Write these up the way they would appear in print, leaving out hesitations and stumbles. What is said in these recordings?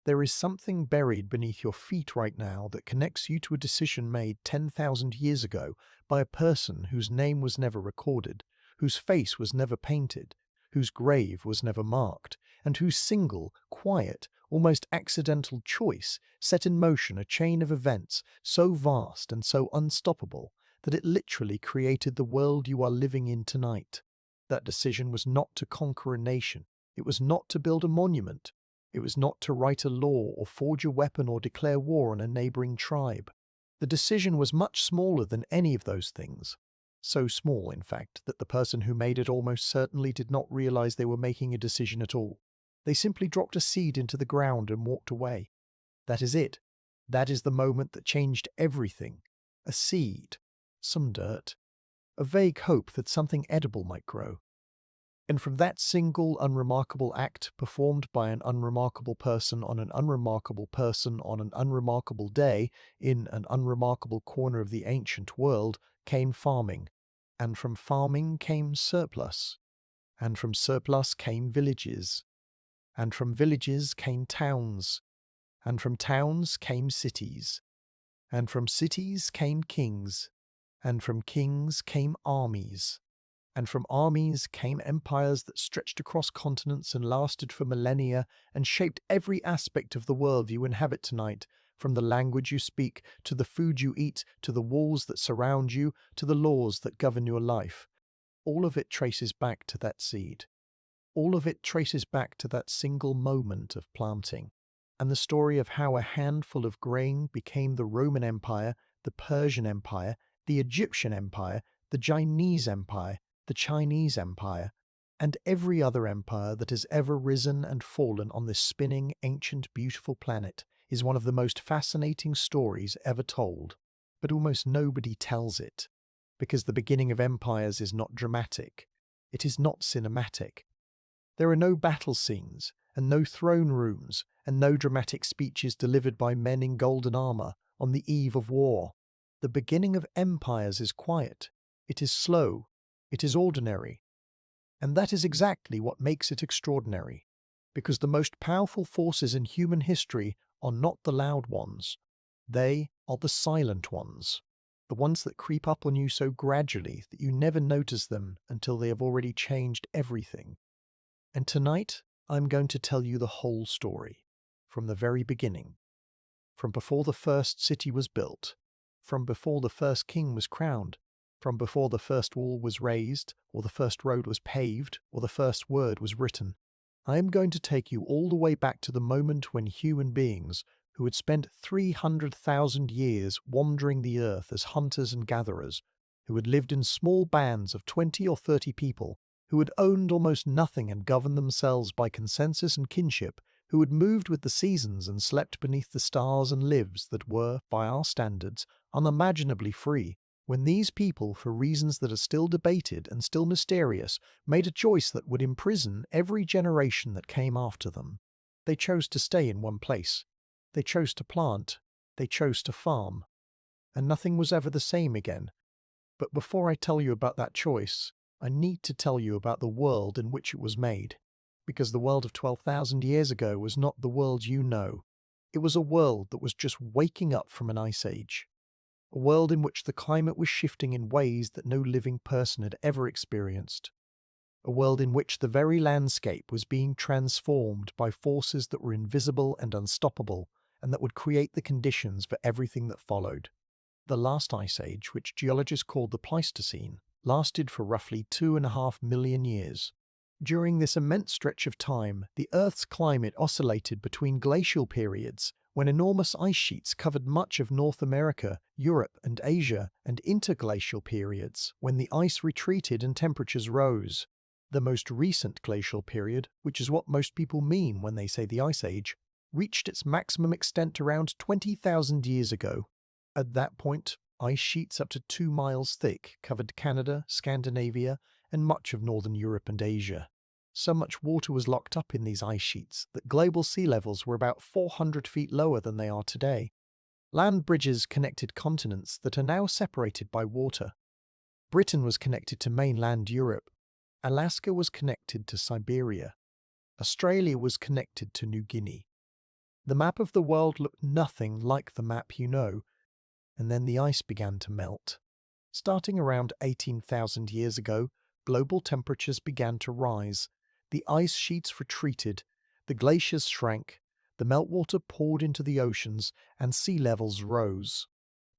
There is something buried beneath your feet right now that connects you to a decision made 10,000 years ago by a person whose name was never recorded, whose face was never painted, whose grave was never marked, and whose single, quiet, almost accidental choice set in motion a chain of events so vast and so unstoppable that it literally created the world you are living in tonight. That decision was not to conquer a nation. It was not to build a monument. It was not to write a law or forge a weapon or declare war on a neighboring tribe. The decision was much smaller than any of those things. So small, in fact, that the person who made it almost certainly did not realize they were making a decision at all. They simply dropped a seed into the ground and walked away. That is it. That is the moment that changed everything. A seed, some dirt, a vague hope that something edible might grow. And from that single unremarkable act performed by an unremarkable person on an unremarkable person on an unremarkable day in an unremarkable corner of the ancient world came farming. And from farming came surplus. And from surplus came villages. And from villages came towns. And from towns came cities. And from cities came kings. And from kings came armies. And from armies came empires that stretched across continents and lasted for millennia and shaped every aspect of the world you inhabit tonight, from the language you speak, to the food you eat, to the walls that surround you, to the laws that govern your life. All of it traces back to that seed. All of it traces back to that single moment of planting. And the story of how a handful of grain became the Roman Empire, the Persian Empire, the Egyptian Empire, the Chinese Empire, the Chinese Empire, and every other empire that has ever risen and fallen on this spinning, ancient, beautiful planet is one of the most fascinating stories ever told. But almost nobody tells it, because the beginning of empires is not dramatic. It is not cinematic. There are no battle scenes, and no throne rooms, and no dramatic speeches delivered by men in golden armor on the eve of war. The beginning of empires is quiet. It is slow. It is ordinary. And that is exactly what makes it extraordinary, because the most powerful forces in human history are not the loud ones. They are the silent ones, the ones that creep up on you so gradually that you never notice them until they have already changed everything. And tonight, I'm going to tell you the whole story, from the very beginning, from before the first city was built, from before the first king was crowned, from before the first wall was raised, or the first road was paved, or the first word was written. I am going to take you all the way back to the moment when human beings, who had spent 300,000 years wandering the earth as hunters and gatherers, who had lived in small bands of 20 or 30 people, who had owned almost nothing and governed themselves by consensus and kinship, who had moved with the seasons and slept beneath the stars and lives that were, by our standards, unimaginably free, when these people, for reasons that are still debated and still mysterious, made a choice that would imprison every generation that came after them. They chose to stay in one place. They chose to plant. They chose to farm. And nothing was ever the same again. But before I tell you about that choice, I need to tell you about the world in which it was made. Because the world of 12,000 years ago was not the world you know. It was a world that was just waking up from an ice age. A world in which the climate was shifting in ways that no living person had ever experienced. A world in which the very landscape was being transformed by forces that were invisible and unstoppable, and that would create the conditions for everything that followed. The last ice age, which geologists called the Pleistocene, lasted for roughly 2.5 million years. During this immense stretch of time, the Earth's climate oscillated between glacial periods, when enormous ice sheets covered much of North America, Europe, and Asia, and interglacial periods, when the ice retreated and temperatures rose. The most recent glacial period, which is what most people mean when they say the Ice Age, reached its maximum extent around 20,000 years ago. At that point, ice sheets up to 2 miles thick covered Canada, Scandinavia, and much of northern Europe and Asia. So much water was locked up in these ice sheets that global sea levels were about 400 feet lower than they are today. Land bridges connected continents that are now separated by water. Britain was connected to mainland Europe. Alaska was connected to Siberia. Australia was connected to New Guinea. The map of the world looked nothing like the map you know, and then the ice began to melt. Starting around 18,000 years ago, global temperatures began to rise. The ice sheets retreated, the glaciers shrank, the meltwater poured into the oceans, and sea levels rose.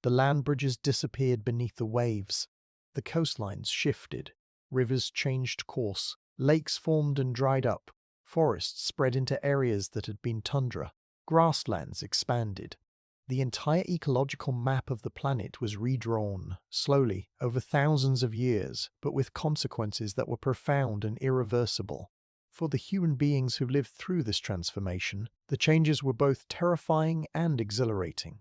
The land bridges disappeared beneath the waves. The coastlines shifted. Rivers changed course. Lakes formed and dried up. Forests spread into areas that had been tundra. Grasslands expanded. The entire ecological map of the planet was redrawn, slowly, over thousands of years, but with consequences that were profound and irreversible. For the human beings who lived through this transformation, the changes were both terrifying and exhilarating.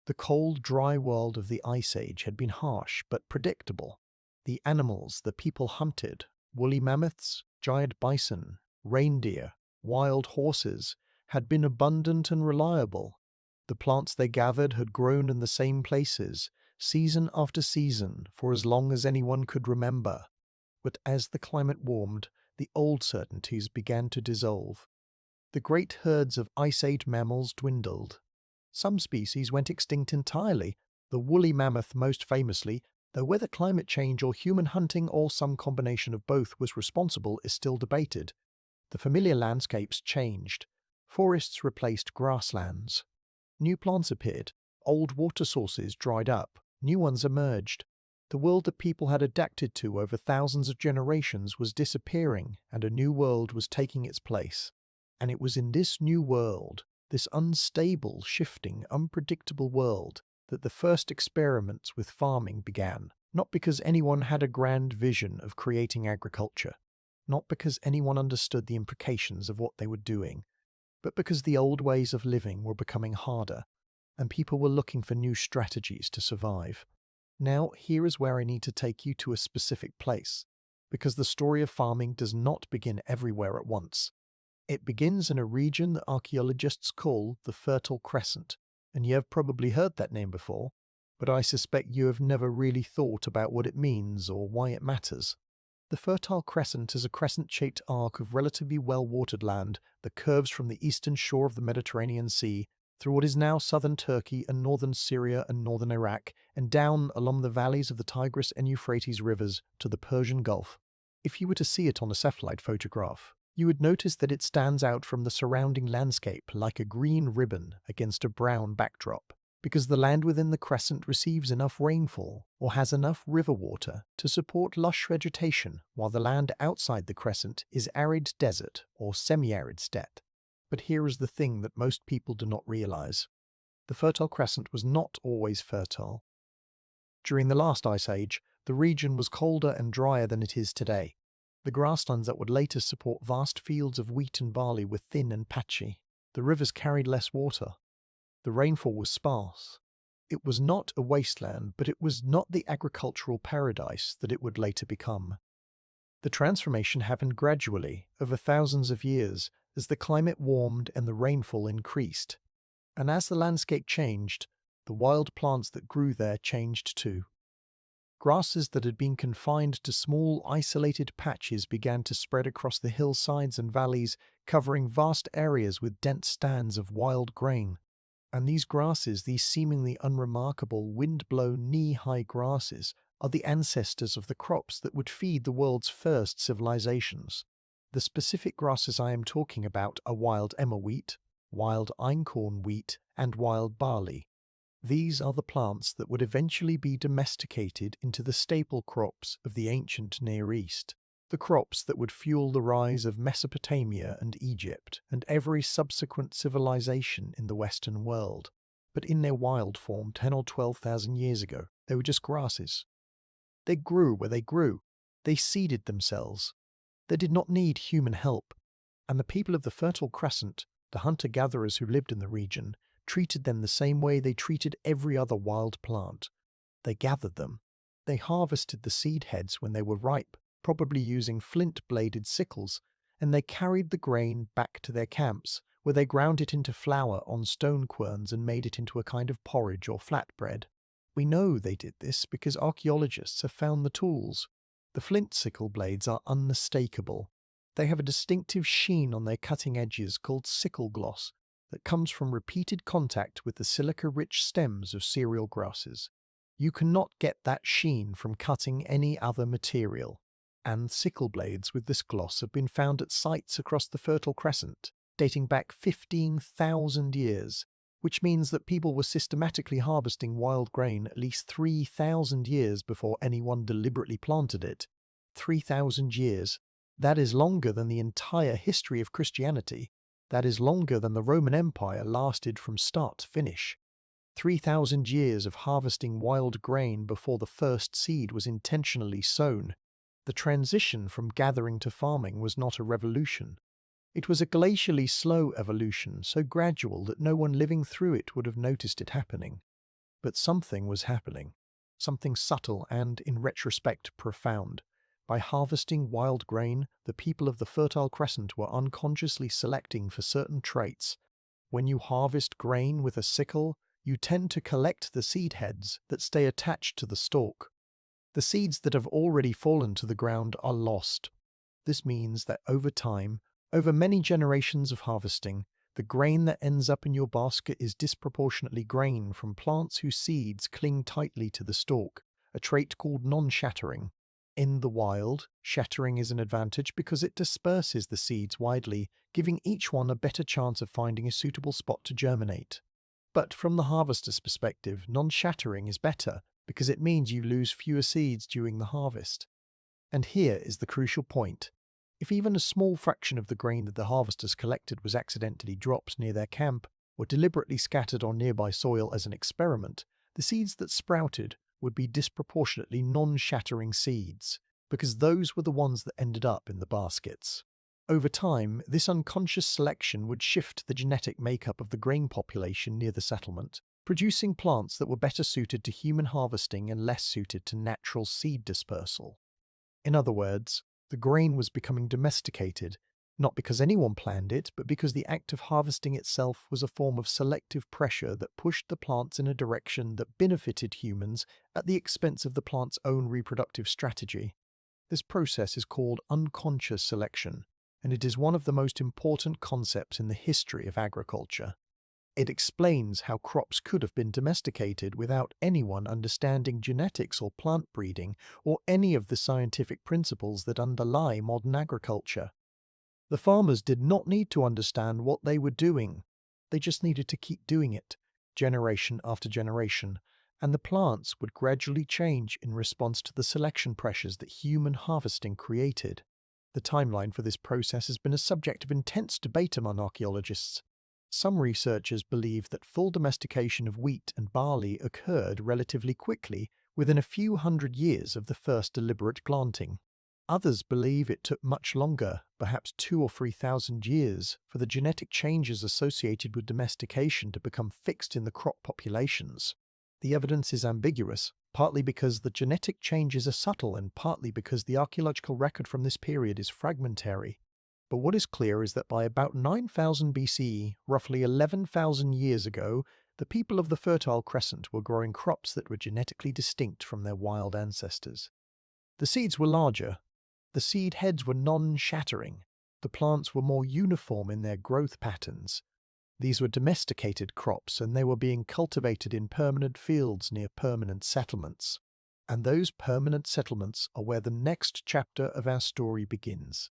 The cold, dry world of the Ice Age had been harsh but predictable. The animals the people hunted, woolly mammoths, giant bison, reindeer, wild horses, had been abundant and reliable. The plants they gathered had grown in the same places, season after season, for as long as anyone could remember. But as the climate warmed, the old certainties began to dissolve. The great herds of Ice Age mammals dwindled. Some species went extinct entirely, the woolly mammoth most famously, though whether climate change or human hunting or some combination of both was responsible is still debated. The familiar landscapes changed. Forests replaced grasslands. New plants appeared, old water sources dried up, new ones emerged. The world that people had adapted to over thousands of generations was disappearing, and a new world was taking its place. And it was in this new world, this unstable, shifting, unpredictable world, that the first experiments with farming began, not because anyone had a grand vision of creating agriculture, not because anyone understood the implications of what they were doing, but because the old ways of living were becoming harder, and people were looking for new strategies to survive. Now, here is where I need to take you to a specific place, because the story of farming does not begin everywhere at once. It begins in a region that archaeologists call the Fertile Crescent, and you have probably heard that name before, but I suspect you have never really thought about what it means or why it matters. The Fertile Crescent is a crescent-shaped arc of relatively well-watered land that curves from the eastern shore of the Mediterranean Sea through what is now southern Turkey and northern Syria and northern Iraq, and down along the valleys of the Tigris and Euphrates rivers to the Persian Gulf. If you were to see it on a satellite photograph, you would notice that it stands out from the surrounding landscape like a green ribbon against a brown backdrop, because the land within the crescent receives enough rainfall or has enough river water to support lush vegetation, while the land outside the crescent is arid desert or semi-arid steppe. But here is the thing that most people do not realize. The Fertile Crescent was not always fertile. During the last ice age, the region was colder and drier than it is today. The grasslands that would later support vast fields of wheat and barley were thin and patchy. The rivers carried less water. The rainfall was sparse. It was not a wasteland, but it was not the agricultural paradise that it would later become. The transformation happened gradually, over thousands of years, as the climate warmed and the rainfall increased. And as the landscape changed, the wild plants that grew there changed too. Grasses that had been confined to small, isolated patches began to spread across the hillsides and valleys, covering vast areas with dense stands of wild grain. And these grasses, these seemingly unremarkable, wind-blown, knee-high grasses, are the ancestors of the crops that would feed the world's first civilizations. The specific grasses I am talking about are wild emmer wheat, wild einkorn wheat, and wild barley. These are the plants that would eventually be domesticated into the staple crops of the ancient Near East, the crops that would fuel the rise of Mesopotamia and Egypt and every subsequent civilization in the Western world. But in their wild form 10 or 12,000 years ago, they were just grasses. They grew where they grew. They seeded themselves. They did not need human help. And the people of the Fertile Crescent, the hunter-gatherers who lived in the region, treated them the same way they treated every other wild plant. They gathered them. They harvested the seed heads when they were ripe, probably using flint-bladed sickles, and they carried the grain back to their camps, where they ground it into flour on stone querns and made it into a kind of porridge or flatbread. We know they did this because archaeologists have found the tools. The flint sickle blades are unmistakable. They have a distinctive sheen on their cutting edges called sickle gloss, that comes from repeated contact with the silica-rich stems of cereal grasses. You cannot get that sheen from cutting any other material. And sickle blades with this gloss have been found at sites across the Fertile Crescent, dating back 15,000 years, which means that people were systematically harvesting wild grain at least 3,000 years before anyone deliberately planted it. 3,000 years. That is longer than the entire history of Christianity. That is longer than the Roman Empire lasted from start to finish. 3,000 years of harvesting wild grain before the first seed was intentionally sown. The transition from gathering to farming was not a revolution. It was a glacially slow evolution, so gradual that no one living through it would have noticed it happening. But something was happening. Something subtle and, in retrospect, profound. By harvesting wild grain, the people of the Fertile Crescent were unconsciously selecting for certain traits. When you harvest grain with a sickle, you tend to collect the seed heads that stay attached to the stalk. The seeds that have already fallen to the ground are lost. This means that over time, over many generations of harvesting, the grain that ends up in your basket is disproportionately grain from plants whose seeds cling tightly to the stalk, a trait called non-shattering. In the wild, shattering is an advantage because it disperses the seeds widely, giving each one a better chance of finding a suitable spot to germinate. But from the harvester's perspective, non-shattering is better because it means you lose fewer seeds during the harvest. And here is the crucial point. If even a small fraction of the grain that the harvesters collected was accidentally dropped near their camp or deliberately scattered on nearby soil as an experiment, the seeds that sprouted would be disproportionately non-shattering seeds, because those were the ones that ended up in the baskets. Over time, this unconscious selection would shift the genetic makeup of the grain population near the settlement, producing plants that were better suited to human harvesting and less suited to natural seed dispersal. In other words, the grain was becoming domesticated, not because anyone planned it, but because the act of harvesting itself was a form of selective pressure that pushed the plants in a direction that benefited humans at the expense of the plant's own reproductive strategy. This process is called unconscious selection, and it is one of the most important concepts in the history of agriculture. It explains how crops could have been domesticated without anyone understanding genetics or plant breeding or any of the scientific principles that underlie modern agriculture. The farmers did not need to understand what they were doing. They just needed to keep doing it, generation after generation, and the plants would gradually change in response to the selection pressures that human harvesting created. The timeline for this process has been a subject of intense debate among archaeologists. Some researchers believe that full domestication of wheat and barley occurred relatively quickly within a few hundred years of the first deliberate planting. Others believe it took much longer, perhaps 2,000 or 3,000 years, for the genetic changes associated with domestication to become fixed in the crop populations. The evidence is ambiguous, partly because the genetic changes are subtle and partly because the archaeological record from this period is fragmentary. But what is clear is that by about 9000 BCE, roughly 11,000 years ago, the people of the Fertile Crescent were growing crops that were genetically distinct from their wild ancestors. The seeds were larger. The seed heads were non-shattering. The plants were more uniform in their growth patterns. These were domesticated crops, and they were being cultivated in permanent fields near permanent settlements. And those permanent settlements are where the next chapter of our story begins.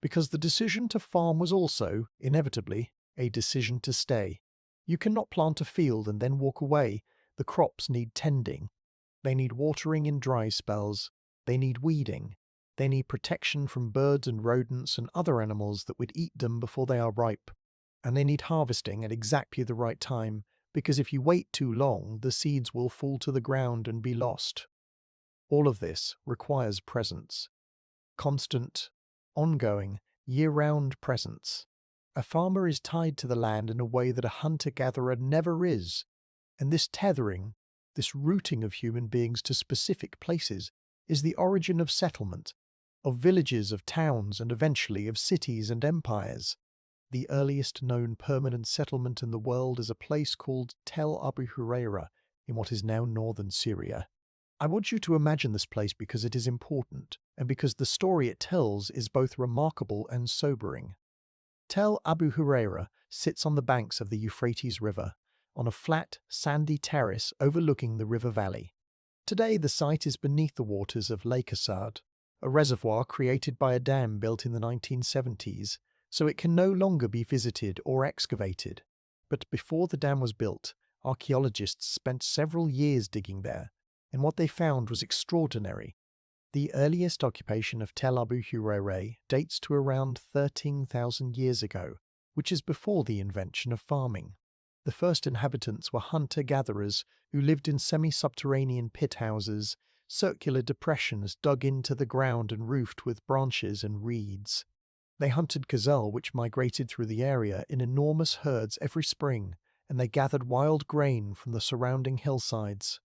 Because the decision to farm was also, inevitably, a decision to stay. You cannot plant a field and then walk away. The crops need tending. They need watering in dry spells. They need weeding. They need protection from birds and rodents and other animals that would eat them before they are ripe. And they need harvesting at exactly the right time, because if you wait too long, the seeds will fall to the ground and be lost. All of this requires presence. Constant, ongoing, year-round presence. A farmer is tied to the land in a way that a hunter-gatherer never is, and this tethering, this rooting of human beings to specific places, is the origin of settlement, of villages, of towns, and eventually of cities and empires. The earliest known permanent settlement in the world is a place called Tel Abu Huraira in what is now northern Syria. I want you to imagine this place because it is important, and because the story it tells is both remarkable and sobering. Tel Abu Huraira sits on the banks of the Euphrates River, on a flat, sandy terrace overlooking the river valley. Today the site is beneath the waters of Lake Assad, a reservoir created by a dam built in the 1970s, so it can no longer be visited or excavated. But before the dam was built, archaeologists spent several years digging there, and what they found was extraordinary. The earliest occupation of Tel Abu Huraira dates to around 13,000 years ago, which is before the invention of farming. The first inhabitants were hunter-gatherers who lived in semi-subterranean pit houses, circular depressions dug into the ground and roofed with branches and reeds. They hunted gazelle which migrated through the area in enormous herds every spring, and they gathered wild grain from the surrounding hillsides.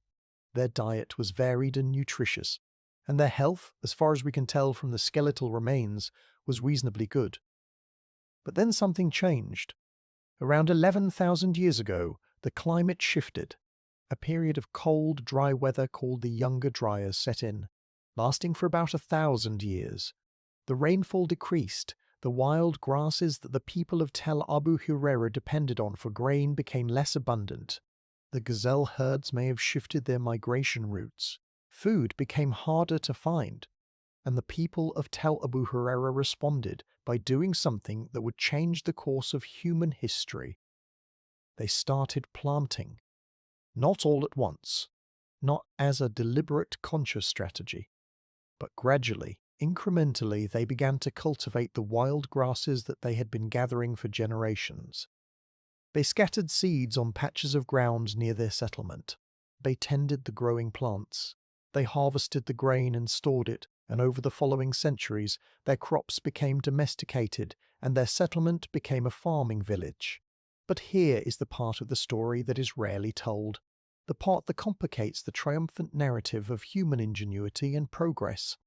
Their diet was varied and nutritious, and their health, as far as we can tell from the skeletal remains, was reasonably good. But then something changed. Around 11,000 years ago, the climate shifted. A period of cold, dry weather called the Younger Dryas set in, lasting for about 1,000 years. The rainfall decreased. The wild grasses that the people of Tel Abu Huraira depended on for grain became less abundant. The gazelle herds may have shifted their migration routes. Food became harder to find, and the people of Tel Abu Huraira responded by doing something that would change the course of human history. They started planting. Not all at once, not as a deliberate conscious strategy, but gradually, incrementally, they began to cultivate the wild grasses that they had been gathering for generations. They scattered seeds on patches of ground near their settlement. They tended the growing plants. They harvested the grain and stored it, and over the following centuries, their crops became domesticated and their settlement became a farming village. But here is the part of the story that is rarely told, the part that complicates the triumphant narrative of human ingenuity and progress.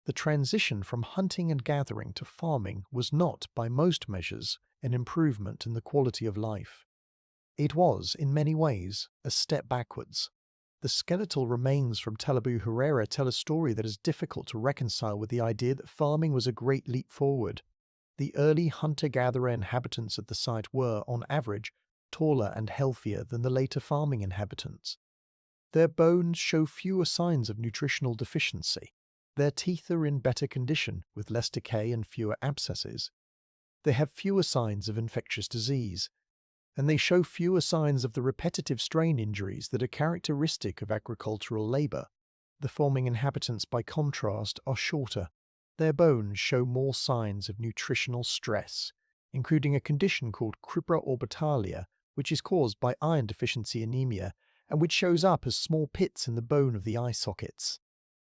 The transition from hunting and gathering to farming was not, by most measures, an improvement in the quality of life. It was, in many ways, a step backwards. The skeletal remains from Tel Abu Huraira tell a story that is difficult to reconcile with the idea that farming was a great leap forward. The early hunter-gatherer inhabitants of the site were, on average, taller and healthier than the later farming inhabitants. Their bones show fewer signs of nutritional deficiency. Their teeth are in better condition, with less decay and fewer abscesses. They have fewer signs of infectious disease, and they show fewer signs of the repetitive strain injuries that are characteristic of agricultural labor. The farming inhabitants, by contrast, are shorter. Their bones show more signs of nutritional stress, including a condition called crypta-orbitalia, which is caused by iron deficiency anemia, and which shows up as small pits in the bone of the eye sockets.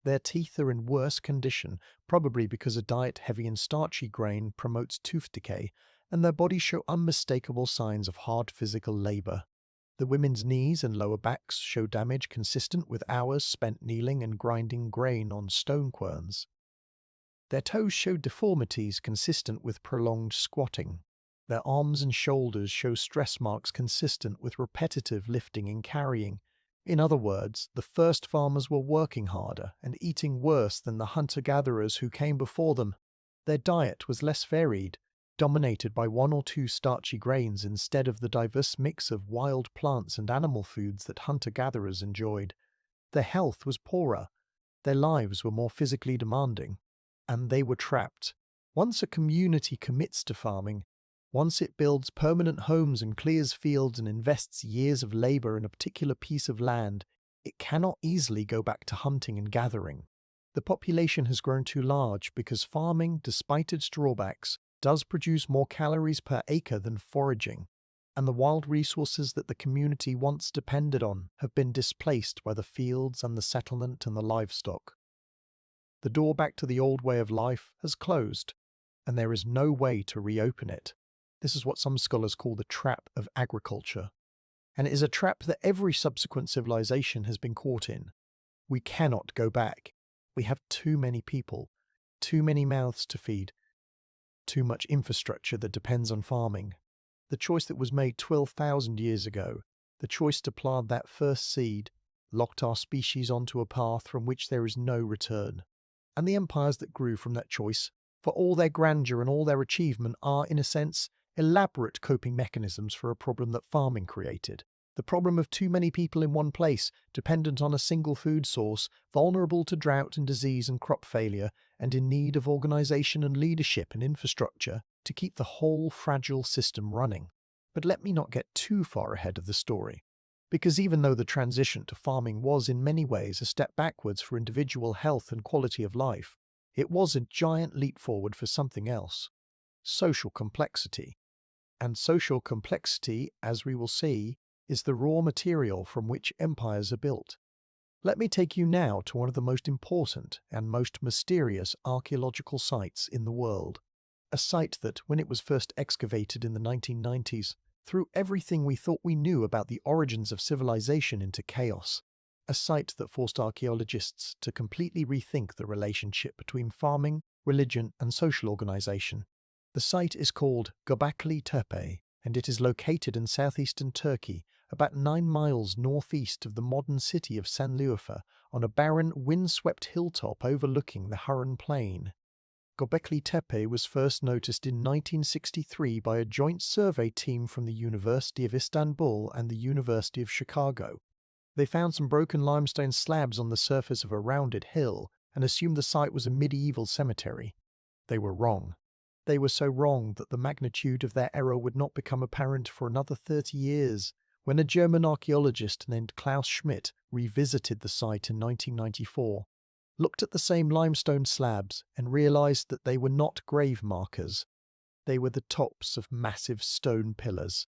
Their teeth are in worse condition, probably because a diet heavy in starchy grain promotes tooth decay, and their bodies show unmistakable signs of hard physical labor. The women's knees and lower backs show damage consistent with hours spent kneeling and grinding grain on stone querns. Their toes show deformities consistent with prolonged squatting. Their arms and shoulders show stress marks consistent with repetitive lifting and carrying. In other words, the first farmers were working harder and eating worse than the hunter-gatherers who came before them. Their diet was less varied, dominated by one or two starchy grains instead of the diverse mix of wild plants and animal foods that hunter-gatherers enjoyed. Their health was poorer, their lives were more physically demanding, and they were trapped. Once a community commits to farming, once it builds permanent homes and clears fields and invests years of labor in a particular piece of land, it cannot easily go back to hunting and gathering. The population has grown too large because farming, despite its drawbacks, does produce more calories per acre than foraging, and the wild resources that the community once depended on have been displaced by the fields and the settlement and the livestock. The door back to the old way of life has closed, and there is no way to reopen it. This is what some scholars call the trap of agriculture, and it is a trap that every subsequent civilization has been caught in. We cannot go back. We have too many people, too many mouths to feed, too much infrastructure that depends on farming. The choice that was made 12,000 years ago, the choice to plant that first seed, locked our species onto a path from which there is no return. And the empires that grew from that choice, for all their grandeur and all their achievement, are, in a sense, elaborate coping mechanisms for a problem that farming created. The problem of too many people in one place, dependent on a single food source, vulnerable to drought and disease and crop failure, and in need of organization and leadership and infrastructure to keep the whole fragile system running. But let me not get too far ahead of the story. Because even though the transition to farming was in many ways a step backwards for individual health and quality of life, it was a giant leap forward for something else: social complexity. And social complexity, as we will see, is the raw material from which empires are built. Let me take you now to one of the most important and most mysterious archaeological sites in the world. A site that, when it was first excavated in the 1990s, threw everything we thought we knew about the origins of civilization into chaos. A site that forced archaeologists to completely rethink the relationship between farming, religion, and social organization. The site is called Göbekli Tepe, and it is located in southeastern Turkey, about 9 miles northeast of the modern city of Şanlıurfa, on a barren, windswept hilltop overlooking the Harran Plain. Göbekli Tepe was first noticed in 1963 by a joint survey team from the University of Istanbul and the University of Chicago. They found some broken limestone slabs on the surface of a rounded hill and assumed the site was a medieval cemetery. They were wrong. They were so wrong that the magnitude of their error would not become apparent for another 30 years, when a German archaeologist named Klaus Schmidt revisited the site in 1994, looked at the same limestone slabs and realized that they were not grave markers. They were the tops of massive stone pillars.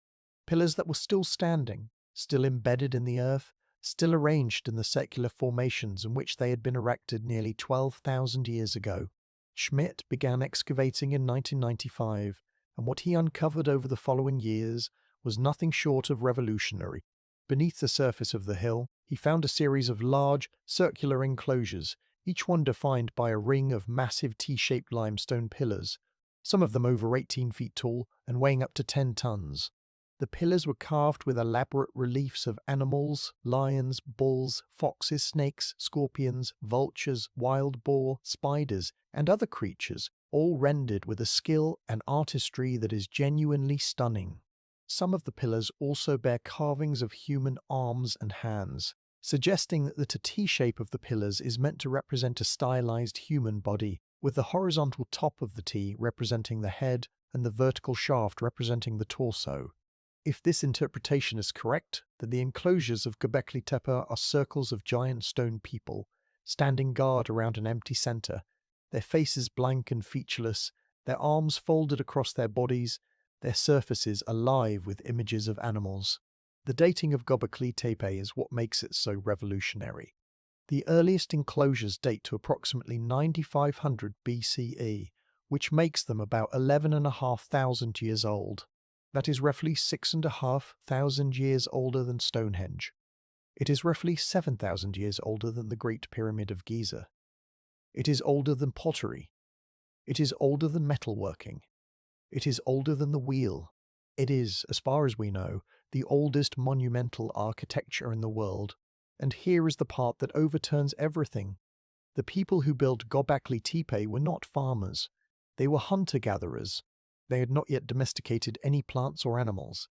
Pillars that were still standing, still embedded in the earth, still arranged in the secular formations in which they had been erected nearly 12,000 years ago. Schmidt began excavating in 1995, and what he uncovered over the following years was nothing short of revolutionary. Beneath the surface of the hill, he found a series of large, circular enclosures, each one defined by a ring of massive T-shaped limestone pillars, some of them over 18 feet tall and weighing up to 10 tons. The pillars were carved with elaborate reliefs of animals, lions, bulls, foxes, snakes, scorpions, vultures, wild boar, spiders, and other creatures, all rendered with a skill and artistry that is genuinely stunning. Some of the pillars also bear carvings of human arms and hands, suggesting that the T-shape of the pillars is meant to represent a stylized human body, with the horizontal top of the T representing the head and the vertical shaft representing the torso. If this interpretation is correct, then the enclosures of Göbekli Tepe are circles of giant stone people, standing guard around an empty center, their faces blank and featureless, their arms folded across their bodies, their surfaces alive with images of animals. The dating of Göbekli Tepe is what makes it so revolutionary. The earliest enclosures date to approximately 9500 BCE, which makes them about 11,500 years old. That is roughly 6,500 years older than Stonehenge. It is roughly 7,000 years older than the Great Pyramid of Giza. It is older than pottery. It is older than metalworking. It is older than the wheel. It is, as far as we know, the oldest monumental architecture in the world. And here is the part that overturns everything. The people who built Göbekli Tepe were not farmers. They were hunter-gatherers. They had not yet domesticated any plants or animals.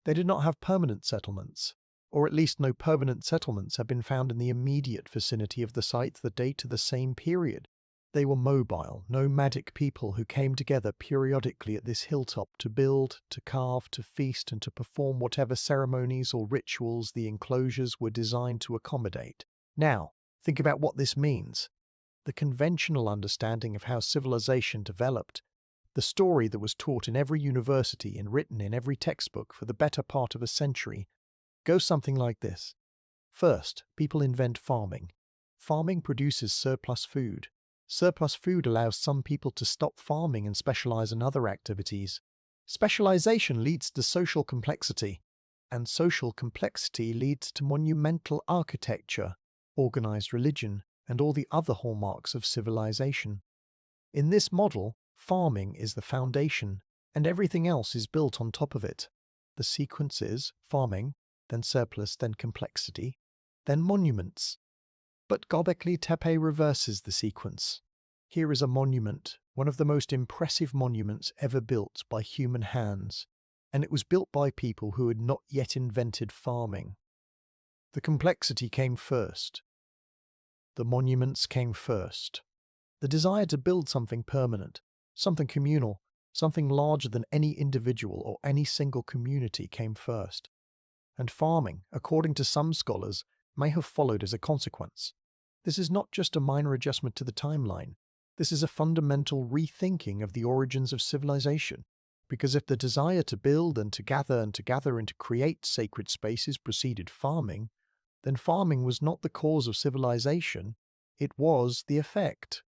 They did not have permanent settlements, or at least no permanent settlements have been found in the immediate vicinity of the site that date to the same period. They were mobile, nomadic people who came together periodically at this hilltop to build, to carve, to feast, and to perform whatever ceremonies or rituals the enclosures were designed to accommodate. Now, think about what this means. The conventional understanding of how civilization developed, the story that was taught in every university and written in every textbook for the better part of a century, goes something like this. First, people invent farming. Farming produces surplus food. Surplus food allows some people to stop farming and specialize in other activities. Specialization leads to social complexity, and social complexity leads to monumental architecture, organized religion, and all the other hallmarks of civilization. In this model, farming is the foundation, and everything else is built on top of it. The sequence is farming, then surplus, then complexity, then monuments. But Göbekli Tepe reverses the sequence. Here is a monument one of the most impressive monuments ever built by human hands, and it was built by people who had not yet invented farming. The complexity came first. The monuments came first. The desire to build something permanent, something communal, something larger than any individual or any single community came first. And farming, according to some scholars, may have followed as a consequence. This is not just a minor adjustment to the timeline. This is a fundamental rethinking of the origins of civilization. Because if the desire to build and to gather and to create sacred spaces preceded farming, then farming was not the cause of civilization, it was the effect.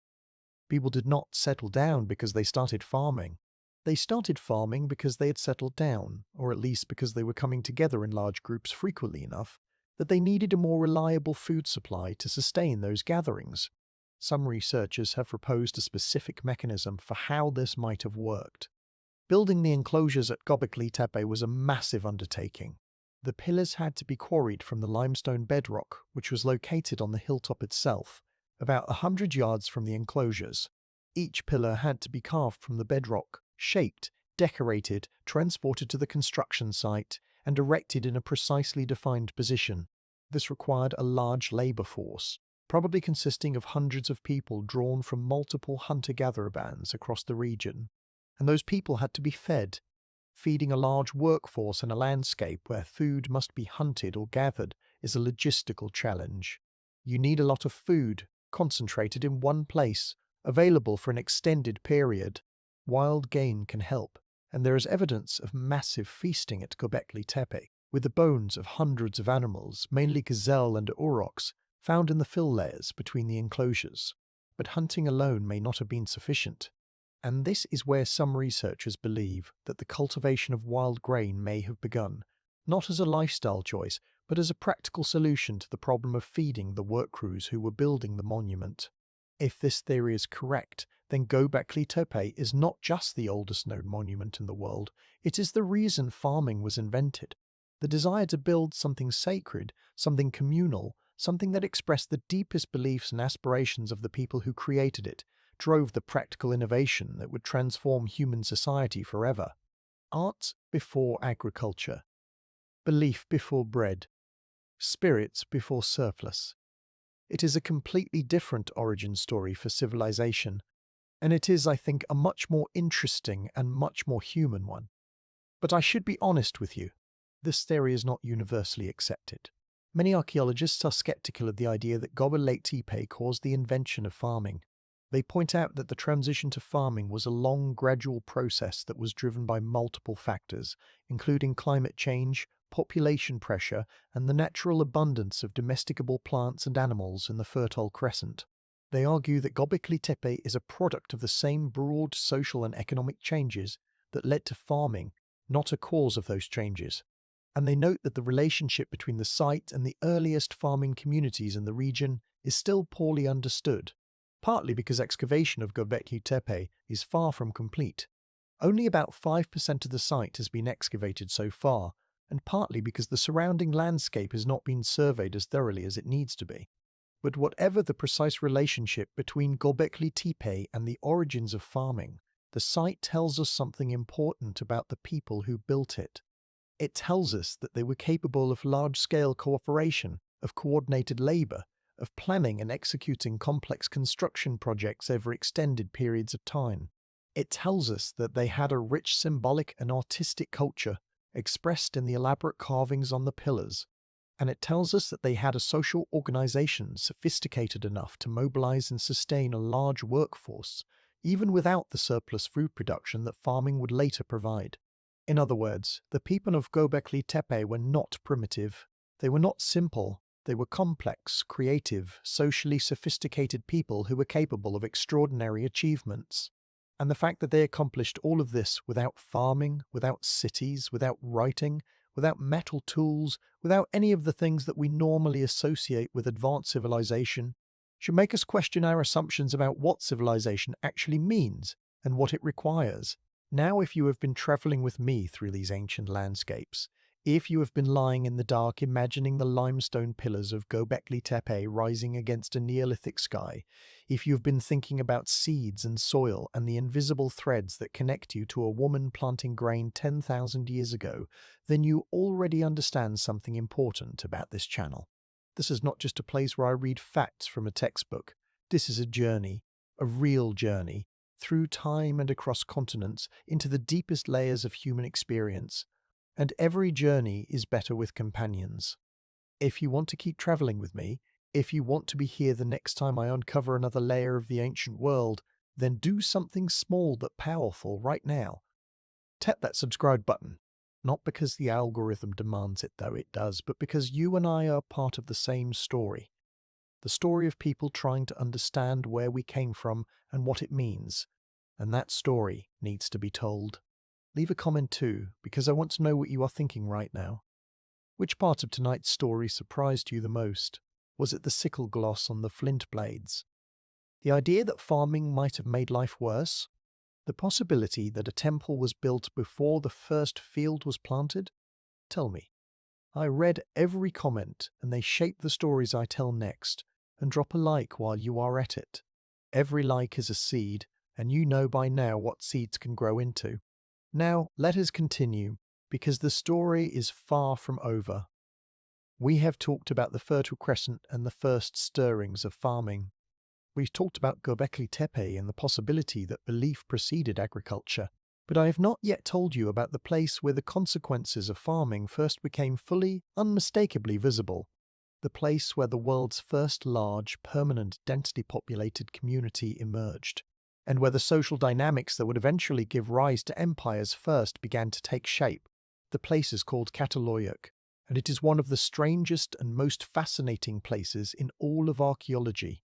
People did not settle down because they started farming. They started farming because they had settled down, or at least because they were coming together in large groups frequently enough that they needed a more reliable food supply to sustain those gatherings. Some researchers have proposed a specific mechanism for how this might have worked. Building the enclosures at Göbekli Tepe was a massive undertaking. The pillars had to be quarried from the limestone bedrock, which was located on the hilltop itself, about 100 yards from the enclosures. Each pillar had to be carved from the bedrock, shaped, decorated, transported to the construction site, and erected in a precisely defined position. This required a large labor force, probably consisting of hundreds of people drawn from multiple hunter-gatherer bands across the region. And those people had to be fed. Feeding a large workforce in a landscape where food must be hunted or gathered is a logistical challenge. You need a lot of food, concentrated in one place, available for an extended period. Wild game can help, and there is evidence of massive feasting at Göbekli Tepe, with the bones of hundreds of animals, mainly gazelle and aurochs, found in the fill layers between the enclosures. But hunting alone may not have been sufficient. And this is where some researchers believe that the cultivation of wild grain may have begun, not as a lifestyle choice, but as a practical solution to the problem of feeding the work crews who were building the monument. If this theory is correct, then Göbekli Tepe is not just the oldest known monument in the world, it is the reason farming was invented. The desire to build something sacred, something communal, something that expressed the deepest beliefs and aspirations of the people who created it, drove the practical innovation that would transform human society forever. Art before agriculture. Belief before bread. Spirits before surplus. It is a completely different origin story for civilization, and it is, I think, a much more interesting and much more human one. But I should be honest with you, this theory is not universally accepted. Many archaeologists are skeptical of the idea that Göbekli Tepe caused the invention of farming. They point out that the transition to farming was a long, gradual process that was driven by multiple factors, including climate change, population pressure, and the natural abundance of domesticable plants and animals in the Fertile Crescent. They argue that Göbekli Tepe is a product of the same broad social and economic changes that led to farming, not a cause of those changes. And they note that the relationship between the site and the earliest farming communities in the region is still poorly understood, partly because excavation of Göbekli Tepe is far from complete. Only about 5% of the site has been excavated so far, and partly because the surrounding landscape has not been surveyed as thoroughly as it needs to be. But whatever the precise relationship between Göbekli Tepe and the origins of farming, the site tells us something important about the people who built it. It tells us that they were capable of large-scale cooperation, of coordinated labor, of planning and executing complex construction projects over extended periods of time. It tells us that they had a rich symbolic and artistic culture, expressed in the elaborate carvings on the pillars. And it tells us that they had a social organization sophisticated enough to mobilize and sustain a large workforce, even without the surplus food production that farming would later provide. In other words, the people of Göbekli Tepe were not primitive. They were not simple. They were complex, creative, socially sophisticated people who were capable of extraordinary achievements. And the fact that they accomplished all of this without farming, without cities, without writing, without metal tools, without any of the things that we normally associate with advanced civilization, should make us question our assumptions about what civilization actually means and what it requires. Now, if you have been traveling with me through these ancient landscapes, If you have been lying in the dark imagining the limestone pillars of Göbekli Tepe rising against a Neolithic sky, if you have been thinking about seeds and soil and the invisible threads that connect you to a woman planting grain 10,000 years ago, then you already understand something important about this channel. This is not just a place where I read facts from a textbook. This is a journey, a real journey, through time and across continents into the deepest layers of human experience. And every journey is better with companions. If you want to keep traveling with me, if you want to be here the next time I uncover another layer of the ancient world, then do something small but powerful right now. Tap that subscribe button. Not because the algorithm demands it, though it does, but because you and I are part of the same story. The story of people trying to understand where we came from and what it means. And that story needs to be told. Leave a comment too, because I want to know what you are thinking right now. Which part of tonight's story surprised you the most? Was it the sickle gloss on the flint blades? The idea that farming might have made life worse? The possibility that a temple was built before the first field was planted? Tell me. I read every comment and they shape the stories I tell next, and drop a like while you are at it. Every like is a seed, and you know by now what seeds can grow into. Now, let us continue, because the story is far from over. We have talked about the Fertile Crescent and the first stirrings of farming. We've talked about Göbekli Tepe and the possibility that belief preceded agriculture. But I have not yet told you about the place where the consequences of farming first became fully, unmistakably visible. The place where the world's first large, permanent, densely populated community emerged, and where the social dynamics that would eventually give rise to empires first began to take shape. The place is called Çatalhöyük, and it is one of the strangest and most fascinating places in all of archaeology.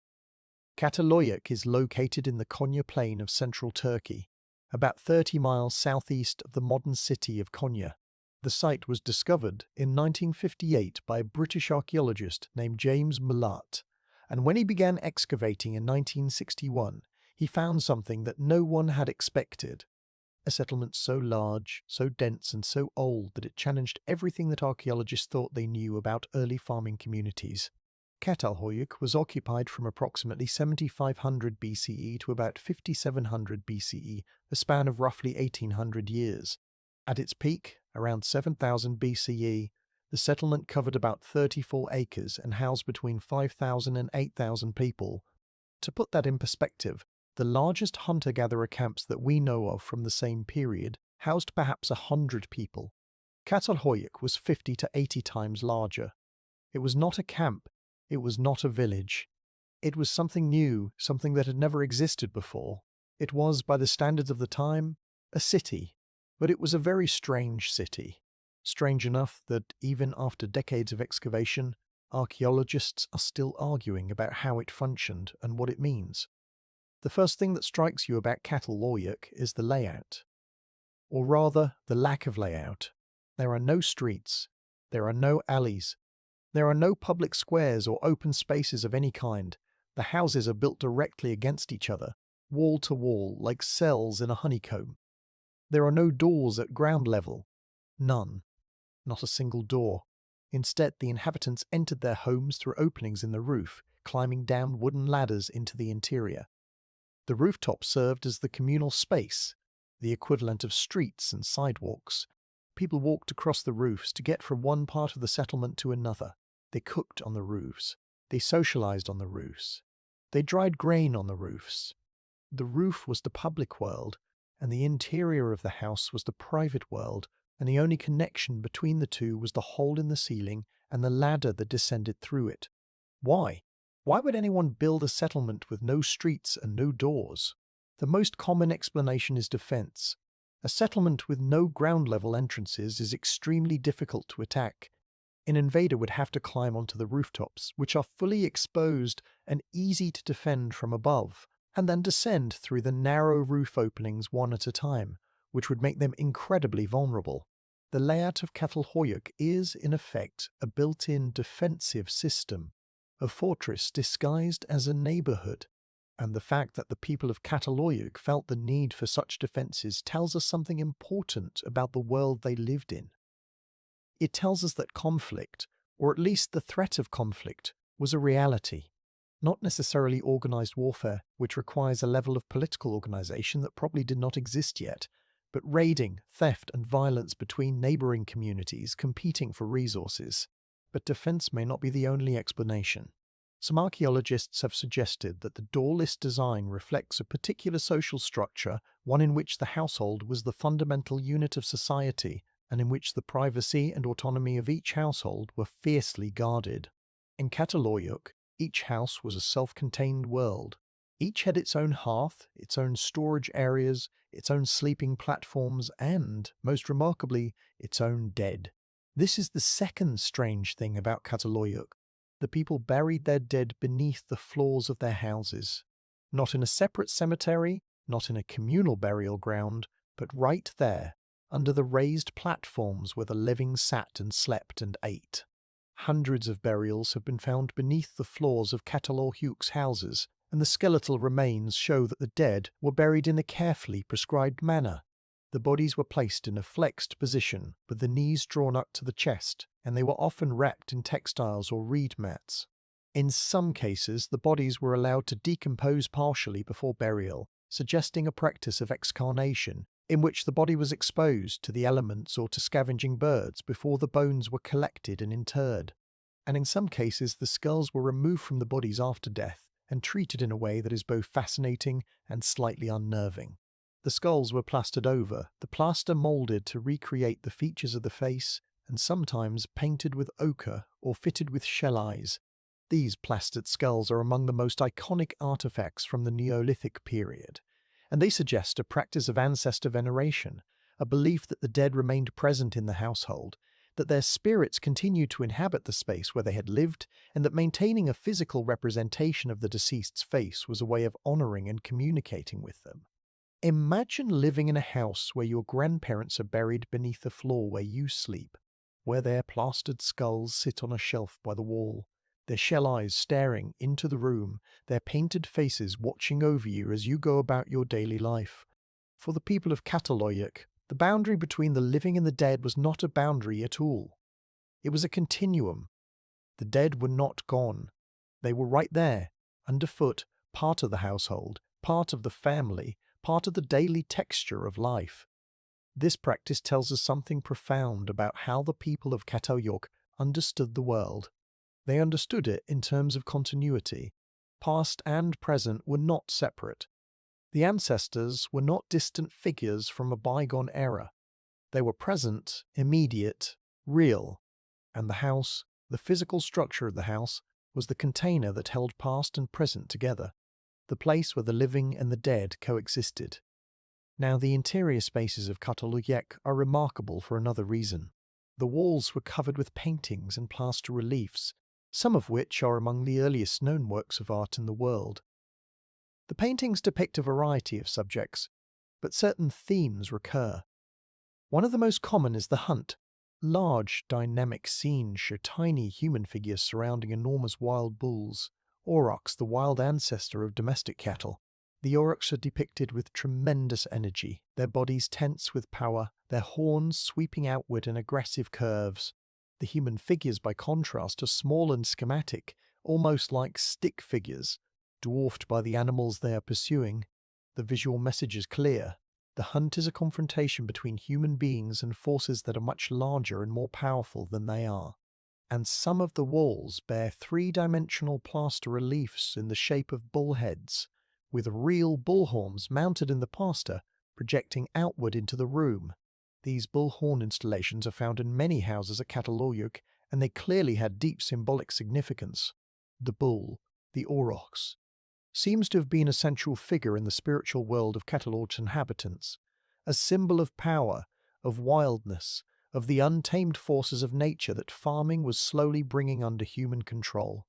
Çatalhöyük is located in the Konya Plain of central Turkey, about 30 miles southeast of the modern city of Konya. The site was discovered in 1958 by a British archaeologist named James Mullart, and when he began excavating in 1961, he found something that no one had expected. A settlement so large, so dense and so old that it challenged everything that archaeologists thought they knew about early farming communities. Çatalhöyük was occupied from approximately 7500 BCE to about 5700 BCE, a span of roughly 1800 years. At its peak, around 7000 BCE, the settlement covered about 34 acres and housed between 5,000 and 8,000 people. To put that in perspective, the largest hunter-gatherer camps that we know of from the same period housed perhaps 100 people. Çatalhöyük was 50 to 80 times larger. It was not a camp. It was not a village. It was something new, something that had never existed before. It was, by the standards of the time, a city. But it was a very strange city. Strange enough that, even after decades of excavation, archaeologists are still arguing about how it functioned and what it means. The first thing that strikes you about Çatalhöyük is the layout. Or rather, the lack of layout. There are no streets. There are no alleys. There are no public squares or open spaces of any kind. The houses are built directly against each other, wall to wall, like cells in a honeycomb. There are no doors at ground level. None. Not a single door. Instead, the inhabitants entered their homes through openings in the roof, climbing down wooden ladders into the interior. The rooftop served as the communal space, the equivalent of streets and sidewalks. People walked across the roofs to get from one part of the settlement to another. They cooked on the roofs. They socialized on the roofs. They dried grain on the roofs. The roof was the public world, and the interior of the house was the private world, and the only connection between the two was the hole in the ceiling and the ladder that descended through it. Why? Why would anyone build a settlement with no streets and no doors? The most common explanation is defense. A settlement with no ground-level entrances is extremely difficult to attack. An invader would have to climb onto the rooftops, which are fully exposed and easy to defend from above, and then descend through the narrow roof openings one at a time, which would make them incredibly vulnerable. The layout of Çatalhöyük is, in effect, a built-in defensive system, a fortress disguised as a neighborhood. And the fact that the people of Çatalhöyük felt the need for such defenses tells us something important about the world they lived in. It tells us that conflict, or at least the threat of conflict, was a reality. Not necessarily organized warfare, which requires a level of political organization that probably did not exist yet, but raiding, theft, and violence between neighboring communities competing for resources. But defense may not be the only explanation. Some archaeologists have suggested that the doorless design reflects a particular social structure, one in which the household was the fundamental unit of society, and in which the privacy and autonomy of each household were fiercely guarded. In Cataluyuk, each house was a self-contained world. Each had its own hearth, its own storage areas, its own sleeping platforms, and, most remarkably, its own dead. This is the second strange thing about Cataluyuk. The people buried their dead beneath the floors of their houses. Not in a separate cemetery, not in a communal burial ground, but right there, under the raised platforms where the living sat and slept and ate. Hundreds of burials have been found beneath the floors of Cataluyuk's houses, and the skeletal remains show that the dead were buried in a carefully prescribed manner. The bodies were placed in a flexed position, with the knees drawn up to the chest, and they were often wrapped in textiles or reed mats. In some cases, the bodies were allowed to decompose partially before burial, suggesting a practice of excarnation, in which the body was exposed to the elements or to scavenging birds before the bones were collected and interred. And in some cases, the skulls were removed from the bodies after death and treated in a way that is both fascinating and slightly unnerving. The skulls were plastered over, the plaster molded to recreate the features of the face, and sometimes painted with ochre or fitted with shell eyes. These plastered skulls are among the most iconic artifacts from the Neolithic period, and they suggest a practice of ancestor veneration, a belief that the dead remained present in the household, that their spirits continued to inhabit the space where they had lived, and that maintaining a physical representation of the deceased's face was a way of honoring and communicating with them. Imagine living in a house where your grandparents are buried beneath the floor where you sleep, where their plastered skulls sit on a shelf by the wall, their shell eyes staring into the room, their painted faces watching over you as you go about your daily life. For the people of Cataluyuk, the boundary between the living and the dead was not a boundary at all. It was a continuum. The dead were not gone. They were right there, underfoot, part of the household, part of the family, part of the daily texture of life. This practice tells us something profound about how the people of Cataluyuk understood the world. They understood it in terms of continuity. Past and present were not separate. The ancestors were not distant figures from a bygone era. They were present, immediate, real. And the house, the physical structure of the house, was the container that held past and present together, the place where the living and the dead coexisted. Now, the interior spaces of Cataluyuk are remarkable for another reason. The walls were covered with paintings and plaster reliefs, some of which are among the earliest known works of art in the world. The paintings depict a variety of subjects, but certain themes recur. One of the most common is the hunt. Large, dynamic scenes show tiny human figures surrounding enormous wild bulls, aurochs, the wild ancestor of domestic cattle. The aurochs are depicted with tremendous energy, their bodies tense with power, their horns sweeping outward in aggressive curves. The human figures, by contrast, are small and schematic, almost like stick figures, dwarfed by the animals they are pursuing. The visual message is clear. The hunt is a confrontation between human beings and forces that are much larger and more powerful than they are. And some of the walls bear three-dimensional plaster reliefs in the shape of bull heads, with real bull horns mounted in the plaster, projecting outward into the room. These bull horn installations are found in many houses at Cataluyuk, and they clearly had deep symbolic significance. The bull, the aurochs, seems to have been a central figure in the spiritual world of Cataluyuk's inhabitants, a symbol of power, of wildness, of the untamed forces of nature that farming was slowly bringing under human control.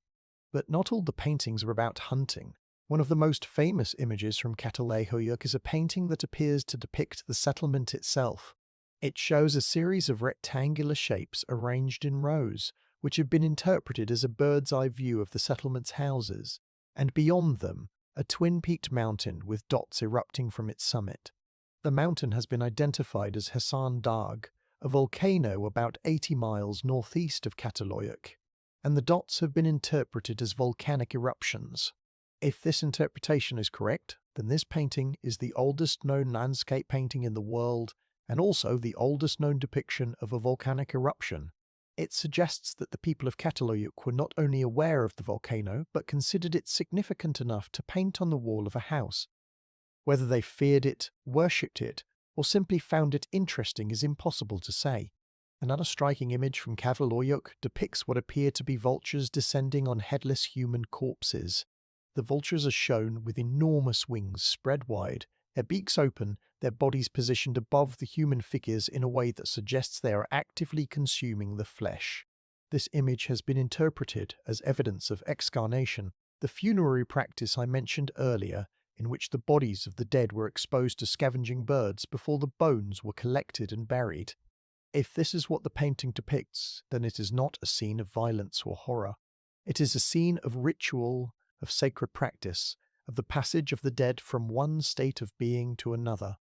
But not all the paintings are about hunting. One of the most famous images from Cataluyuk is a painting that appears to depict the settlement itself. It shows a series of rectangular shapes arranged in rows, which have been interpreted as a bird's-eye view of the settlement's houses, and beyond them, a twin-peaked mountain with dots erupting from its summit. The mountain has been identified as Hassan Dag, a volcano about 80 miles northeast of Cataloyuk, and the dots have been interpreted as volcanic eruptions. If this interpretation is correct, then this painting is the oldest known landscape painting in the world and also the oldest known depiction of a volcanic eruption. It suggests that the people of Cataloyuk were not only aware of the volcano, but considered it significant enough to paint on the wall of a house. Whether they feared it, worshipped it, or simply found it interesting is impossible to say. Another striking image from Cataloyuk depicts what appear to be vultures descending on headless human corpses. The vultures are shown with enormous wings spread wide, their beaks open, their bodies positioned above the human figures in a way that suggests they are actively consuming the flesh. This image has been interpreted as evidence of excarnation, the funerary practice I mentioned earlier, in which the bodies of the dead were exposed to scavenging birds before the bones were collected and buried. If this is what the painting depicts, then it is not a scene of violence or horror. It is a scene of ritual, of sacred practice, of the passage of the dead from one state of being to another.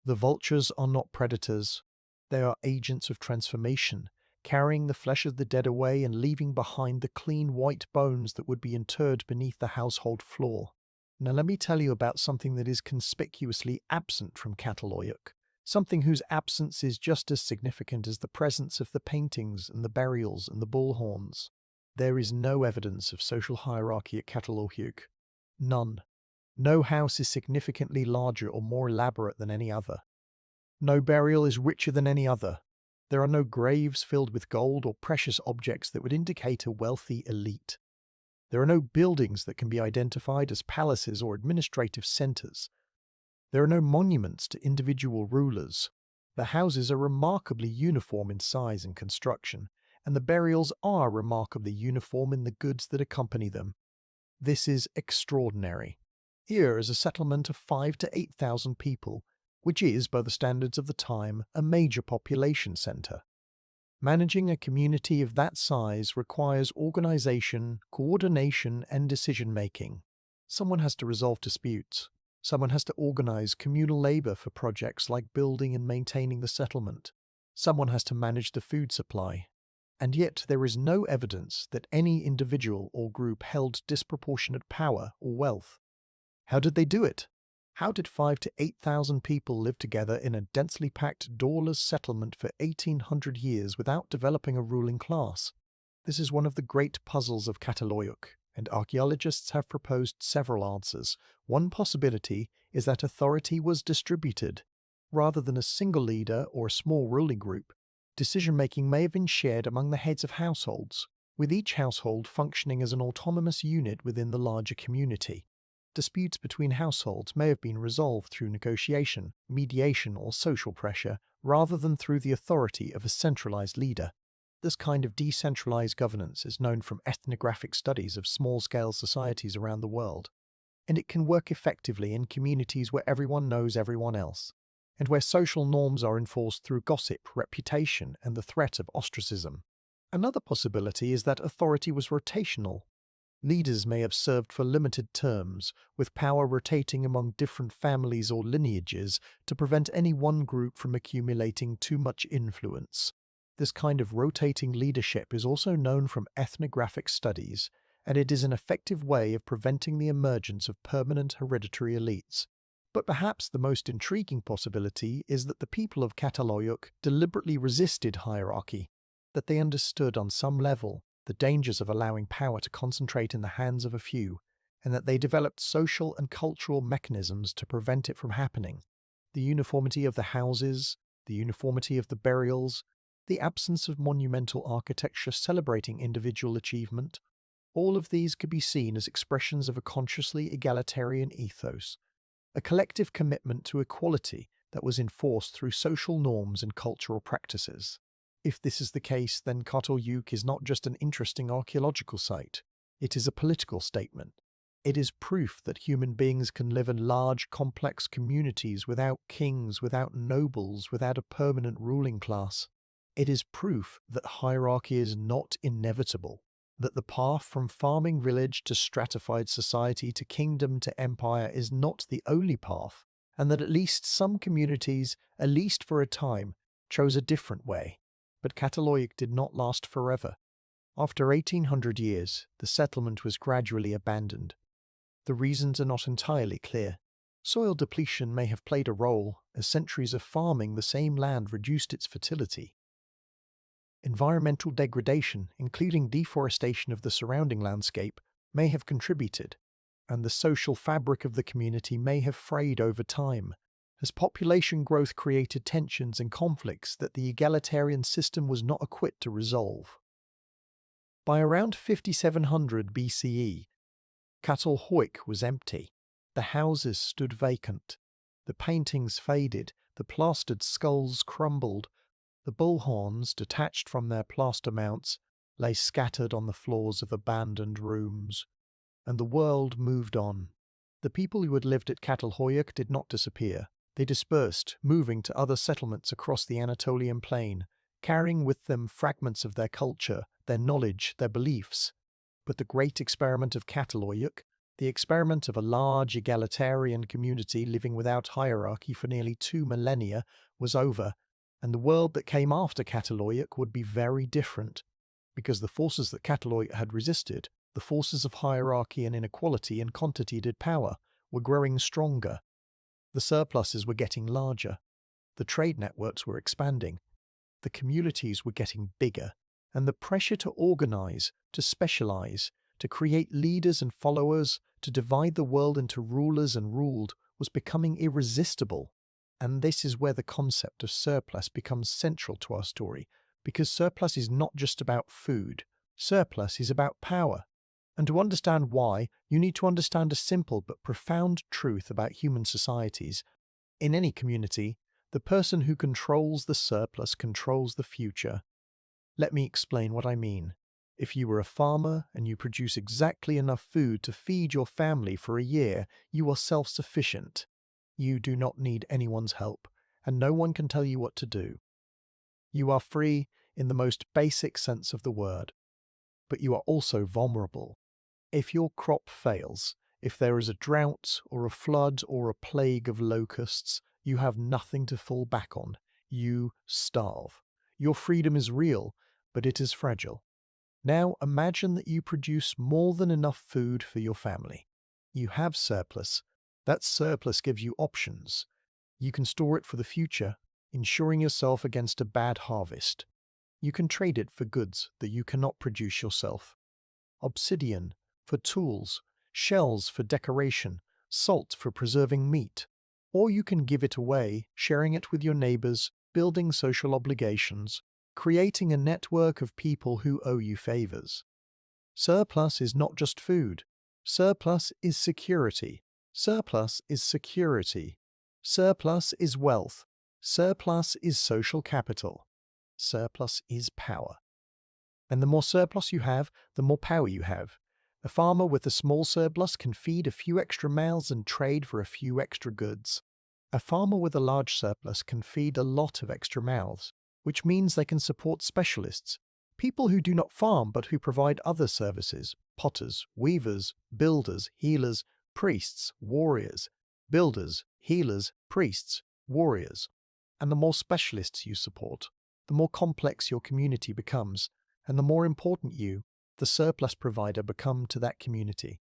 The vultures are not predators. They are agents of transformation, carrying the flesh of the dead away and leaving behind the clean white bones that would be interred beneath the household floor. Now let me tell you about something that is conspicuously absent from Cataloyuk, something whose absence is just as significant as the presence of the paintings and the burials and the bullhorns. There is no evidence of social hierarchy at Cataloyuk. None. No house is significantly larger or more elaborate than any other. No burial is richer than any other. There are no graves filled with gold or precious objects that would indicate a wealthy elite. There are no buildings that can be identified as palaces or administrative centers. There are no monuments to individual rulers. The houses are remarkably uniform in size and construction, and the burials are remarkably uniform in the goods that accompany them. This is extraordinary. Here is a settlement of 5,000 to 8,000 people, which is, by the standards of the time, a major population center. Managing a community of that size requires organization, coordination, and decision-making. Someone has to resolve disputes. Someone has to organize communal labor for projects like building and maintaining the settlement. Someone has to manage the food supply. And yet there is no evidence that any individual or group held disproportionate power or wealth. How did they do it? How did 5,000 to 8,000 people live together in a densely packed, doorless settlement for 1,800 years without developing a ruling class? This is one of the great puzzles of Cataloyuk, and archaeologists have proposed several answers. One possibility is that authority was distributed. Rather than a single leader or a small ruling group, decision-making may have been shared among the heads of households, with each household functioning as an autonomous unit within the larger community. Disputes between households may have been resolved through negotiation, mediation, or social pressure, rather than through the authority of a centralized leader. This kind of decentralized governance is known from ethnographic studies of small-scale societies around the world, and it can work effectively in communities where everyone knows everyone else, and where social norms are enforced through gossip, reputation, and the threat of ostracism. Another possibility is that authority was rotational. Leaders may have served for limited terms, with power rotating among different families or lineages to prevent any one group from accumulating too much influence. This kind of rotating leadership is also known from ethnographic studies, and it is an effective way of preventing the emergence of permanent hereditary elites. But perhaps the most intriguing possibility is that the people of Cataloyuk deliberately resisted hierarchy, that they understood on some level the dangers of allowing power to concentrate in the hands of a few, and that they developed social and cultural mechanisms to prevent it from happening. The uniformity of the houses, the uniformity of the burials, the absence of monumental architecture celebrating individual achievement, all of these could be seen as expressions of a consciously egalitarian ethos, a collective commitment to equality that was enforced through social norms and cultural practices. If this is the case, then Cataloyuk is not just an interesting archaeological site. It is a political statement. It is proof that human beings can live in large, complex communities without kings, without nobles, without a permanent ruling class. It is proof that hierarchy is not inevitable, that the path from farming village to stratified society to kingdom to empire is not the only path, and that at least some communities, at least for a time, chose a different way, but Cataloic did not last forever. After 1800 years, the settlement was gradually abandoned. The reasons are not entirely clear. Soil depletion may have played a role, as centuries of farming the same land reduced its fertility. Environmental degradation, including deforestation of the surrounding landscape, may have contributed, and the social fabric of the community may have frayed over time, as population growth created tensions and conflicts that the egalitarian system was not equipped to resolve. By around 5700 BCE, Catalhoic was empty. The houses stood vacant. The paintings faded, the plastered skulls crumbled, the bullhorns, detached from their plaster mounts, lay scattered on the floors of abandoned rooms. And the world moved on. The people who had lived at Catalhoic did not disappear. They dispersed, moving to other settlements across the Anatolian plain, carrying with them fragments of their culture, their knowledge, their beliefs. But the great experiment of Catalhoic, the experiment of a large egalitarian community living without hierarchy for nearly 2 millennia, was over, and the world that came after Catalhoic would be very different, because the forces that Catalhoic had resisted, the forces of hierarchy and inequality and quantitative power, were growing stronger. The surpluses were getting larger. The trade networks were expanding. The communities were getting bigger. And the pressure to organize, to specialize, to create leaders and followers, to divide the world into rulers and ruled, was becoming irresistible. And this is where the concept of surplus becomes central to our story, because surplus is not just about food. Surplus is about power. And to understand why, you need to understand a simple but profound truth about human societies. In any community, the person who controls the surplus controls the future. Let me explain what I mean. If you are a farmer and you produce exactly enough food to feed your family for a year, you are self-sufficient. You do not need anyone's help, and no one can tell you what to do. You are free in the most basic sense of the word, but you are also vulnerable. If your crop fails, if there is a drought or a flood or a plague of locusts, you have nothing to fall back on. You starve. Your freedom is real, but it is fragile. Now imagine that you produce more than enough food for your family. You have surplus. That surplus gives you options. You can store it for the future, ensuring yourself against a bad harvest. You can trade it for goods that you cannot produce yourself. Obsidian for tools, shells for decoration, salt for preserving meat. Or you can give it away, sharing it with your neighbors, building social obligations, creating a network of people who owe you favors. Surplus is not just food. Surplus is security. Surplus is security. Surplus is wealth. Surplus is social capital. Surplus is power. And the more surplus you have, the more power you have. A farmer with a small surplus can feed a few extra mouths and trade for a few extra goods. A farmer with a large surplus can feed a lot of extra mouths, which means they can support specialists, people who do not farm but who provide other services: potters, weavers, builders, healers, priests, warriors, builders, healers, priests, warriors. And the more specialists you support, the more complex your community becomes, and the more important you, the surplus provider, become to that community.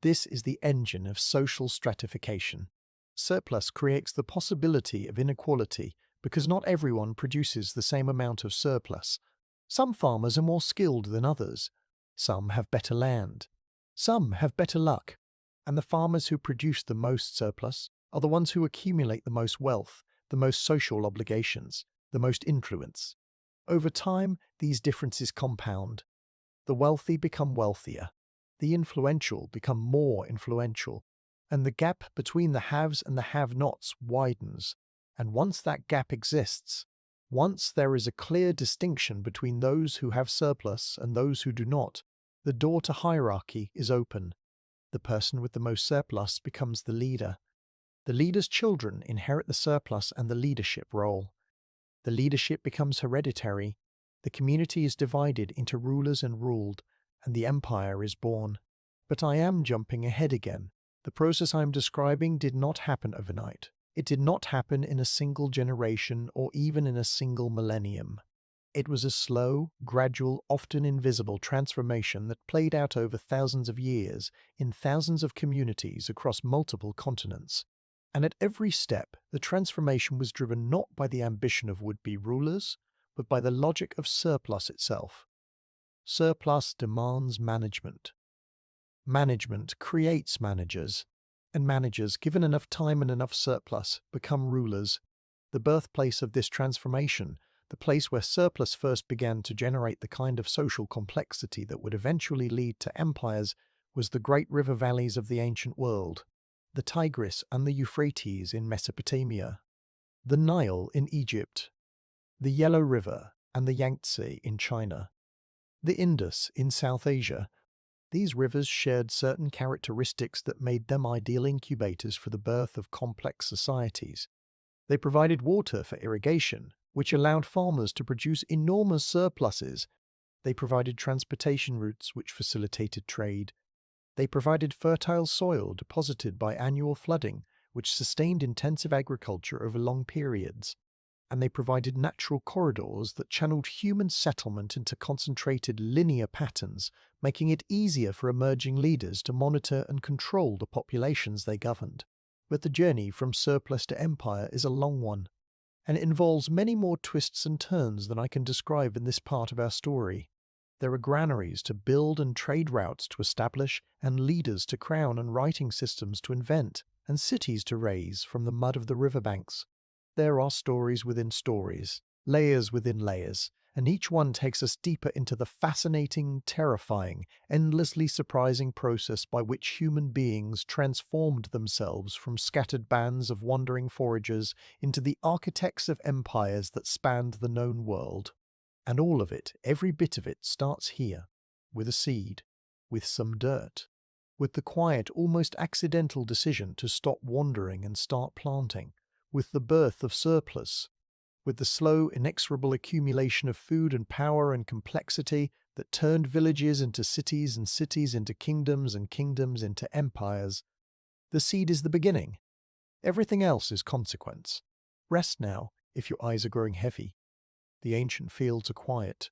This is the engine of social stratification. Surplus creates the possibility of inequality because not everyone produces the same amount of surplus. Some farmers are more skilled than others. Some have better land. Some have better luck. And the farmers who produce the most surplus are the ones who accumulate the most wealth, the most social obligations, the most influence. Over time, these differences compound. The wealthy become wealthier. The influential become more influential. And the gap between the haves and the have-nots widens. And once that gap exists, once there is a clear distinction between those who have surplus and those who do not, the door to hierarchy is open. The person with the most surplus becomes the leader. The leader's children inherit the surplus and the leadership role. The leadership becomes hereditary. The community is divided into rulers and ruled, and the empire is born. But I am jumping ahead again. The process I am describing did not happen overnight. It did not happen in a single generation or even in a single millennium. It was a slow, gradual, often invisible transformation that played out over thousands of years in thousands of communities across multiple continents. And at every step, the transformation was driven not by the ambition of would-be rulers, but by the logic of surplus itself. Surplus demands management. Management creates managers, and managers, given enough time and enough surplus, become rulers. The birthplace of this transformation, the place where surplus first began to generate the kind of social complexity that would eventually lead to empires, was the great river valleys of the ancient world, the Tigris and the Euphrates in Mesopotamia, the Nile in Egypt, the Yellow River and the Yangtze in China, the Indus in South Asia. These rivers shared certain characteristics that made them ideal incubators for the birth of complex societies. They provided water for irrigation, which allowed farmers to produce enormous surpluses. They provided transportation routes, which facilitated trade. They provided fertile soil deposited by annual flooding, which sustained intensive agriculture over long periods. And they provided natural corridors that channeled human settlement into concentrated linear patterns, making it easier for emerging leaders to monitor and control the populations they governed. But the journey from surplus to empire is a long one, and it involves many more twists and turns than I can describe in this part of our story. There are granaries to build and trade routes to establish, and leaders to crown and writing systems to invent, and cities to raise from the mud of the riverbanks. There are stories within stories, layers within layers, and each one takes us deeper into the fascinating, terrifying, endlessly surprising process by which human beings transformed themselves from scattered bands of wandering foragers into the architects of empires that spanned the known world. And all of it, every bit of it, starts here, with a seed, with some dirt, with the quiet, almost accidental decision to stop wandering and start planting, with the birth of surplus, with the slow, inexorable accumulation of food and power and complexity that turned villages into cities and cities into kingdoms and kingdoms into empires. The seed is the beginning. Everything else is consequence. Rest now, if your eyes are growing heavy. The ancient fields are quiet.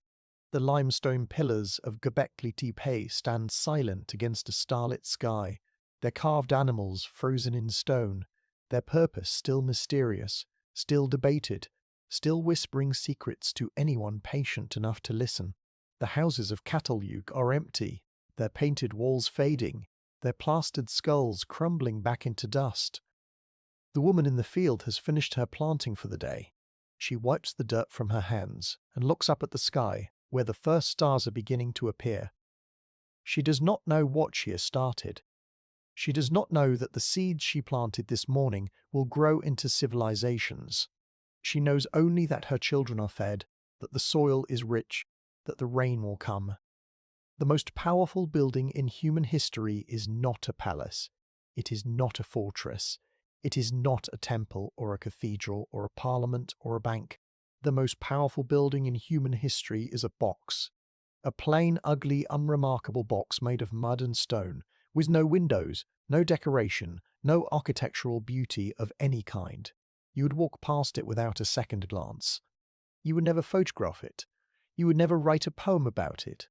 The limestone pillars of Göbekli Tepe stand silent against a starlit sky, their carved animals frozen in stone, their purpose still mysterious, still debated, still whispering secrets to anyone patient enough to listen. The houses of Cataluyuk are empty, their painted walls fading, their plastered skulls crumbling back into dust. The woman in the field has finished her planting for the day. She wipes the dirt from her hands and looks up at the sky, where the first stars are beginning to appear. She does not know what she has started. She does not know that the seeds she planted this morning will grow into civilizations. She knows only that her children are fed, that the soil is rich, that the rain will come. The most powerful building in human history is not a palace. It is not a fortress. It is not a temple or a cathedral or a parliament or a bank. The most powerful building in human history is a box. A plain, ugly, unremarkable box made of mud and stone, with no windows, no decoration, no architectural beauty of any kind. You would walk past it without a second glance. You would never photograph it. You would never write a poem about it.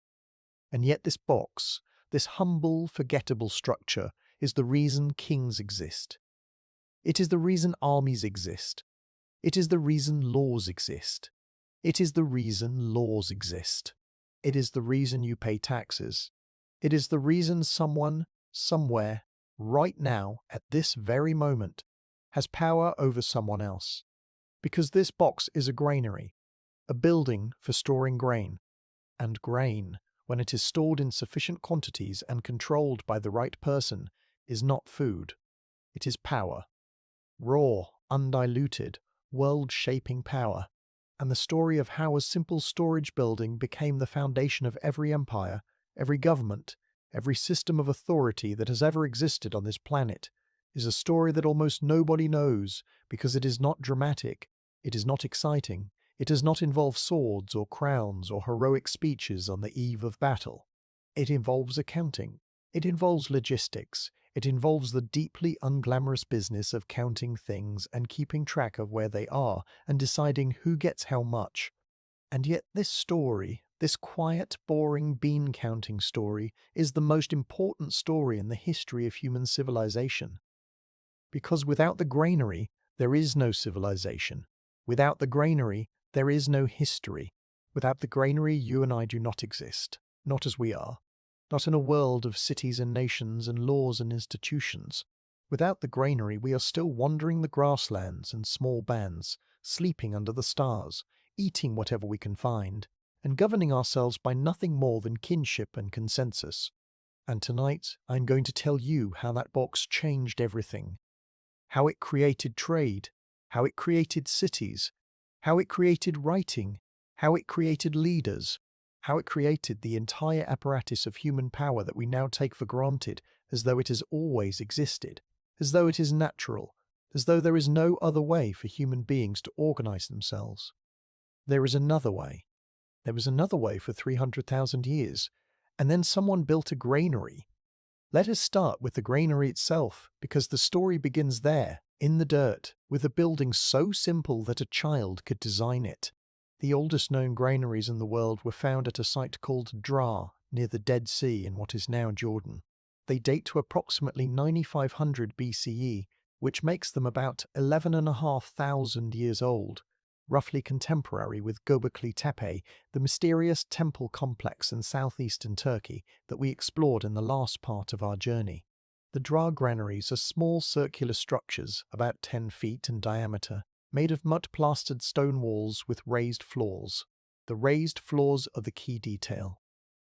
And yet this box, this humble, forgettable structure, is the reason kings exist. It is the reason armies exist. It is the reason laws exist. It is the reason laws exist. It is the reason you pay taxes. It is the reason someone, somewhere, right now, at this very moment, has power over someone else. Because this box is a granary, a building for storing grain. And grain, when it is stored in sufficient quantities and controlled by the right person, is not food. It is power. Raw, undiluted, world-shaping power. And the story of how a simple storage building became the foundation of every empire, every government, every system of authority that has ever existed on this planet, is a story that almost nobody knows because it is not dramatic, it is not exciting, it does not involve swords or crowns or heroic speeches on the eve of battle. It involves accounting, it involves logistics, It involves the deeply unglamorous business of counting things and keeping track of where they are and deciding who gets how much. And yet this story, this quiet, boring bean-counting story, is the most important story in the history of human civilization. Because without the granary, there is no civilization. Without the granary, there is no history. Without the granary, you and I do not exist, not as we are, not in a world of cities and nations and laws and institutions. Without the granary, we are still wandering the grasslands in small bands, sleeping under the stars, eating whatever we can find, and governing ourselves by nothing more than kinship and consensus. And tonight, I'm going to tell you how that box changed everything. How it created trade, how it created cities, how it created writing, how it created leaders, how it created the entire apparatus of human power that we now take for granted as though it has always existed, as though it is natural, as though there is no other way for human beings to organize themselves. There is another way. There was another way for 300,000 years, and then someone built a granary. Let us start with the granary itself, because the story begins there, in the dirt, with a building so simple that a child could design it. The oldest known granaries in the world were found at a site called Dra, near the Dead Sea in what is now Jordan. They date to approximately 9500 BCE, which makes them about 11,500 years old, roughly contemporary with Göbekli Tepe, the mysterious temple complex in southeastern Turkey that we explored in the last part of our journey. The Dra granaries are small circular structures about 10 feet in diameter, made of mud-plastered stone walls with raised floors. The raised floors are the key detail.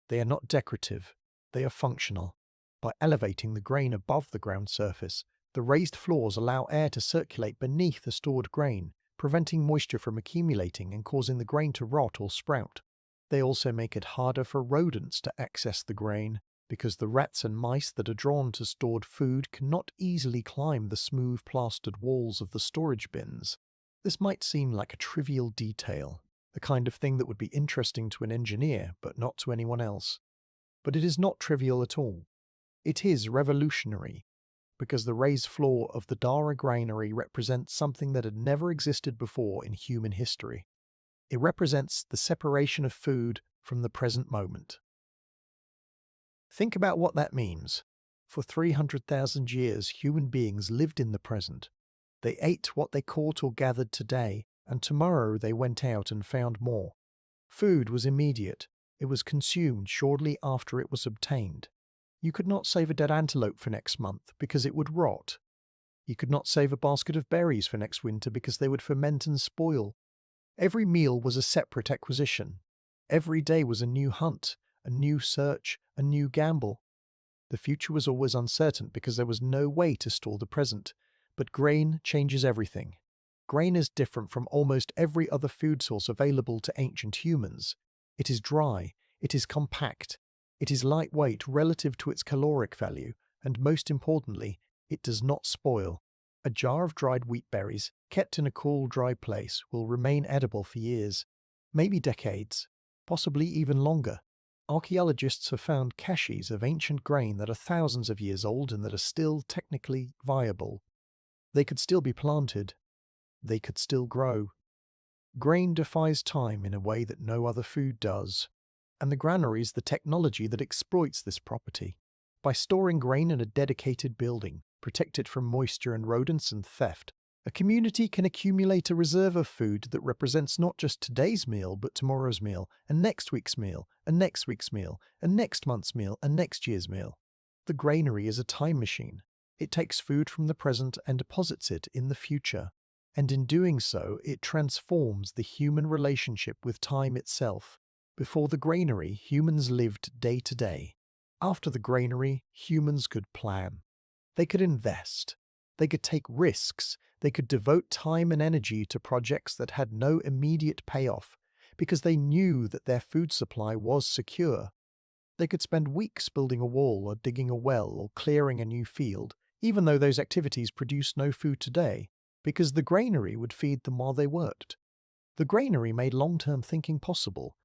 They are not decorative, they are functional. By elevating the grain above the ground surface, the raised floors allow air to circulate beneath the stored grain, preventing moisture from accumulating and causing the grain to rot or sprout. They also make it harder for rodents to access the grain, because the rats and mice that are drawn to stored food cannot easily climb the smooth plastered walls of the storage bins. This might seem like a trivial detail, the kind of thing that would be interesting to an engineer but not to anyone else. But it is not trivial at all. It is revolutionary, because the raised floor of the Dara granary represents something that had never existed before in human history. It represents the separation of food from the present moment. Think about what that means. For 300,000 years, human beings lived in the present. They ate what they caught or gathered today, and tomorrow they went out and found more. Food was immediate. It was consumed shortly after it was obtained. You could not save a dead antelope for next month because it would rot. You could not save a basket of berries for next winter because they would ferment and spoil. Every meal was a separate acquisition. Every day was a new hunt, a new search, a new gamble. The future was always uncertain because there was no way to store the present. But grain changes everything. Grain is different from almost every other food source available to ancient humans. It is dry, it is compact, it is lightweight relative to its caloric value, and most importantly, it does not spoil. A jar of dried wheat berries, kept in a cool, dry place, will remain edible for years, maybe decades, possibly even longer. Archaeologists have found caches of ancient grain that are thousands of years old and that are still technically viable. They could still be planted. They could still grow. Grain defies time in a way that no other food does. And the granary is the technology that exploits this property. By storing grain in a dedicated building, protect it from moisture and rodents and theft, a community can accumulate a reserve of food that represents not just today's meal, but tomorrow's meal, and next week's meal, and next week's meal, and next month's meal, and next year's meal. The granary is a time machine. It takes food from the present and deposits it in the future. And in doing so, it transforms the human relationship with time itself. Before the granary, humans lived day to day. After the granary, humans could plan. They could invest. They could take risks. They could devote time and energy to projects that had no immediate payoff because they knew that their food supply was secure. They could spend weeks building a wall or digging a well or clearing a new field, even though those activities produced no food today, because the granary would feed them while they worked. The granary made long-term thinking possible,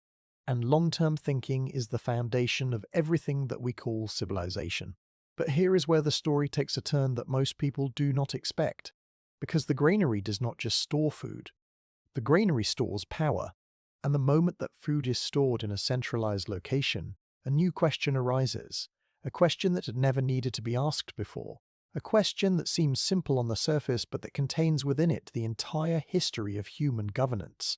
and long-term thinking is the foundation of everything that we call civilization. But here is where the story takes a turn that most people do not expect. Because the granary does not just store food, the granary stores power. And the moment that food is stored in a centralized location, a new question arises. A question that had never needed to be asked before. A question that seems simple on the surface but that contains within it the entire history of human governance.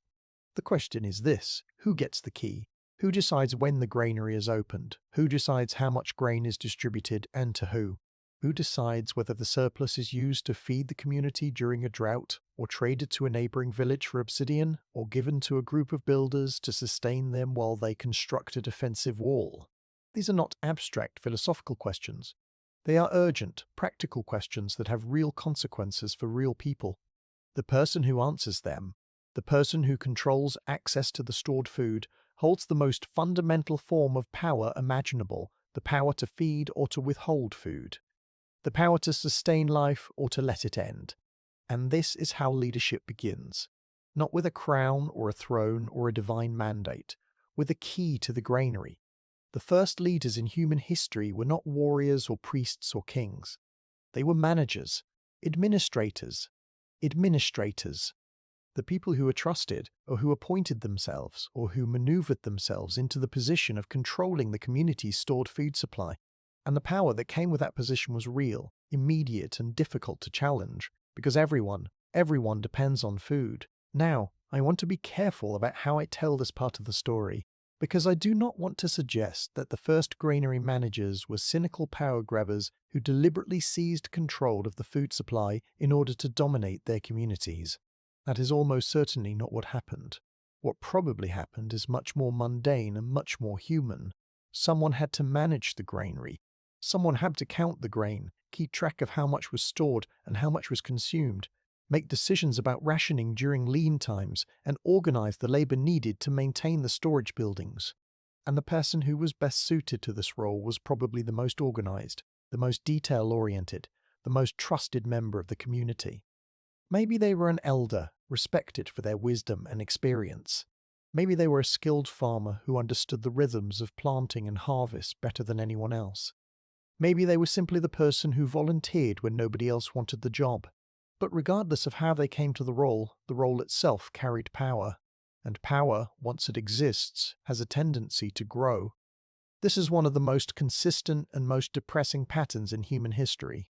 The question is this: who gets the key? Who decides when the granary is opened? Who decides how much grain is distributed and to who? Who decides whether the surplus is used to feed the community during a drought, or traded to a neighboring village for obsidian, or given to a group of builders to sustain them while they construct a defensive wall? These are not abstract philosophical questions. They are urgent, practical questions that have real consequences for real people. The person who answers them, the person who controls access to the stored food, holds the most fundamental form of power imaginable: the power to feed or to withhold food, the power to sustain life or to let it end. And this is how leadership begins. Not with a crown or a throne or a divine mandate, with a key to the granary. The first leaders in human history were not warriors or priests or kings. They were managers, administrators, administrators. The people who were trusted, or who appointed themselves, or who maneuvered themselves into the position of controlling the community's stored food supply. And the power that came with that position was real, immediate, and difficult to challenge, because everyone depends on food. Now, I want to be careful about how I tell this part of the story, because I do not want to suggest that the first granary managers were cynical power grabbers who deliberately seized control of the food supply in order to dominate their communities. That is almost certainly not what happened. What probably happened is much more mundane and much more human. Someone had to manage the granary. Someone had to count the grain, keep track of how much was stored and how much was consumed, make decisions about rationing during lean times, and organize the labor needed to maintain the storage buildings. And the person who was best suited to this role was probably the most organized, the most detail-oriented, the most trusted member of the community. Maybe they were an elder, respected for their wisdom and experience. Maybe they were a skilled farmer who understood the rhythms of planting and harvest better than anyone else. Maybe they were simply the person who volunteered when nobody else wanted the job. But regardless of how they came to the role itself carried power. And power, once it exists, has a tendency to grow. This is one of the most consistent and most depressing patterns in human history.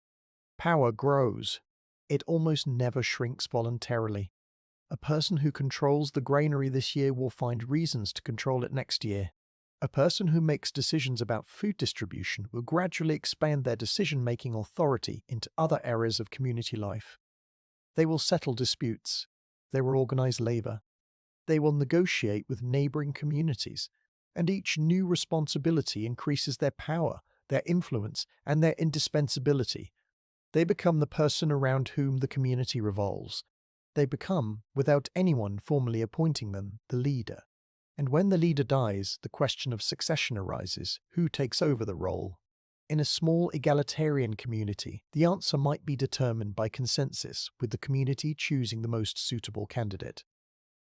Power grows. It almost never shrinks voluntarily. A person who controls the granary this year will find reasons to control it next year. A person who makes decisions about food distribution will gradually expand their decision-making authority into other areas of community life. They will settle disputes. They will organize labor. They will negotiate with neighboring communities. And each new responsibility increases their power, their influence, and their indispensability. They become the person around whom the community revolves. They become, without anyone formally appointing them, the leader. And when the leader dies, the question of succession arises: who takes over the role? In a small egalitarian community, the answer might be determined by consensus, with the community choosing the most suitable candidate.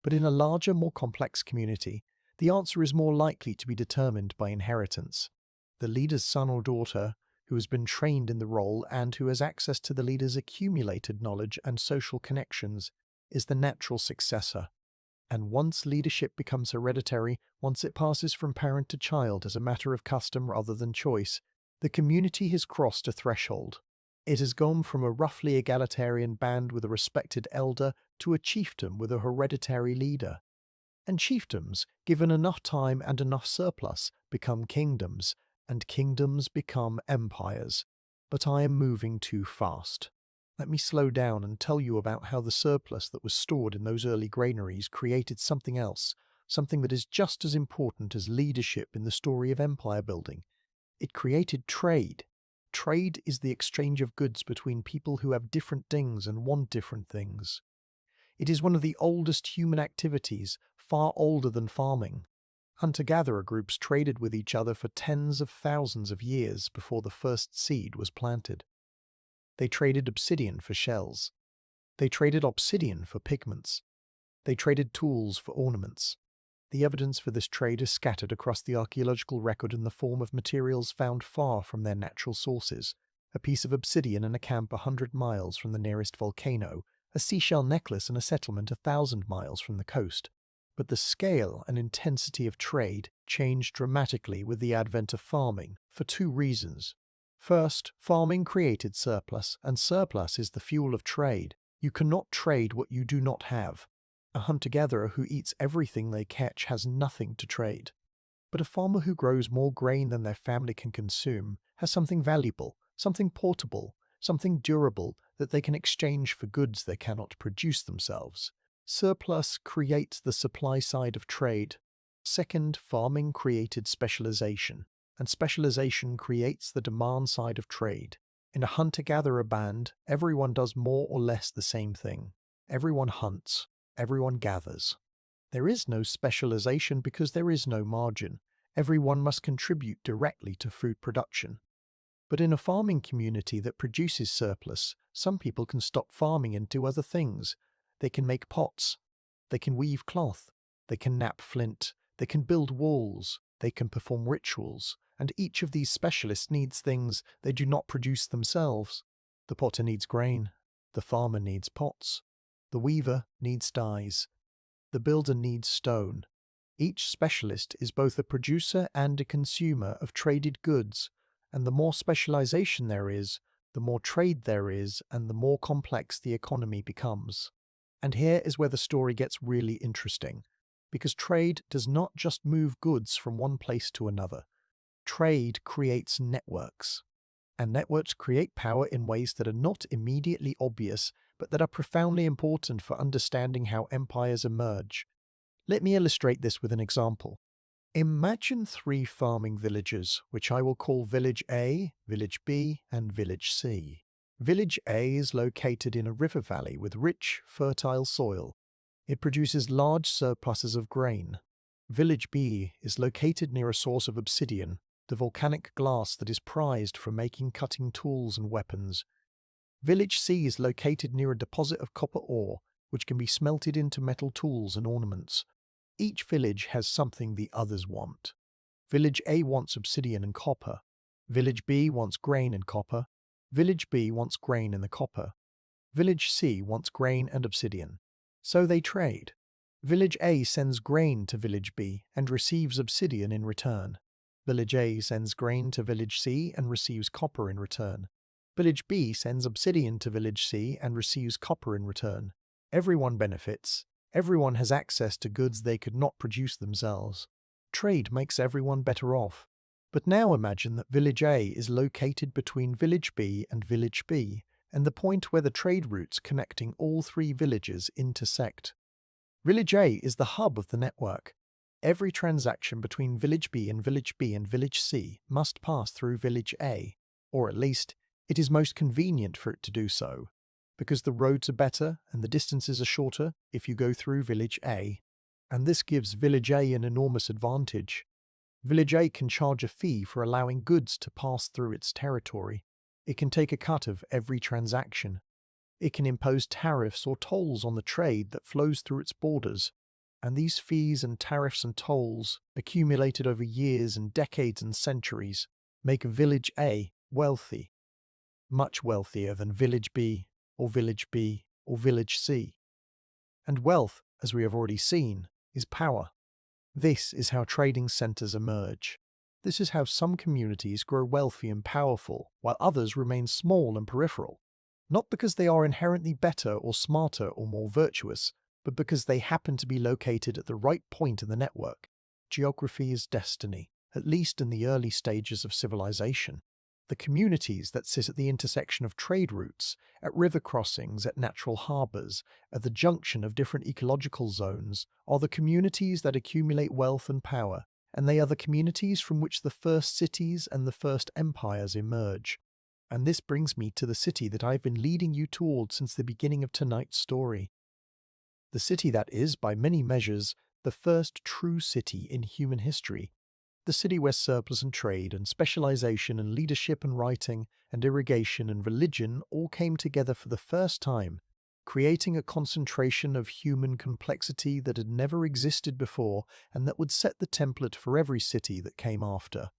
But in a larger, more complex community, the answer is more likely to be determined by inheritance. The leader's son or daughter, who has been trained in the role and who has access to the leader's accumulated knowledge and social connections, is the natural successor. And once leadership becomes hereditary, once it passes from parent to child as a matter of custom rather than choice, the community has crossed a threshold. It has gone from a roughly egalitarian band with a respected elder to a chiefdom with a hereditary leader. And chiefdoms, given enough time and enough surplus, become kingdoms, and kingdoms become empires. But I am moving too fast. Let me slow down and tell you about how the surplus that was stored in those early granaries created something else, something that is just as important as leadership in the story of empire building. It created trade. Trade is the exchange of goods between people who have different things and want different things. It is one of the oldest human activities, far older than farming. Hunter-gatherer groups traded with each other for tens of thousands of years before the first seed was planted. They traded obsidian for shells. They traded obsidian for pigments. They traded tools for ornaments. The evidence for this trade is scattered across the archaeological record in the form of materials found far from their natural sources. A piece of obsidian in a camp 100 miles from the nearest volcano, a seashell necklace in a settlement 1,000 miles from the coast. But the scale and intensity of trade changed dramatically with the advent of farming, for two reasons. First, farming created surplus, and surplus is the fuel of trade. You cannot trade what you do not have. A hunter-gatherer who eats everything they catch has nothing to trade. But a farmer who grows more grain than their family can consume has something valuable, something portable, something durable that they can exchange for goods they cannot produce themselves. Surplus creates the supply side of trade. Second, farming created specialization, and specialization creates the demand side of trade. In a hunter-gatherer band, everyone does more or less the same thing. Everyone hunts, everyone gathers. There is no specialization because there is no margin. Everyone must contribute directly to food production. But in a farming community that produces surplus, some people can stop farming and do other things. They can make pots. They can weave cloth. They can knap flint. They can build walls. They can perform rituals. And each of these specialists needs things they do not produce themselves. The potter needs grain. The farmer needs pots. The weaver needs dyes. The builder needs stone. Each specialist is both a producer and a consumer of traded goods, and the more specialization there is, the more trade there is, and the more complex the economy becomes. And here is where the story gets really interesting, because trade does not just move goods from one place to another. Trade creates networks, and networks create power in ways that are not immediately obvious, but that are profoundly important for understanding how empires emerge. Let me illustrate this with an example. Imagine 3 farming villages, which I will call Village A, Village B, and Village C. Village A is located in a river valley with rich, fertile soil. It produces large surpluses of grain. Village B is located near a source of obsidian, the volcanic glass that is prized for making cutting tools and weapons. Village C is located near a deposit of copper ore, which can be smelted into metal tools and ornaments. Each village has something the others want. Village A wants obsidian and copper. Village B wants grain and copper. Village B wants grain and the copper. Village C wants grain and obsidian. So they trade. Village A sends grain to Village B and receives obsidian in return. Village A sends grain to Village C and receives copper in return. Village B sends obsidian to Village C and receives copper in return. Everyone benefits. Everyone has access to goods they could not produce themselves. Trade makes everyone better off. But now imagine that Village A is located between Village B and Village B, and the point where the trade routes connecting all 3 villages intersect. Village A is the hub of the network. Every transaction between Village B and Village B and Village C must pass through Village A, or at least, it is most convenient for it to do so, because the roads are better and the distances are shorter if you go through Village A. And this gives Village A an enormous advantage. Village A can charge a fee for allowing goods to pass through its territory. It can take a cut of every transaction. It can impose tariffs or tolls on the trade that flows through its borders. And these fees and tariffs and tolls, accumulated over years and decades and centuries, make Village A wealthy. Much wealthier than Village B, or Village B, or Village C. And wealth, as we have already seen, is power. This is how trading centers emerge. This is how some communities grow wealthy and powerful, while others remain small and peripheral. Not because they are inherently better or smarter or more virtuous, but because they happen to be located at the right point in the network. Geography is destiny, at least in the early stages of civilization. The communities that sit at the intersection of trade routes, at river crossings, at natural harbors, at the junction of different ecological zones, are the communities that accumulate wealth and power, and they are the communities from which the first cities and the first empires emerge. And this brings me to the city that I've been leading you toward since the beginning of tonight's story. The city that is, by many measures, the first true city in human history. The city where surplus and trade and specialization and leadership and writing and irrigation and religion all came together for the first time. creating a concentration of human complexity that had never existed before and that would set the template for every city that came after.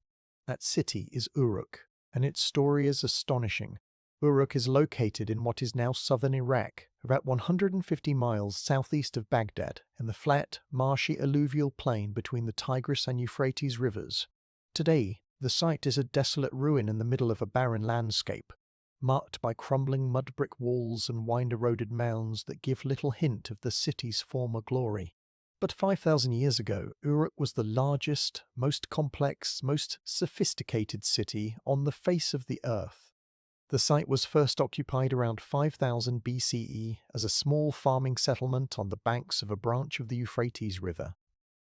That city is Uruk, and its story is astonishing. Uruk is located in what is now southern Iraq, about 150 miles southeast of Baghdad, in the flat, marshy alluvial plain between the Tigris and Euphrates rivers. Today, the site is a desolate ruin in the middle of a barren landscape, marked by crumbling mud brick walls and wind-eroded mounds that give little hint of the city's former glory. But 5,000 years ago, Uruk was the largest, most complex, most sophisticated city on the face of the earth. The site was first occupied around 5000 BCE as a small farming settlement on the banks of a branch of the Euphrates River.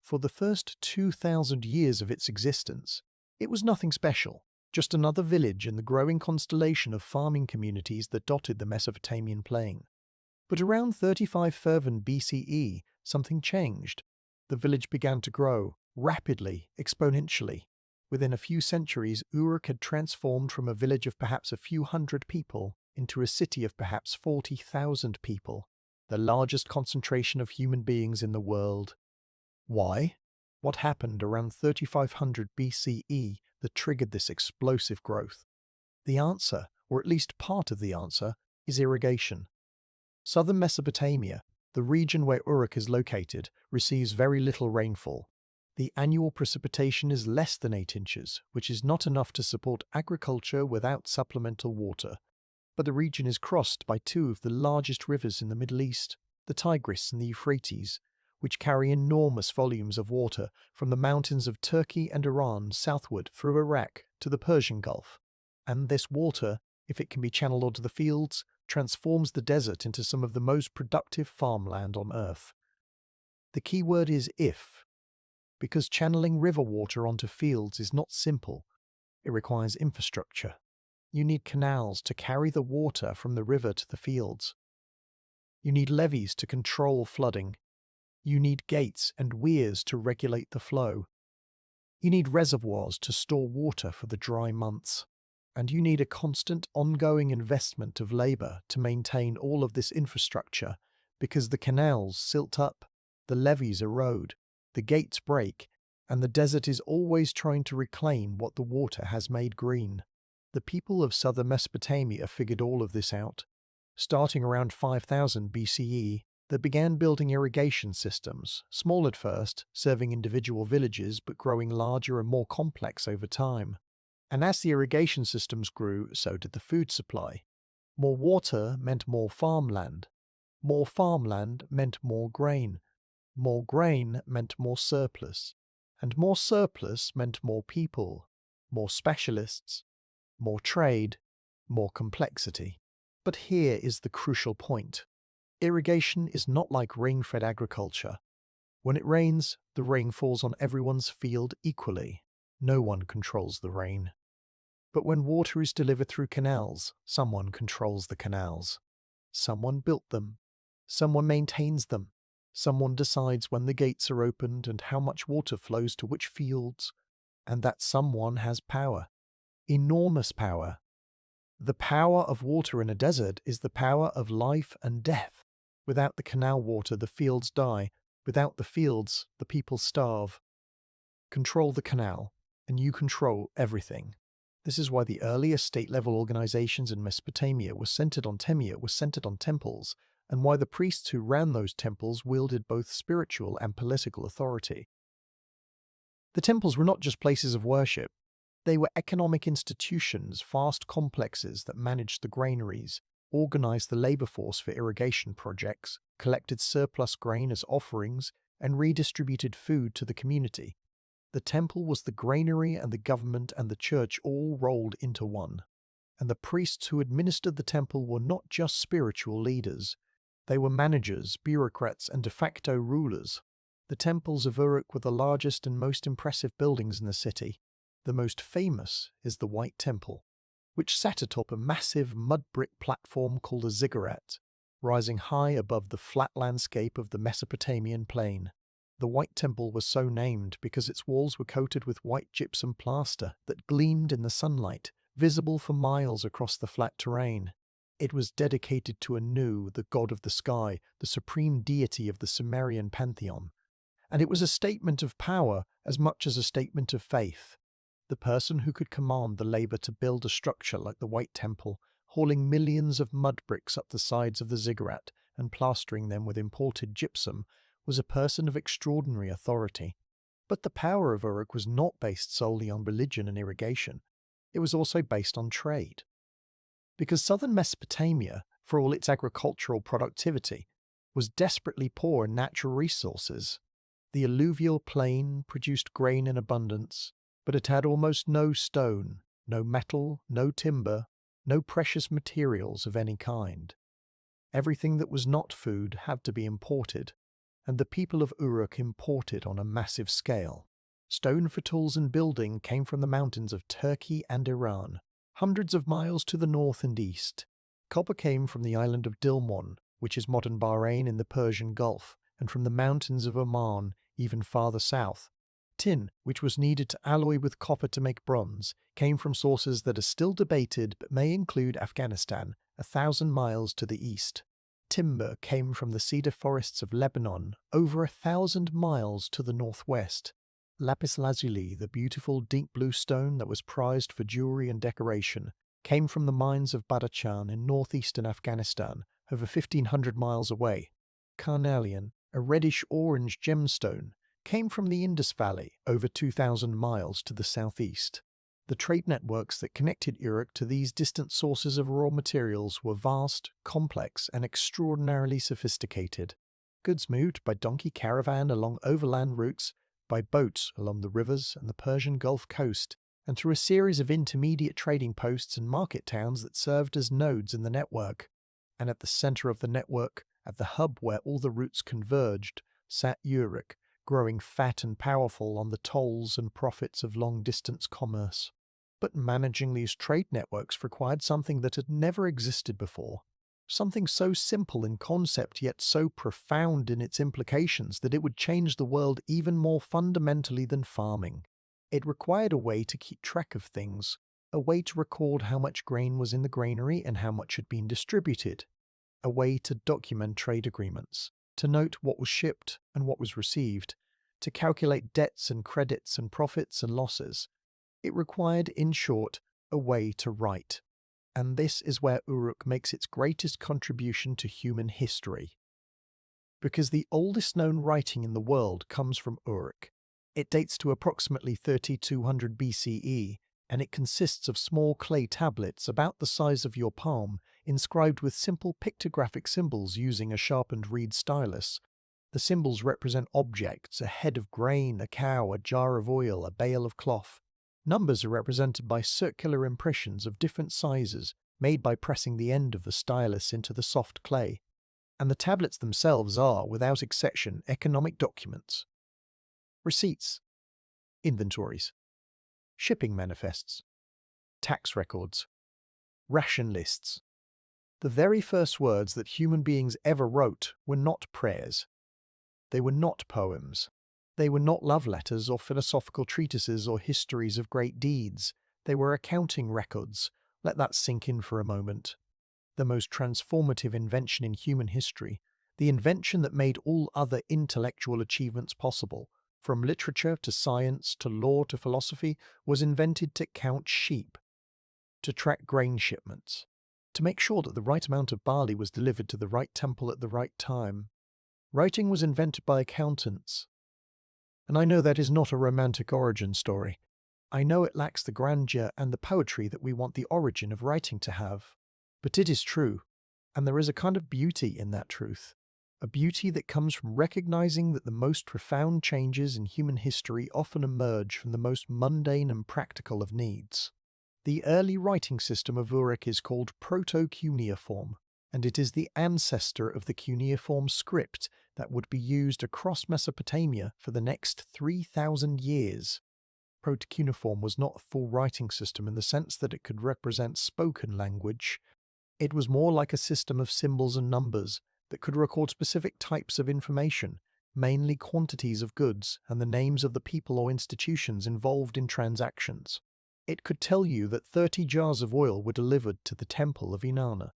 For the first 2,000 years of its existence, it was nothing special, just another village in the growing constellation of farming communities that dotted the Mesopotamian plain. But around 35 Fervent BCE, something changed. The village began to grow, rapidly, exponentially. Within a few centuries, Uruk had transformed from a village of perhaps a few hundred people into a city of perhaps 40,000 people, the largest concentration of human beings in the world. Why? What happened around 3500 BCE that triggered this explosive growth? The answer, or at least part of the answer, is irrigation. Southern Mesopotamia, the region where Uruk is located, receives very little rainfall. The annual precipitation is less than 8 inches, which is not enough to support agriculture without supplemental water. But the region is crossed by two of the largest rivers in the Middle East, the Tigris and the Euphrates, which carry enormous volumes of water from the mountains of Turkey and Iran southward through Iraq to the Persian Gulf. And this water, if it can be channeled onto the fields, transforms the desert into some of the most productive farmland on Earth. The key word is if, because channeling river water onto fields is not simple. It requires infrastructure. You need canals to carry the water from the river to the fields. You need levees to control flooding. You need gates and weirs to regulate the flow. You need reservoirs to store water for the dry months. And you need a constant, ongoing investment of labour to maintain all of this infrastructure, because the canals silt up, the levees erode, the gates break, and the desert is always trying to reclaim what the water has made green. The people of southern Mesopotamia figured all of this out. Starting around 5000 BCE, they began building irrigation systems, small at first, serving individual villages but growing larger and more complex over time. And as the irrigation systems grew, so did the food supply. More water meant more farmland. More farmland meant more grain. More grain meant more surplus. And more surplus meant more people, more specialists, more trade, more complexity. But here is the crucial point. Irrigation is not like rain-fed agriculture. When it rains, the rain falls on everyone's field equally. No one controls the rain. But when water is delivered through canals, someone controls the canals. Someone built them. Someone maintains them. Someone decides when the gates are opened and how much water flows to which fields. And that someone has power. Enormous power. The power of water in a desert is the power of life and death. Without the canal water, the fields die. Without the fields, the people starve. Control the canal, and you control everything. This is why the earliest state-level organizations in Mesopotamia were centered on temples, and why the priests who ran those temples wielded both spiritual and political authority. The temples were not just places of worship. They were economic institutions, vast complexes that managed the granaries, organized the labor force for irrigation projects, collected surplus grain as offerings, and redistributed food to the community. The temple was the granary and the government and the church all rolled into one. And the priests who administered the temple were not just spiritual leaders. They were managers, bureaucrats, and de facto rulers. The temples of Uruk were the largest and most impressive buildings in the city. The most famous is the White Temple, which sat atop a massive mud brick platform called a ziggurat, rising high above the flat landscape of the Mesopotamian plain. The White Temple was so named because its walls were coated with white gypsum plaster that gleamed in the sunlight, visible for miles across the flat terrain. It was dedicated to Anu, the god of the sky, the supreme deity of the Sumerian pantheon. And it was a statement of power as much as a statement of faith. The person who could command the labor to build a structure like the White Temple, hauling millions of mud bricks up the sides of the ziggurat and plastering them with imported gypsum, was a person of extraordinary authority. But the power of Uruk was not based solely on religion and irrigation. It was also based on trade. Because southern Mesopotamia, for all its agricultural productivity, was desperately poor in natural resources. The alluvial plain produced grain in abundance, but it had almost no stone, no metal, no timber, no precious materials of any kind. Everything that was not food had to be imported, and the people of Uruk imported on a massive scale. Stone for tools and building came from the mountains of Turkey and Iran, hundreds of miles to the north and east. Copper came from the island of Dilmun, which is modern Bahrain in the Persian Gulf, and from the mountains of Oman, even farther south. Tin, which was needed to alloy with copper to make bronze, came from sources that are still debated but may include Afghanistan, 1,000 miles to the east. Timber came from the cedar forests of Lebanon, over 1,000 miles to the northwest. Lapis lazuli, the beautiful deep blue stone that was prized for jewelry and decoration, came from the mines of Badachan in northeastern Afghanistan, over 1,500 miles away. Carnelian, a reddish-orange gemstone, came from the Indus Valley, over 2,000 miles to the southeast. The trade networks that connected Uruk to these distant sources of raw materials were vast, complex, and extraordinarily sophisticated. Goods moved by donkey caravan along overland routes, by boats along the rivers and the Persian Gulf coast, and through a series of intermediate trading posts and market towns that served as nodes in the network. And at the center of the network, at the hub where all the routes converged, sat Uruk, growing fat and powerful on the tolls and profits of long-distance commerce. But managing these trade networks required something that had never existed before, something so simple in concept yet so profound in its implications that it would change the world even more fundamentally than farming. It required a way to keep track of things, a way to record how much grain was in the granary and how much had been distributed, a way to document trade agreements, to note what was shipped and what was received, to calculate debts and credits and profits and losses. It required, in short, a way to write. And this is where Uruk makes its greatest contribution to human history. Because the oldest known writing in the world comes from Uruk. It dates to approximately 3200 BCE, and it consists of small clay tablets about the size of your palm, inscribed with simple pictographic symbols using a sharpened reed stylus. The symbols represent objects: a head of grain, a cow, a jar of oil, a bale of cloth. Numbers are represented by circular impressions of different sizes, made by pressing the end of the stylus into the soft clay. And the tablets themselves are, without exception, economic documents. Receipts, inventories, shipping manifests, tax records, ration lists. The very first words that human beings ever wrote were not prayers. They were not poems. They were not love letters or philosophical treatises or histories of great deeds. They were accounting records. Let that sink in for a moment. The most transformative invention in human history, the invention that made all other intellectual achievements possible, from literature to science to law to philosophy, was invented to count sheep, to track grain shipments, to make sure that the right amount of barley was delivered to the right temple at the right time. Writing was invented by accountants. And I know that is not a romantic origin story. I know it lacks the grandeur and the poetry that we want the origin of writing to have. But it is true, and there is a kind of beauty in that truth, a beauty that comes from recognizing that the most profound changes in human history often emerge from the most mundane and practical of needs. The early writing system of Uruk is called Proto-Cuneiform, and it is the ancestor of the cuneiform script that would be used across Mesopotamia for the next 3,000 years. Proto-Cuneiform was not a full writing system in the sense that it could represent spoken language. It was more like a system of symbols and numbers that could record specific types of information, mainly quantities of goods and the names of the people or institutions involved in transactions. It could tell you that 30 jars of oil were delivered to the temple of Inanna.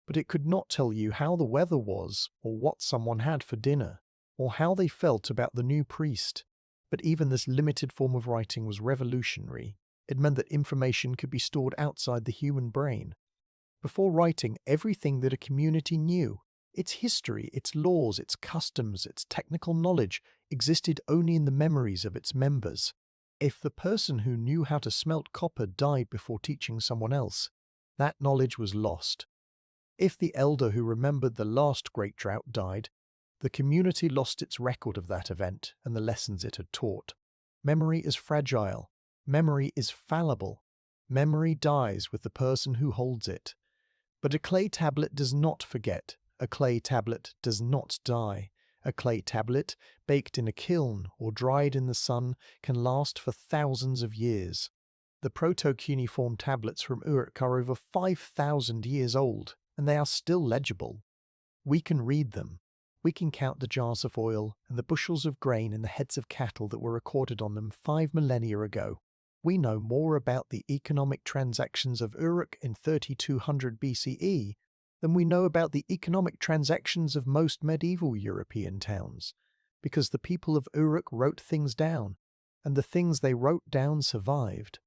but it could not tell you how the weather was, or what someone had for dinner, or how they felt about the new priest. But even this limited form of writing was revolutionary. It meant that information could be stored outside the human brain. Before writing, everything that a community knew, its history, its laws, its customs, its technical knowledge, existed only in the memories of its members. If the person who knew how to smelt copper died before teaching someone else, that knowledge was lost. If the elder who remembered the last great drought died, the community lost its record of that event and the lessons it had taught. Memory is fragile. Memory is fallible. Memory dies with the person who holds it. But a clay tablet does not forget. A clay tablet does not die. A clay tablet, baked in a kiln or dried in the sun, can last for thousands of years. The proto-cuneiform tablets from Uruk are over 5,000 years old, and they are still legible. We can read them. We can count the jars of oil and the bushels of grain and the heads of cattle that were recorded on them 5 millennia ago. We know more about the economic transactions of Uruk in 3200 BCE than we know about the economic transactions of most medieval European towns, because the people of Uruk wrote things down, and the things they wrote down survived.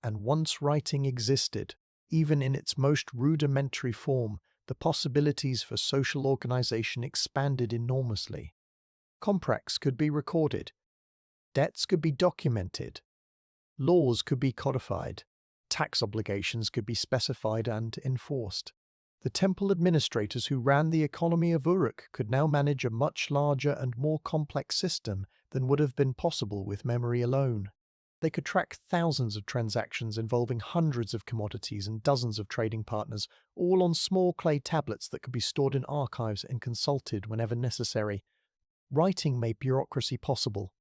And once writing existed, even in its most rudimentary form, the possibilities for social organization expanded enormously. Contracts could be recorded. Debts could be documented. Laws could be codified. Tax obligations could be specified and enforced. The temple administrators who ran the economy of Uruk could now manage a much larger and more complex system than would have been possible with memory alone. They could track thousands of transactions involving hundreds of commodities and dozens of trading partners, all on small clay tablets that could be stored in archives and consulted whenever necessary. Writing made bureaucracy possible,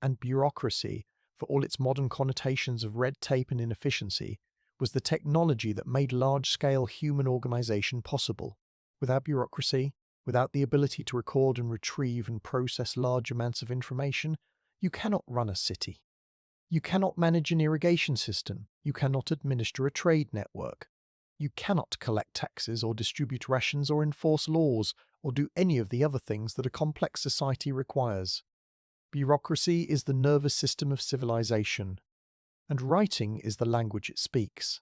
and bureaucracy, for all its modern connotations of red tape and inefficiency, was the technology that made large-scale human organization possible. Without bureaucracy, without the ability to record and retrieve and process large amounts of information, you cannot run a city. You cannot manage an irrigation system. You cannot administer a trade network. You cannot collect taxes or distribute rations or enforce laws or do any of the other things that a complex society requires. Bureaucracy is the nervous system of civilization, and writing is the language it speaks.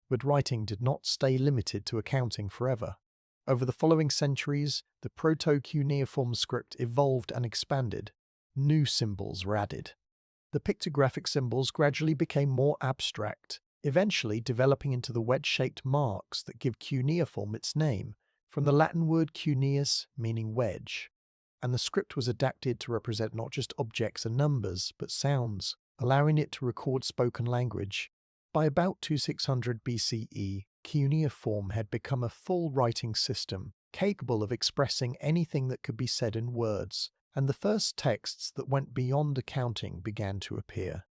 But writing did not stay limited to accounting forever. Over the following centuries, the proto-cuneiform script evolved and expanded. New symbols were added. The pictographic symbols gradually became more abstract, eventually developing into the wedge-shaped marks that give cuneiform its name, from the Latin word cuneus, meaning wedge. And the script was adapted to represent not just objects and numbers, but sounds, allowing it to record spoken language. By about 2600 BCE, cuneiform had become a full writing system, capable of expressing anything that could be said in words, and the first texts that went beyond accounting began to appear.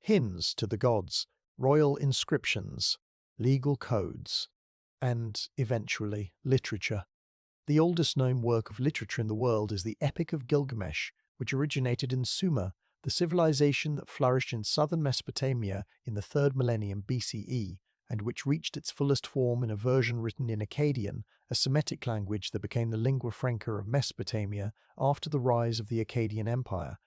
Hymns to the gods, royal inscriptions, legal codes, and, eventually, literature. The oldest known work of literature in the world is the Epic of Gilgamesh, which originated in Sumer, the civilization that flourished in southern Mesopotamia in the 3rd millennium BCE, and which reached its fullest form in a version written in Akkadian, a Semitic language that became the lingua franca of Mesopotamia after the rise of the Akkadian Empire.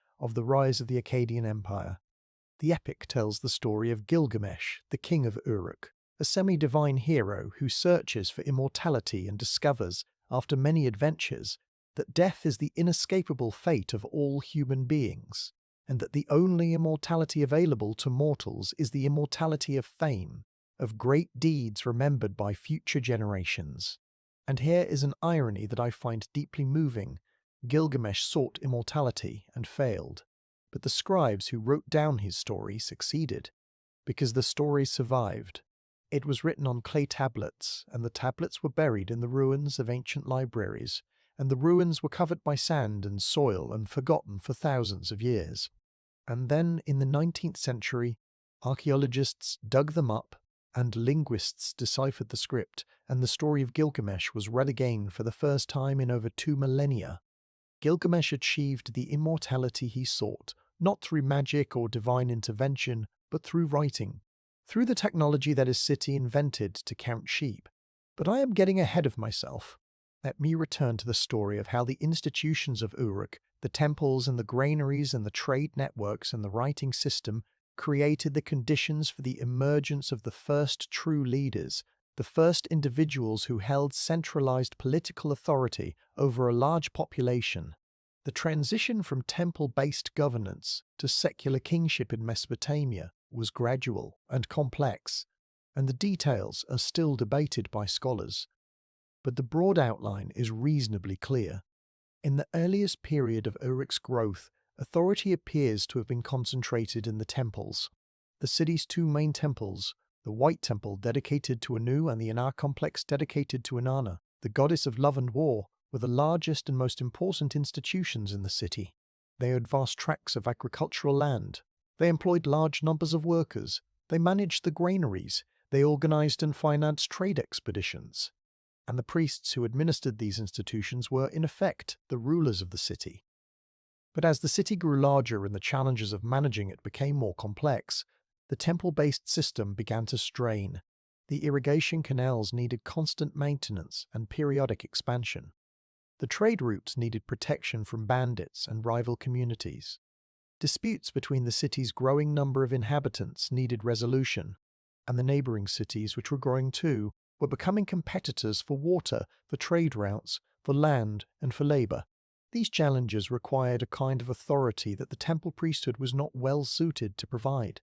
The epic tells the story of Gilgamesh, the king of Uruk, a semi-divine hero who searches for immortality and discovers, after many adventures, that death is the inescapable fate of all human beings, and that the only immortality available to mortals is the immortality of fame, of great deeds remembered by future generations. And here is an irony that I find deeply moving. Gilgamesh sought immortality and failed, but the scribes who wrote down his story succeeded, because the story survived. It was written on clay tablets, and the tablets were buried in the ruins of ancient libraries, and the ruins were covered by sand and soil and forgotten for thousands of years. And then, in the 19th century, archaeologists dug them up, and linguists deciphered the script, and the story of Gilgamesh was read again for the first time in over 2 millennia. Gilgamesh achieved the immortality he sought, not through magic or divine intervention, but through writing, through the technology that his city invented to count sheep, But I am getting ahead of myself. Let me return to the story of how the institutions of Uruk, the temples and the granaries and the trade networks and the writing system, created the conditions for the emergence of the first true leaders, the first individuals who held centralized political authority over a large population. The transition from temple-based governance to secular kingship in Mesopotamia was gradual and complex, and the details are still debated by scholars. But the broad outline is reasonably clear. In the earliest period of Uruk's growth, authority appears to have been concentrated in the temples. The city's two main temples, the White Temple dedicated to Anu and the Anar complex dedicated to Inanna, the goddess of love and war, were the largest and most important institutions in the city. They had vast tracts of agricultural land. They employed large numbers of workers. They managed the granaries. They organized and financed trade expeditions. And the priests who administered these institutions were, in effect, the rulers of the city. But as the city grew larger and the challenges of managing it became more complex, the temple-based system began to strain. The irrigation canals needed constant maintenance and periodic expansion. The trade routes needed protection from bandits and rival communities. Disputes between the city's growing number of inhabitants needed resolution, and the neighboring cities, which were growing too, were becoming competitors for water, for trade routes, for land, and for labor. These challenges required a kind of authority that the temple priesthood was not well suited to provide.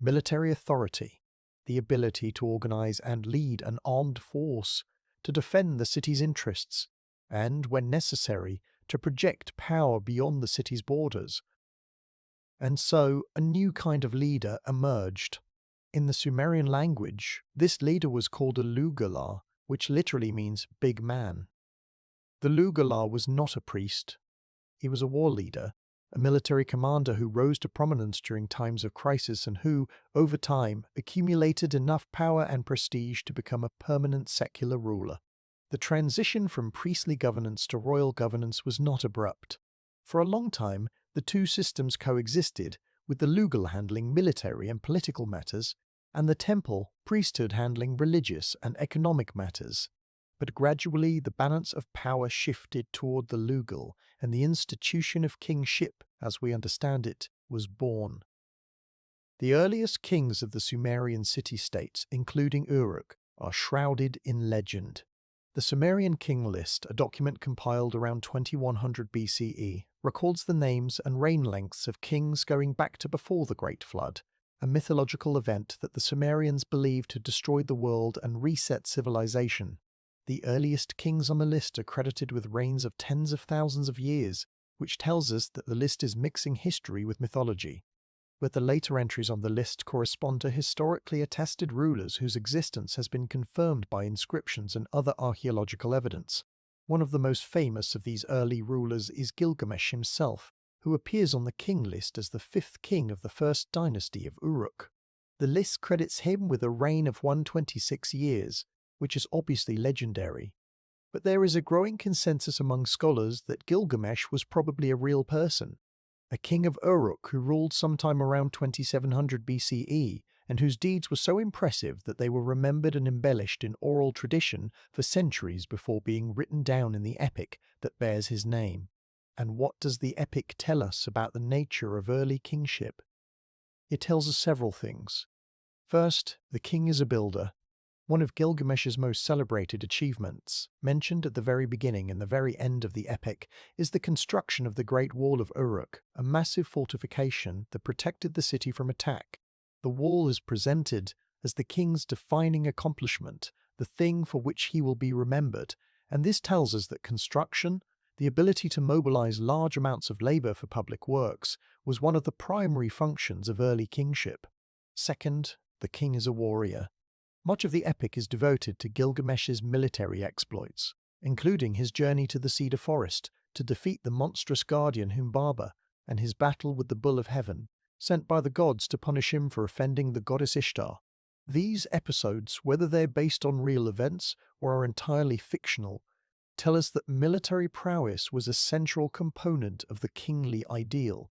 Military authority, the ability to organize and lead an armed force, to defend the city's interests, and, when necessary, to project power beyond the city's borders. And so, a new kind of leader emerged. In the Sumerian language, this leader was called a Lugalar, which literally means big man. The Lugalar was not a priest. He was a war leader, a military commander who rose to prominence during times of crisis and who, over time, accumulated enough power and prestige to become a permanent secular ruler. The transition from priestly governance to royal governance was not abrupt. For a long time, the two systems coexisted, with the Lugal handling military and political matters, and the temple priesthood handling religious and economic matters. But gradually the balance of power shifted toward the Lugal, and the institution of kingship, as we understand it, was born. The earliest kings of the Sumerian city-states, including Uruk, are shrouded in legend. The Sumerian king list, a document compiled around 2100 BCE, records the names and reign lengths of kings going back to before the Great Flood, a mythological event that the Sumerians believed had destroyed the world and reset civilization. The earliest kings on the list are credited with reigns of tens of thousands of years, which tells us that the list is mixing history with mythology. But the later entries on the list correspond to historically attested rulers whose existence has been confirmed by inscriptions and other archaeological evidence. One of the most famous of these early rulers is Gilgamesh himself, who appears on the king list as the fifth king of the first dynasty of Uruk. The list credits him with a reign of 126 years, which is obviously legendary. But there is a growing consensus among scholars that Gilgamesh was probably a real person, a king of Uruk who ruled sometime around 2700 BCE, and whose deeds were so impressive that they were remembered and embellished in oral tradition for centuries before being written down in the epic that bears his name. And what does the epic tell us about the nature of early kingship? It tells us several things. First, the king is a builder. One of Gilgamesh's most celebrated achievements, mentioned at the very beginning and the very end of the epic, is the construction of the Great Wall of Uruk, a massive fortification that protected the city from attack. The wall is presented as the king's defining accomplishment, the thing for which he will be remembered, and this tells us that construction, the ability to mobilize large amounts of labor for public works, was one of the primary functions of early kingship. Second, the king is a warrior. Much of the epic is devoted to Gilgamesh's military exploits, including his journey to the cedar forest to defeat the monstrous guardian Humbaba and his battle with the bull of heaven, sent by the gods to punish him for offending the goddess Ishtar. These episodes, whether they're based on real events or are entirely fictional, tell us that military prowess was a central component of the kingly ideal.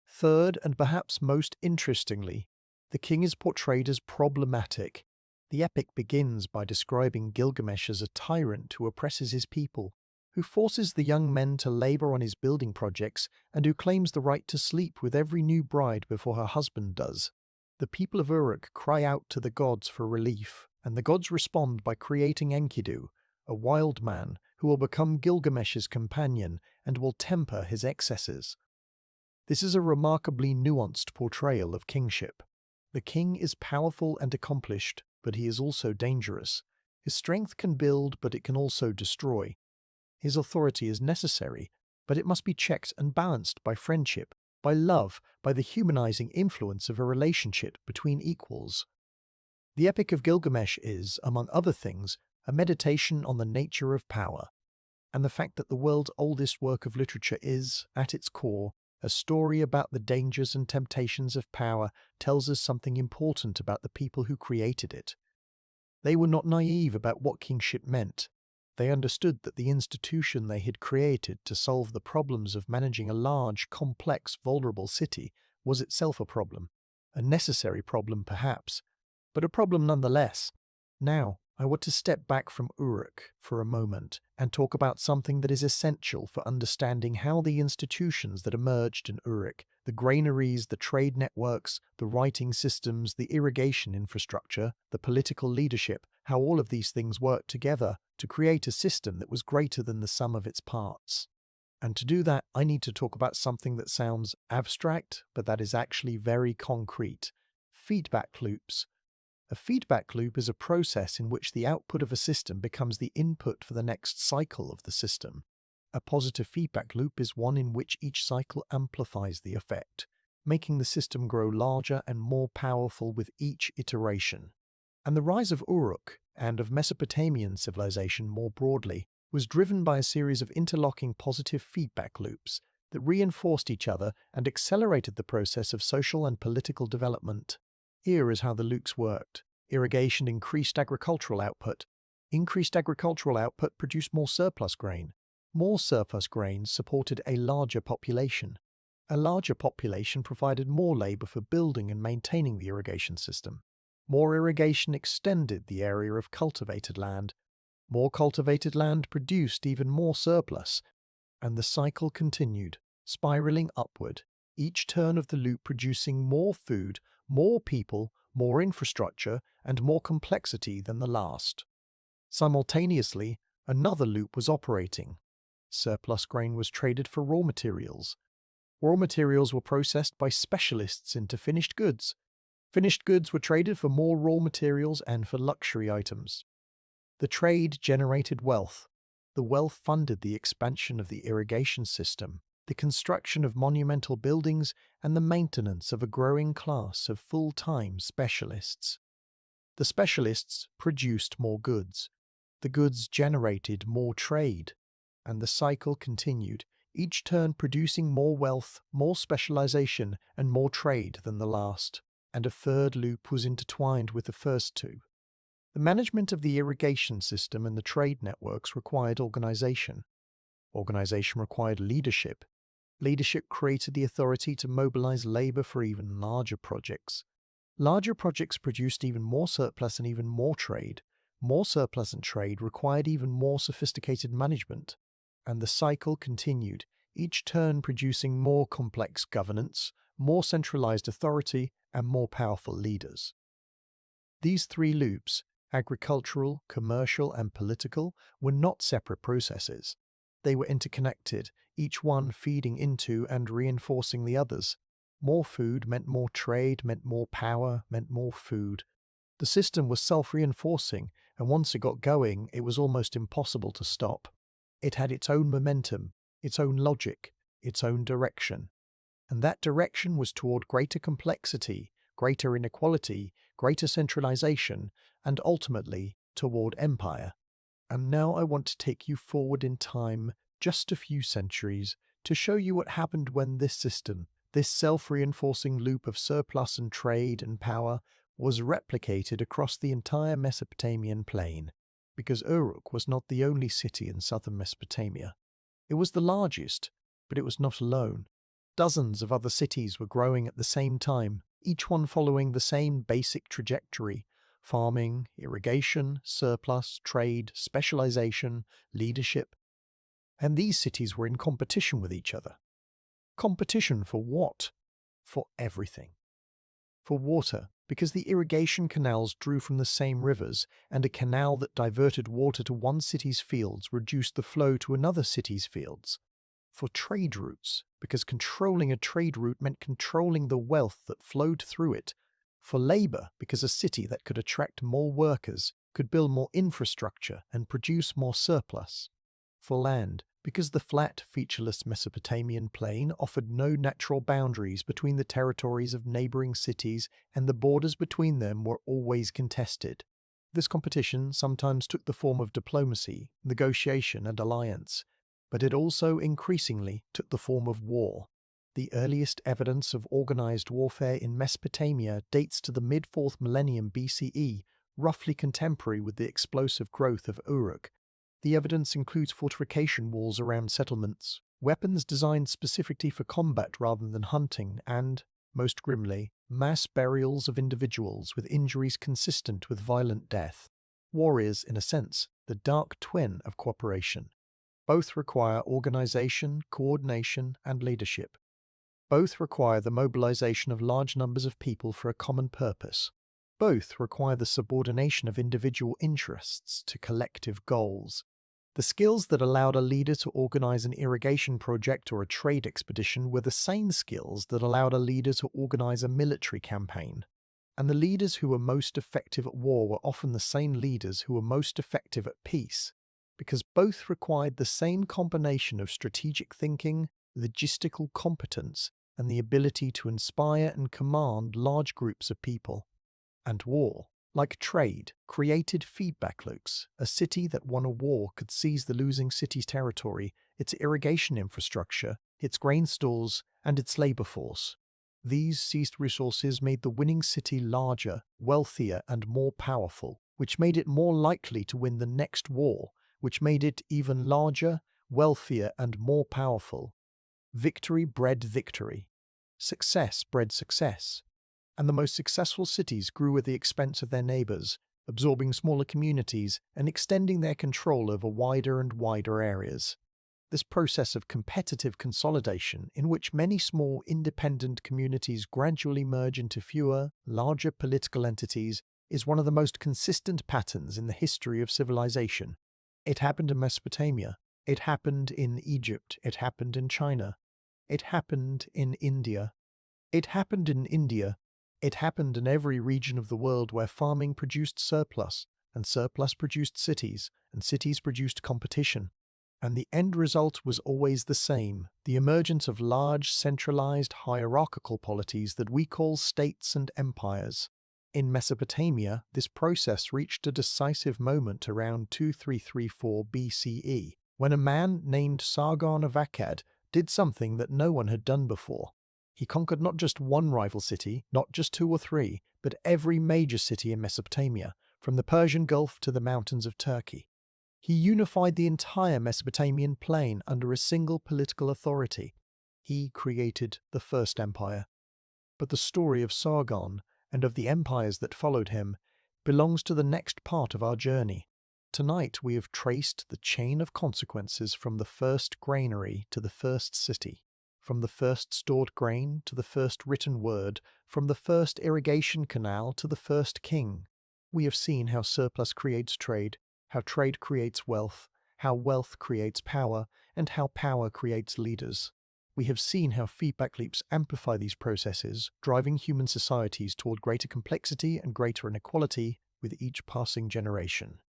Third, and perhaps most interestingly, the king is portrayed as problematic. The epic begins by describing Gilgamesh as a tyrant who oppresses his people, who forces the young men to labor on his building projects, and who claims the right to sleep with every new bride before her husband does. The people of Uruk cry out to the gods for relief, and the gods respond by creating Enkidu, a wild man who will become Gilgamesh's companion and will temper his excesses. This is a remarkably nuanced portrayal of kingship. The king is powerful and accomplished, but he is also dangerous. His strength can build, but it can also destroy. His authority is necessary, but it must be checked and balanced by friendship, by love, by the humanizing influence of a relationship between equals. The Epic of Gilgamesh is, among other things, a meditation on the nature of power, and the fact that the world's oldest work of literature is, at its core, a story about the dangers and temptations of power tells us something important about the people who created it. They were not naive about what kingship meant. They understood that the institution they had created to solve the problems of managing a large, complex, vulnerable city was itself a problem. A necessary problem, perhaps, but a problem nonetheless. Now, I want to step back from Uruk for a moment and talk about something that is essential for understanding how the institutions that emerged in Uruk, the granaries, the trade networks, the writing systems, the irrigation infrastructure, the political leadership, how all of these things worked together to create a system that was greater than the sum of its parts. And to do that, I need to talk about something that sounds abstract, but that is actually very concrete. Feedback loops. A feedback loop is a process in which the output of a system becomes the input for the next cycle of the system. A positive feedback loop is one in which each cycle amplifies the effect, making the system grow larger and more powerful with each iteration. And the rise of Uruk, and of Mesopotamian civilization more broadly, was driven by a series of interlocking positive feedback loops that reinforced each other and accelerated the process of social and political development. Here is how the loops worked. Irrigation increased agricultural output. Increased agricultural output produced more surplus grain. More surplus grain supported a larger population. A larger population provided more labor for building and maintaining the irrigation system. More irrigation extended the area of cultivated land. More cultivated land produced even more surplus, and the cycle continued, spiraling upward, each turn of the loop producing more food, more people, more infrastructure, and more complexity than the last. Simultaneously, another loop was operating. Surplus grain was traded for raw materials. Raw materials were processed by specialists into finished goods. Finished goods were traded for more raw materials and for luxury items. The trade generated wealth. The wealth funded the expansion of the irrigation system, the construction of monumental buildings, and the maintenance of a growing class of full-time specialists. The specialists produced more goods. The goods generated more trade. And the cycle continued, each turn producing more wealth, more specialization, and more trade than the last. And a third loop was intertwined with the first two. The management of the irrigation system and the trade networks required organization. Organization required leadership. Leadership created the authority to mobilize labor for even larger projects. Larger projects produced even more surplus and even more trade. More surplus and trade required even more sophisticated management. And the cycle continued, each turn producing more complex governance, more centralized authority, and more powerful leaders. These three loops, agricultural, commercial, and political, were not separate processes. They were interconnected, each one feeding into and reinforcing the others. More food meant more trade, meant more power, meant more food. The system was self-reinforcing, and once it got going, it was almost impossible to stop. It had its own momentum, its own logic, its own direction. And that direction was toward greater complexity, greater inequality, greater centralization, and ultimately toward empire. And now I want to take you forward in time just a few centuries to show you what happened when this system, this self-reinforcing loop of surplus and trade and power, was replicated across the entire Mesopotamian plain. Because Uruk was not the only city in southern Mesopotamia. It was the largest, but it was not alone. Dozens of other cities were growing at the same time, each one following the same basic trajectory, farming, irrigation, surplus, trade, specialization, leadership. And these cities were in competition with each other. Competition for what? For everything. For water, because the irrigation canals drew from the same rivers, and a canal that diverted water to one city's fields reduced the flow to another city's fields. For trade routes, because controlling a trade route meant controlling the wealth that flowed through it. For labor, because a city that could attract more workers could build more infrastructure and produce more surplus. For land, because the flat, featureless Mesopotamian plain offered no natural boundaries between the territories of neighboring cities, and the borders between them were always contested. This competition sometimes took the form of diplomacy, negotiation, and alliance, but it also increasingly took the form of war. The earliest evidence of organized warfare in Mesopotamia dates to the mid-4th millennium BCE, roughly contemporary with the explosive growth of Uruk. The evidence includes fortification walls around settlements, weapons designed specifically for combat rather than hunting, and, most grimly, mass burials of individuals with injuries consistent with violent death. War is, in a sense, the dark twin of cooperation. Both require organization, coordination, and leadership. Both require the mobilization of large numbers of people for a common purpose. Both require the subordination of individual interests to collective goals. The skills that allowed a leader to organize an irrigation project or a trade expedition were the same skills that allowed a leader to organize a military campaign. And the leaders who were most effective at war were often the same leaders who were most effective at peace, because both required the same combination of strategic thinking, logistical competence, and the ability to inspire and command large groups of people. And war, like trade, created feedback loops. A city that won a war could seize the losing city's territory, its irrigation infrastructure, its grain stores, and its labor force. These seized resources made the winning city larger, wealthier, and more powerful, which made it more likely to win the next war, which made it even larger, wealthier, and more powerful. Victory bred victory. Success bred success. And the most successful cities grew at the expense of their neighbors, absorbing smaller communities and extending their control over wider and wider areas. This process of competitive consolidation, in which many small independent communities gradually merge into fewer, larger political entities, is one of the most consistent patterns in the history of civilization. It happened in Mesopotamia. It happened in Egypt. It happened in China. It happened in India. It happened in India. It happened in every region of the world where farming produced surplus, and surplus produced cities, and cities produced competition. And the end result was always the same, the emergence of large, centralized, hierarchical polities that we call states and empires. In Mesopotamia, this process reached a decisive moment around 2334 BCE, when a man named Sargon of Akkad did something that no one had done before. He conquered not just one rival city, not just two or three, but every major city in Mesopotamia, from the Persian Gulf to the mountains of Turkey. He unified the entire Mesopotamian plain under a single political authority. He created the First Empire. But the story of Sargon, and of the empires that followed him, belongs to the next part of our journey. Tonight we have traced the chain of consequences from the first granary to the first city, from the first stored grain to the first written word, from the first irrigation canal to the first king. We have seen how surplus creates trade, how trade creates wealth, how wealth creates power, and how power creates leaders. We have seen how feedback loops amplify these processes, driving human societies toward greater complexity and greater inequality with each passing generation.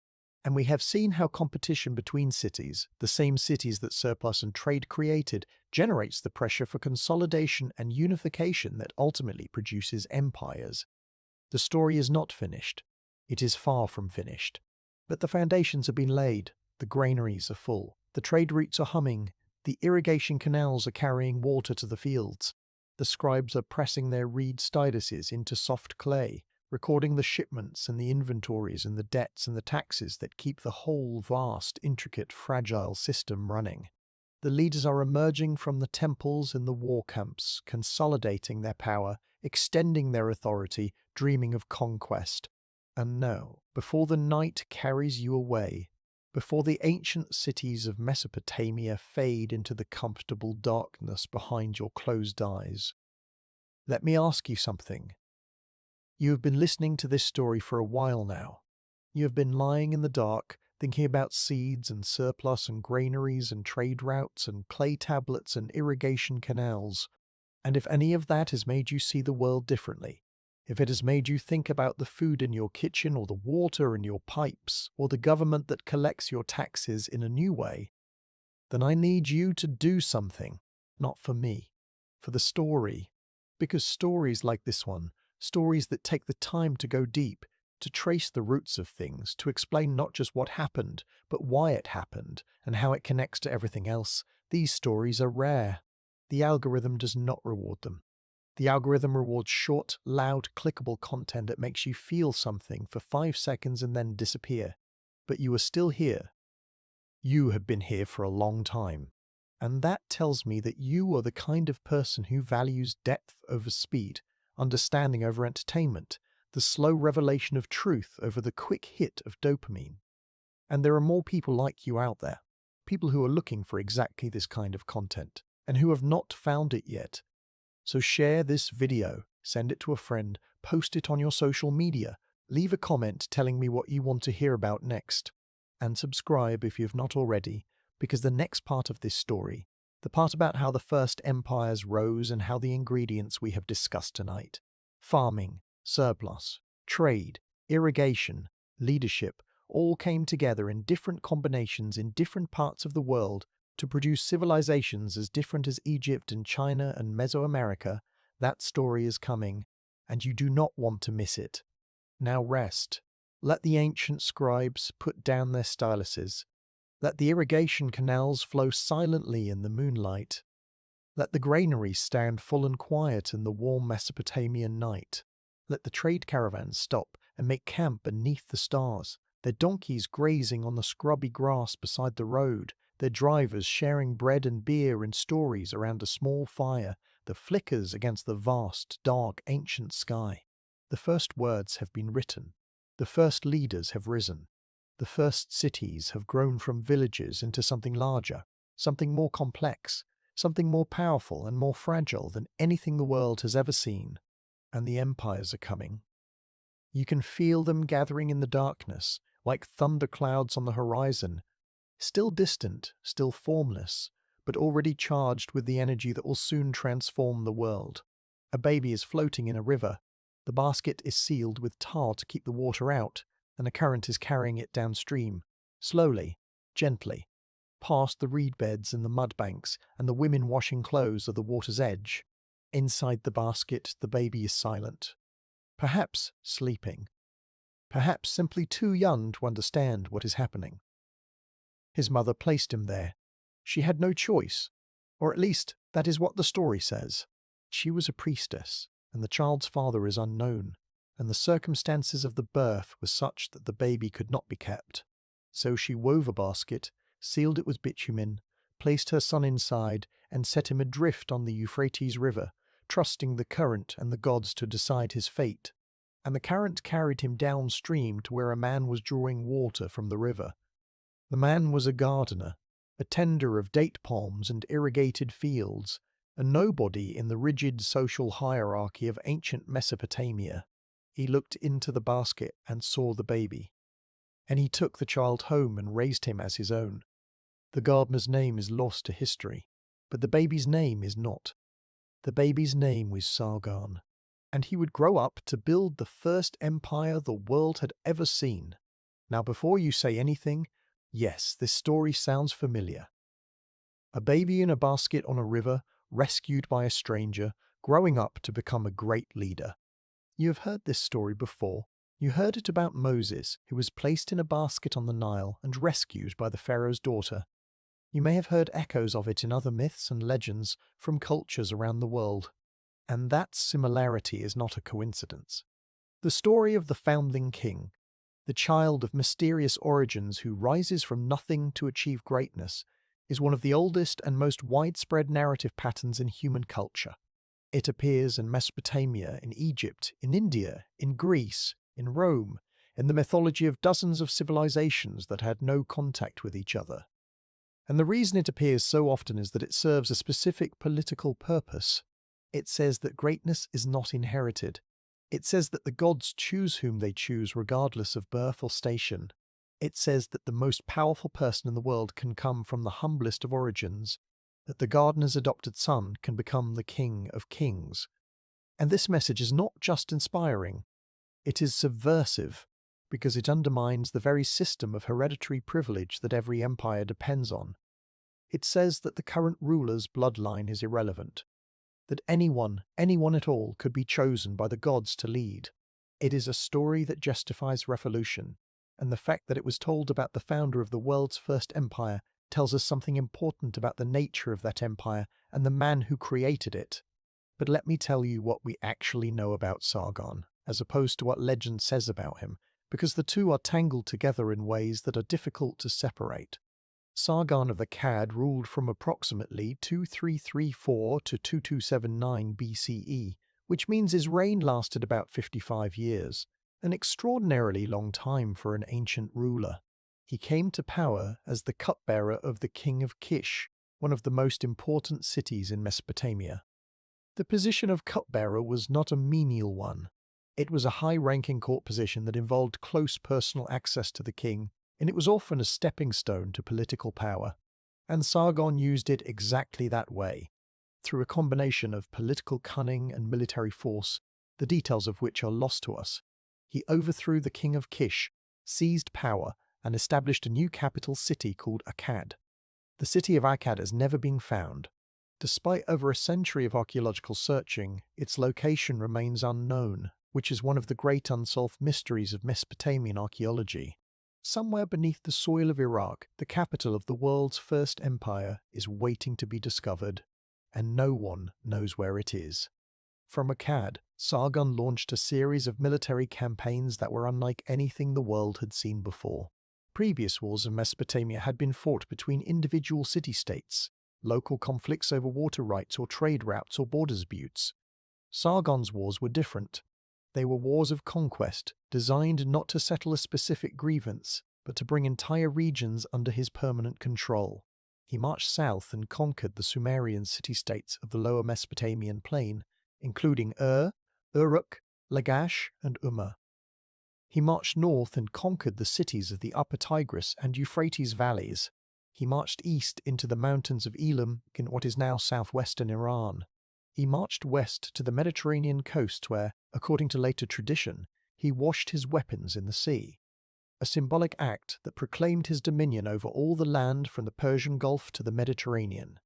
And we have seen how competition between cities, the same cities that surplus and trade created, generates the pressure for consolidation and unification that ultimately produces empires. The story is not finished. It is far from finished. But the foundations have been laid, the granaries are full, the trade routes are humming, the irrigation canals are carrying water to the fields, the scribes are pressing their reed styluses into soft clay, recording the shipments and the inventories and the debts and the taxes that keep the whole vast, intricate, fragile system running. The leaders are emerging from the temples and the war camps, consolidating their power, extending their authority, dreaming of conquest. And now, before the night carries you away, before the ancient cities of Mesopotamia fade into the comfortable darkness behind your closed eyes, let me ask you something. You have been listening to this story for a while now. You have been lying in the dark, thinking about seeds and surplus and granaries and trade routes and clay tablets and irrigation canals. And if any of that has made you see the world differently, if it has made you think about the food in your kitchen or the water in your pipes or the government that collects your taxes in a new way, then I need you to do something, not for me, for the story. Because stories like this one, stories that take the time to go deep, to trace the roots of things, to explain not just what happened, but why it happened and how it connects to everything else, these stories are rare. The algorithm does not reward them. The algorithm rewards short, loud, clickable content that makes you feel something for 5 seconds and then disappear. But you are still here. You have been here for a long time. And that tells me that you are the kind of person who values depth over speed, understanding over entertainment, the slow revelation of truth over the quick hit of dopamine. And there are more people like you out there, people who are looking for exactly this kind of content, and who have not found it yet. So share this video, send it to a friend, post it on your social media, leave a comment telling me what you want to hear about next. And subscribe if you've not already, because the next part of this story, the part about how the first empires rose and how the ingredients we have discussed tonight, farming, surplus, trade, irrigation, leadership, all came together in different combinations in different parts of the world to produce civilizations as different as Egypt and China and Mesoamerica. That story is coming, and you do not want to miss it. Now rest. Let the ancient scribes put down their styluses. Let the irrigation canals flow silently in the moonlight. Let the granaries stand full and quiet in the warm Mesopotamian night. Let the trade caravans stop and make camp beneath the stars, their donkeys grazing on the scrubby grass beside the road, their drivers sharing bread and beer and stories around a small fire that flickers against the vast, dark, ancient sky. The first words have been written. The first leaders have risen. The first cities have grown from villages into something larger, something more complex, something more powerful and more fragile than anything the world has ever seen. And the empires are coming. You can feel them gathering in the darkness, like thunderclouds on the horizon, still distant, still formless, but already charged with the energy that will soon transform the world. A baby is floating in a river. The basket is sealed with tar to keep the water out, and a current is carrying it downstream, slowly, gently, past the reed beds and the mud banks and the women washing clothes at the water's edge. Inside the basket, the baby is silent, perhaps sleeping, perhaps simply too young to understand what is happening. His mother placed him there. She had no choice, or at least that is what the story says. She was a priestess, and the child's father is unknown, and the circumstances of the birth were such that the baby could not be kept. So she wove a basket, sealed it with bitumen, placed her son inside, and set him adrift on the Euphrates River, trusting the current and the gods to decide his fate. And the current carried him downstream to where a man was drawing water from the river. The man was a gardener, a tender of date palms and irrigated fields, a nobody in the rigid social hierarchy of ancient Mesopotamia. He looked into the basket and saw the baby, and he took the child home and raised him as his own. The gardener's name is lost to history, but the baby's name is not. The baby's name was Sargon, and he would grow up to build the first empire the world had ever seen. Now, before you say anything, yes, this story sounds familiar. A baby in a basket on a river, rescued by a stranger, growing up to become a great leader. You have heard this story before. You heard it about Moses, who was placed in a basket on the Nile and rescued by the Pharaoh's daughter. You may have heard echoes of it in other myths and legends from cultures around the world. And that similarity is not a coincidence. The story of the founding king, the child of mysterious origins who rises from nothing to achieve greatness, is one of the oldest and most widespread narrative patterns in human culture. It appears in Mesopotamia, in Egypt, in India, in Greece, in Rome, in the mythology of dozens of civilizations that had no contact with each other. And the reason it appears so often is that it serves a specific political purpose. It says that greatness is not inherited. It says that the gods choose whom they choose regardless of birth or station. It says that the most powerful person in the world can come from the humblest of origins, that the gardener's adopted son can become the king of kings. And this message is not just inspiring, it is subversive, because it undermines the very system of hereditary privilege that every empire depends on. It says that the current ruler's bloodline is irrelevant, that anyone at all could be chosen by the gods to lead. It is a story that justifies revolution, and the fact that it was told about the founder of the world's first empire tells us something important about the nature of that empire and the man who created it. But let me tell you what we actually know about Sargon, as opposed to what legend says about him, because the two are tangled together in ways that are difficult to separate. Sargon of Akkad ruled from approximately 2334 to 2279 BCE, which means his reign lasted about 55 years, an extraordinarily long time for an ancient ruler. He came to power as the cupbearer of the king of Kish, one of the most important cities in Mesopotamia. The position of cupbearer was not a menial one. It was a high-ranking court position that involved close personal access to the king, and it was often a stepping stone to political power. And Sargon used it exactly that way, through a combination of political cunning and military force, the details of which are lost to us. He overthrew the king of Kish, seized power, and established a new capital city called Akkad. The city of Akkad has never been found. Despite over a century of archaeological searching, its location remains unknown, which is one of the great unsolved mysteries of Mesopotamian archaeology. Somewhere beneath the soil of Iraq, the capital of the world's first empire is waiting to be discovered, and no one knows where it is. From Akkad, Sargon launched a series of military campaigns that were unlike anything the world had seen before. Previous wars in Mesopotamia had been fought between individual city-states, local conflicts over water rights or trade routes or border disputes. Sargon's wars were different. They were wars of conquest, designed not to settle a specific grievance, but to bring entire regions under his permanent control. He marched south and conquered the Sumerian city-states of the lower Mesopotamian plain, including Uruk, Lagash, and Umma. He marched north and conquered the cities of the upper Tigris and Euphrates valleys. He marched east into the mountains of Elam in what is now southwestern Iran. He marched west to the Mediterranean coast where, according to later tradition, he washed his weapons in the sea, a symbolic act that proclaimed his dominion over all the land from the Persian Gulf to the Mediterranean.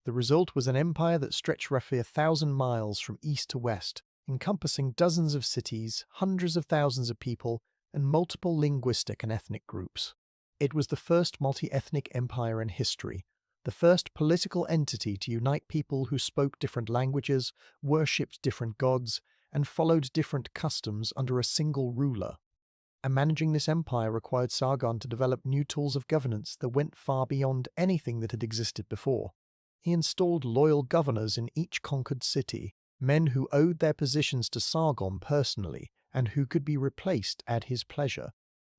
The result was an empire that stretched roughly 1,000 miles from east to west, encompassing dozens of cities, hundreds of thousands of people, and multiple linguistic and ethnic groups. It was the first multi-ethnic empire in history, the first political entity to unite people who spoke different languages, worshipped different gods, and followed different customs under a single ruler. And managing this empire required Sargon to develop new tools of governance that went far beyond anything that had existed before. He installed loyal governors in each conquered city, men who owed their positions to Sargon personally and who could be replaced at his pleasure.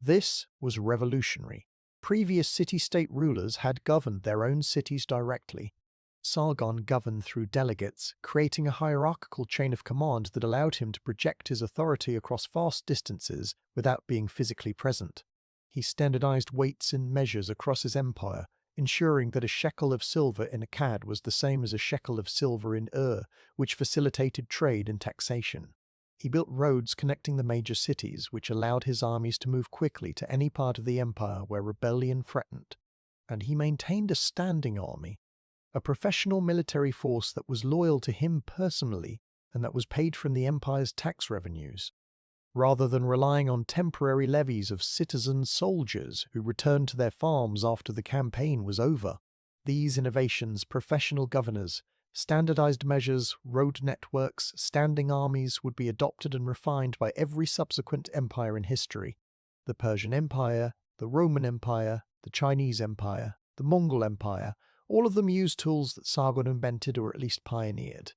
This was revolutionary. Previous city-state rulers had governed their own cities directly. Sargon governed through delegates, creating a hierarchical chain of command that allowed him to project his authority across vast distances without being physically present. He standardized weights and measures across his empire, ensuring that a shekel of silver in Akkad was the same as a shekel of silver in which facilitated trade and taxation. He built roads connecting the major cities, which allowed his armies to move quickly to any part of the empire where rebellion threatened. And he maintained a standing army, a professional military force that was loyal to him personally and that was paid from the empire's tax revenues, rather than relying on temporary levies of citizen soldiers who returned to their farms after the campaign was over. These innovations, professional governors, standardized measures, road networks, standing armies would be adopted and refined by every subsequent empire in history. The Persian Empire, the Roman Empire, the Chinese Empire, the Mongol Empire, all of them used tools that Sargon invented or at least pioneered.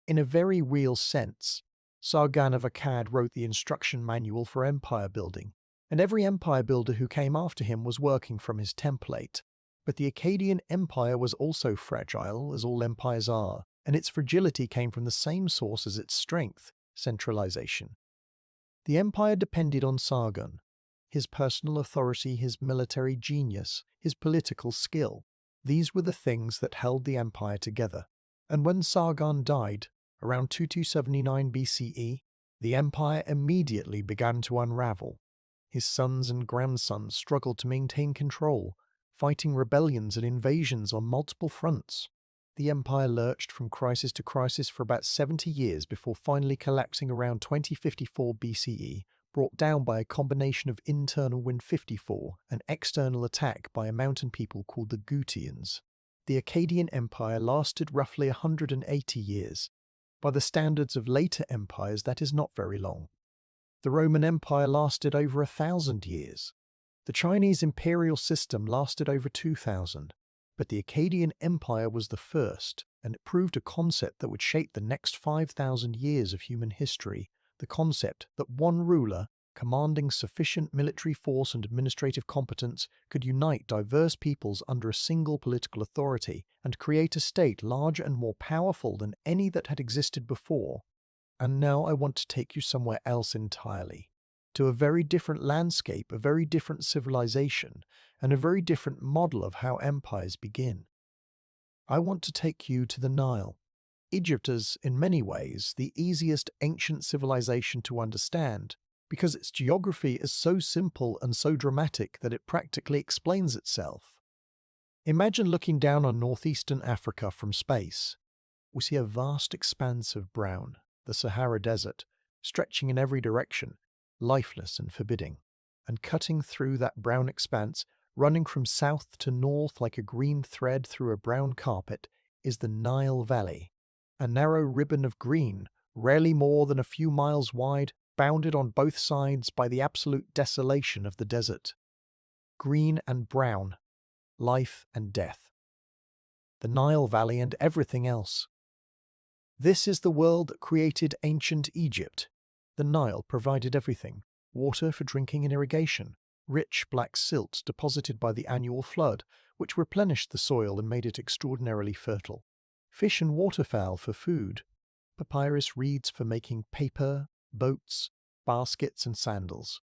In a very real sense, Sargon of Akkad wrote the instruction manual for empire building. and every empire builder who came after him was working from his template. But the Akkadian Empire was also fragile, as all empires are, and its fragility came from the same source as its strength: centralization. The empire depended on Sargon, his personal authority, his military genius, his political skill. These were the things that held the empire together. And when Sargon died, around 2279 BCE, the empire immediately began to unravel. His sons and grandsons struggled to maintain control, fighting rebellions and invasions on multiple fronts. The empire lurched from crisis to crisis for about 70 years before finally collapsing around 2054 BCE, brought down by a combination of internal Wind 54 and external attack by a mountain people called the Gutians. The Akkadian Empire lasted roughly 180 years. By the standards of later empires, that is not very long. The Roman Empire lasted over 1,000 years. The Chinese imperial system lasted over 2,000. But the Akkadian Empire was the first, and it proved a concept that would shape the next 5,000 years of human history: the concept that one ruler, commanding sufficient military force and administrative competence, could unite diverse peoples under a single political authority and create a state larger and more powerful than any that had existed before. And now I want to take you somewhere else entirely, to a very different landscape, a very different civilization, and a very different model of how empires begin. I want to take you to the Nile. Egypt is, in many ways, the easiest ancient civilization to understand, because its geography is so simple and so dramatic that it practically explains itself. Imagine looking down on northeastern Africa from space. We see a vast expanse of brown, the Sahara Desert, stretching in every direction, lifeless and forbidding. And cutting through that brown expanse, running from south to north like a green thread through a brown carpet, is the Nile Valley, a narrow ribbon of green, rarely more than a few miles wide, bounded on both sides by the absolute desolation of the desert. Green and brown, life and death. The Nile Valley and everything else. This is the world that created ancient Egypt. The Nile provided everything: water for drinking and irrigation, rich black silt deposited by the annual flood, which replenished the soil and made it extraordinarily fertile, fish and waterfowl for food, papyrus reeds for making paper, boats, baskets and sandals,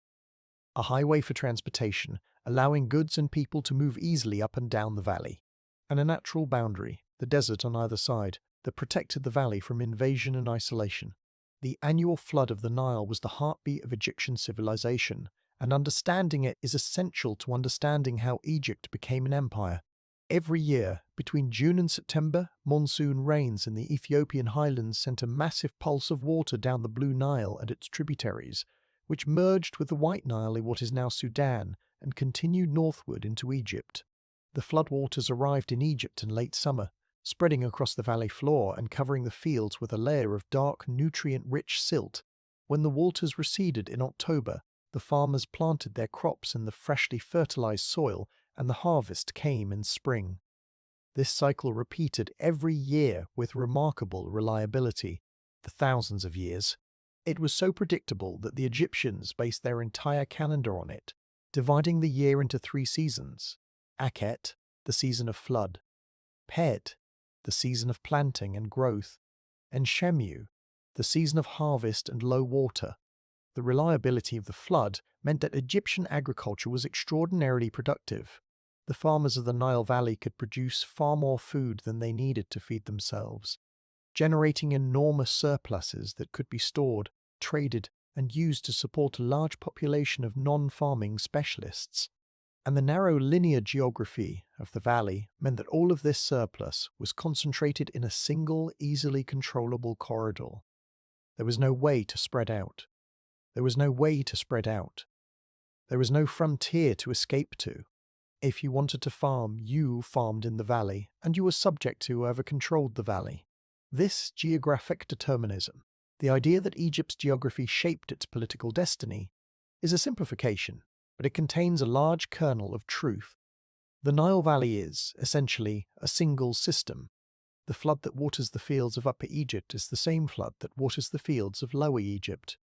a highway for transportation, allowing goods and people to move easily up and down the valley, and a natural boundary, the desert on either side, that protected the valley from invasion and isolation. The annual flood of the Nile was the heartbeat of Egyptian civilization, and understanding it is essential to understanding how Egypt became an empire. Every year, between June and September, monsoon rains in the Ethiopian highlands sent a massive pulse of water down the Blue Nile and its tributaries, which merged with the White Nile in what is now Sudan and continued northward into Egypt. The floodwaters arrived in Egypt in late summer, spreading across the valley floor and covering the fields with a layer of dark, nutrient-rich silt. When the waters receded in October, the farmers planted their crops in the freshly fertilized soil, and the harvest came in spring. This cycle repeated every year with remarkable reliability, for thousands of years. It was so predictable that the Egyptians based their entire calendar on it, dividing the year into 3 seasons: Akhet, the season of flood; Ped, the season of planting and growth; and Shemu, the season of harvest and low water. The reliability of the flood meant that Egyptian agriculture was extraordinarily productive. The farmers of the Nile Valley could produce far more food than they needed to feed themselves, generating enormous surpluses that could be stored, traded, and used to support a large population of non-farming specialists. And the narrow linear geography of the valley meant that all of this surplus was concentrated in a single, easily controllable corridor. There was no way to spread out. There was no way to spread out. There was no frontier to escape to. If you wanted to farm, you farmed in the valley, and you were subject to whoever controlled the valley. This geographic determinism, the idea that Egypt's geography shaped its political destiny, is a simplification, but it contains a large kernel of truth. The Nile Valley is, essentially, a single system. The flood that waters the fields of Upper Egypt is the same flood that waters the fields of Lower Egypt.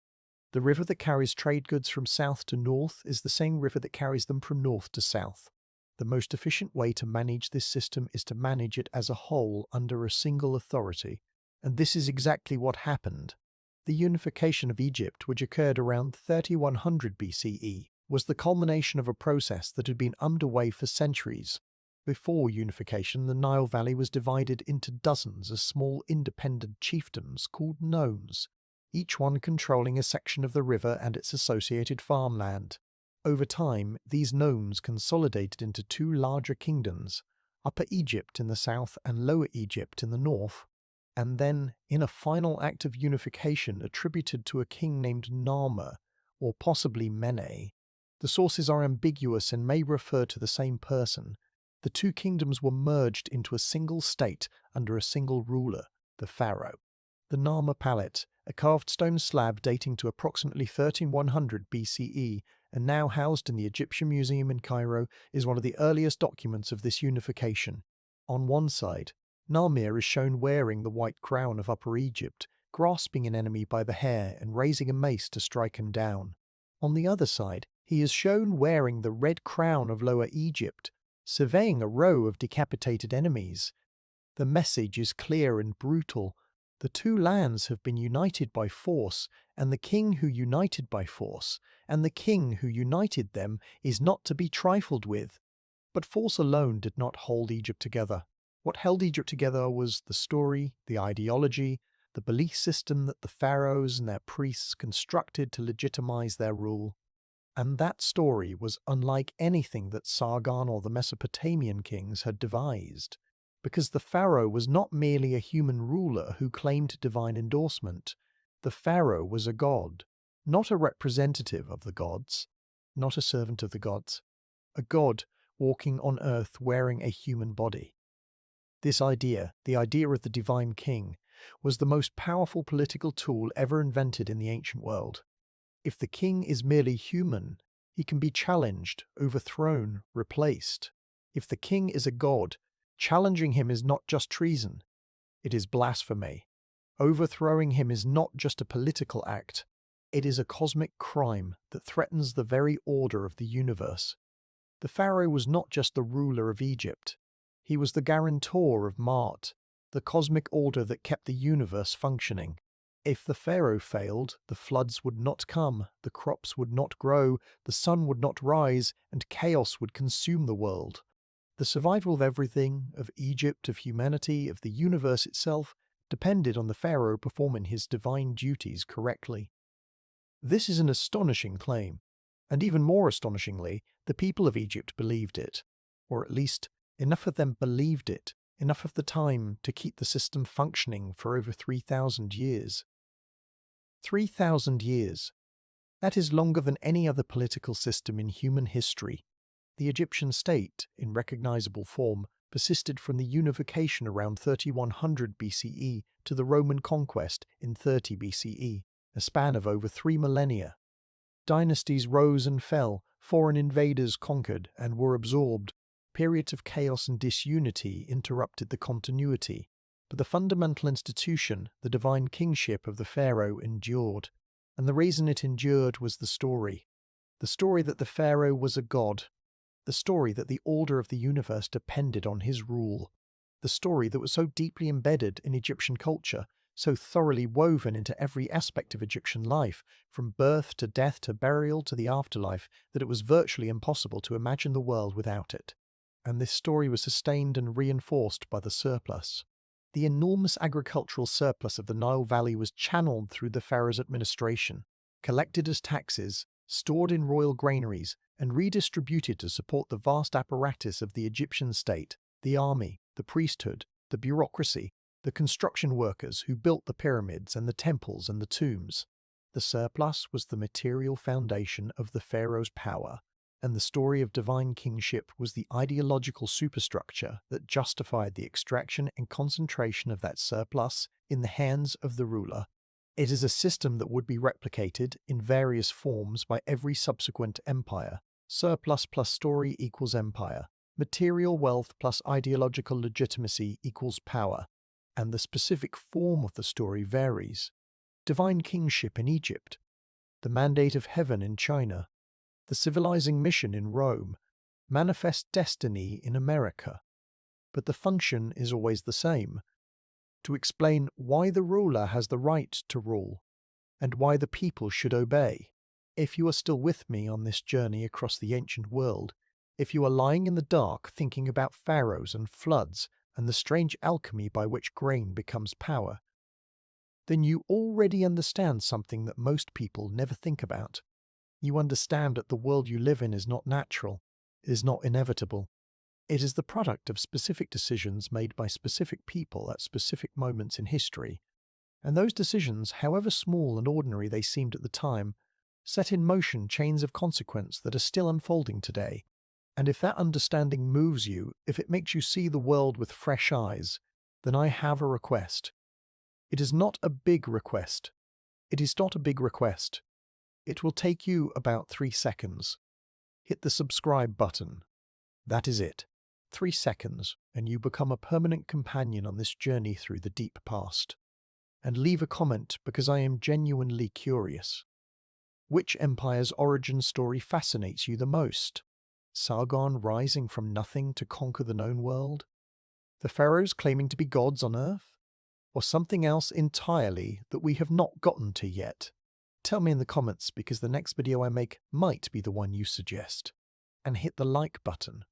The river that carries trade goods from south to north is the same river that carries them from north to south. The most efficient way to manage this system is to manage it as a whole under a single authority, and this is exactly what happened. The unification of Egypt, which occurred around 3100 BCE, was the culmination of a process that had been underway for centuries. Before unification, the Nile Valley was divided into dozens of small independent chiefdoms called nomes, each one controlling a section of the river and its associated farmland. Over time, these nomes consolidated into two larger kingdoms, Upper Egypt in the south and Lower Egypt in the north, and then, in a final act of unification attributed to a king named Narmer, or possibly Mene, the sources are ambiguous and may refer to the same person, the two kingdoms were merged into a single state under a single ruler, the pharaoh. The Narmer palette, a carved stone slab dating to approximately 1300 BCE and now housed in the Egyptian Museum in Cairo, is one of the earliest documents of this unification. On one side, Narmer is shown wearing the white crown of Upper Egypt, grasping an enemy by the hair and raising a mace to strike him down. On the other side, he is shown wearing the red crown of Lower Egypt, surveying a row of decapitated enemies. The message is clear and brutal. The two lands have been united by force, and the king who united by force, and the king who united them is not to be trifled with. But force alone did not hold Egypt together. What held Egypt together was the story, the ideology, the belief system that the pharaohs and their priests constructed to legitimize their rule. And that story was unlike anything that Sargon or the Mesopotamian kings had devised, because the pharaoh was not merely a human ruler who claimed divine endorsement. The pharaoh was a god, not a representative of the gods, not a servant of the gods, a god walking on earth wearing a human body. This idea, the idea of the divine king, was the most powerful political tool ever invented in the ancient world. If the king is merely human, he can be challenged, overthrown, replaced. If the king is a god, challenging him is not just treason, it is blasphemy. Overthrowing him is not just a political act, it is a cosmic crime that threatens the very order of the universe. The pharaoh was not just the ruler of Egypt, he was the guarantor of Maat, the cosmic order that kept the universe functioning. If the pharaoh failed, the floods would not come, the crops would not grow, the sun would not rise, and chaos would consume the world. The survival of everything, of Egypt, of humanity, of the universe itself, depended on the pharaoh performing his divine duties correctly. This is an astonishing claim, and even more astonishingly, the people of Egypt believed it, or at least enough of them believed it, enough of the time to keep the system functioning for over 3,000 years. 3,000 years. That is longer than any other political system in human history. The Egyptian state, in recognizable form, persisted from the unification around 3100 BCE to the Roman conquest in 30 BCE, a span of over 3 millennia. Dynasties rose and fell, foreign invaders conquered and were absorbed. Periods of chaos and disunity interrupted the continuity, but the fundamental institution, the divine kingship of the pharaoh, endured. And the reason it endured was the story that the pharaoh was a god, the story that the order of the universe depended on his rule, the story that was so deeply embedded in Egyptian culture, so thoroughly woven into every aspect of Egyptian life, from birth to death to burial to the afterlife, that it was virtually impossible to imagine the world without it. And this story was sustained and reinforced by the surplus. The enormous agricultural surplus of the Nile Valley was channeled through the pharaoh's administration, collected as taxes, stored in royal granaries, and redistributed to support the vast apparatus of the Egyptian state, the army, the priesthood, the bureaucracy, the construction workers who built the pyramids and the temples and the tombs. The surplus was the material foundation of the pharaoh's power, and the story of divine kingship was the ideological superstructure that justified the extraction and concentration of that surplus in the hands of the ruler. It is a system that would be replicated in various forms by every subsequent empire. Surplus plus story equals empire. Material wealth plus ideological legitimacy equals power. And the specific form of the story varies. Divine kingship in Egypt. the mandate of heaven in China, the civilizing mission in Rome, manifest destiny in America. But the function is always the same: to explain why the ruler has the right to rule, and why the people should obey. If you are still with me on this journey across the ancient world, if you are lying in the dark thinking about pharaohs and floods and the strange alchemy by which grain becomes power, then you already understand something that most people never think about. You understand that the world you live in is not natural, it is not inevitable. It is the product of specific decisions made by specific people at specific moments in history. And those decisions, however small and ordinary they seemed at the time, set in motion chains of consequence that are still unfolding today. And if that understanding moves you, if it makes you see the world with fresh eyes, then I have a request. It is not a big request. It is not a big request. It will take you about 3 seconds. Hit the subscribe button. That is it. 3 seconds, and you become a permanent companion on this journey through the deep past. And leave a comment because I am genuinely curious. Which empire's origin story fascinates you the most? Sargon rising from nothing to conquer the known world? The pharaohs claiming to be gods on earth? Or something else entirely that we have not gotten to yet? Tell me in the comments, because the next video I make might be the one you suggest. And hit the like button.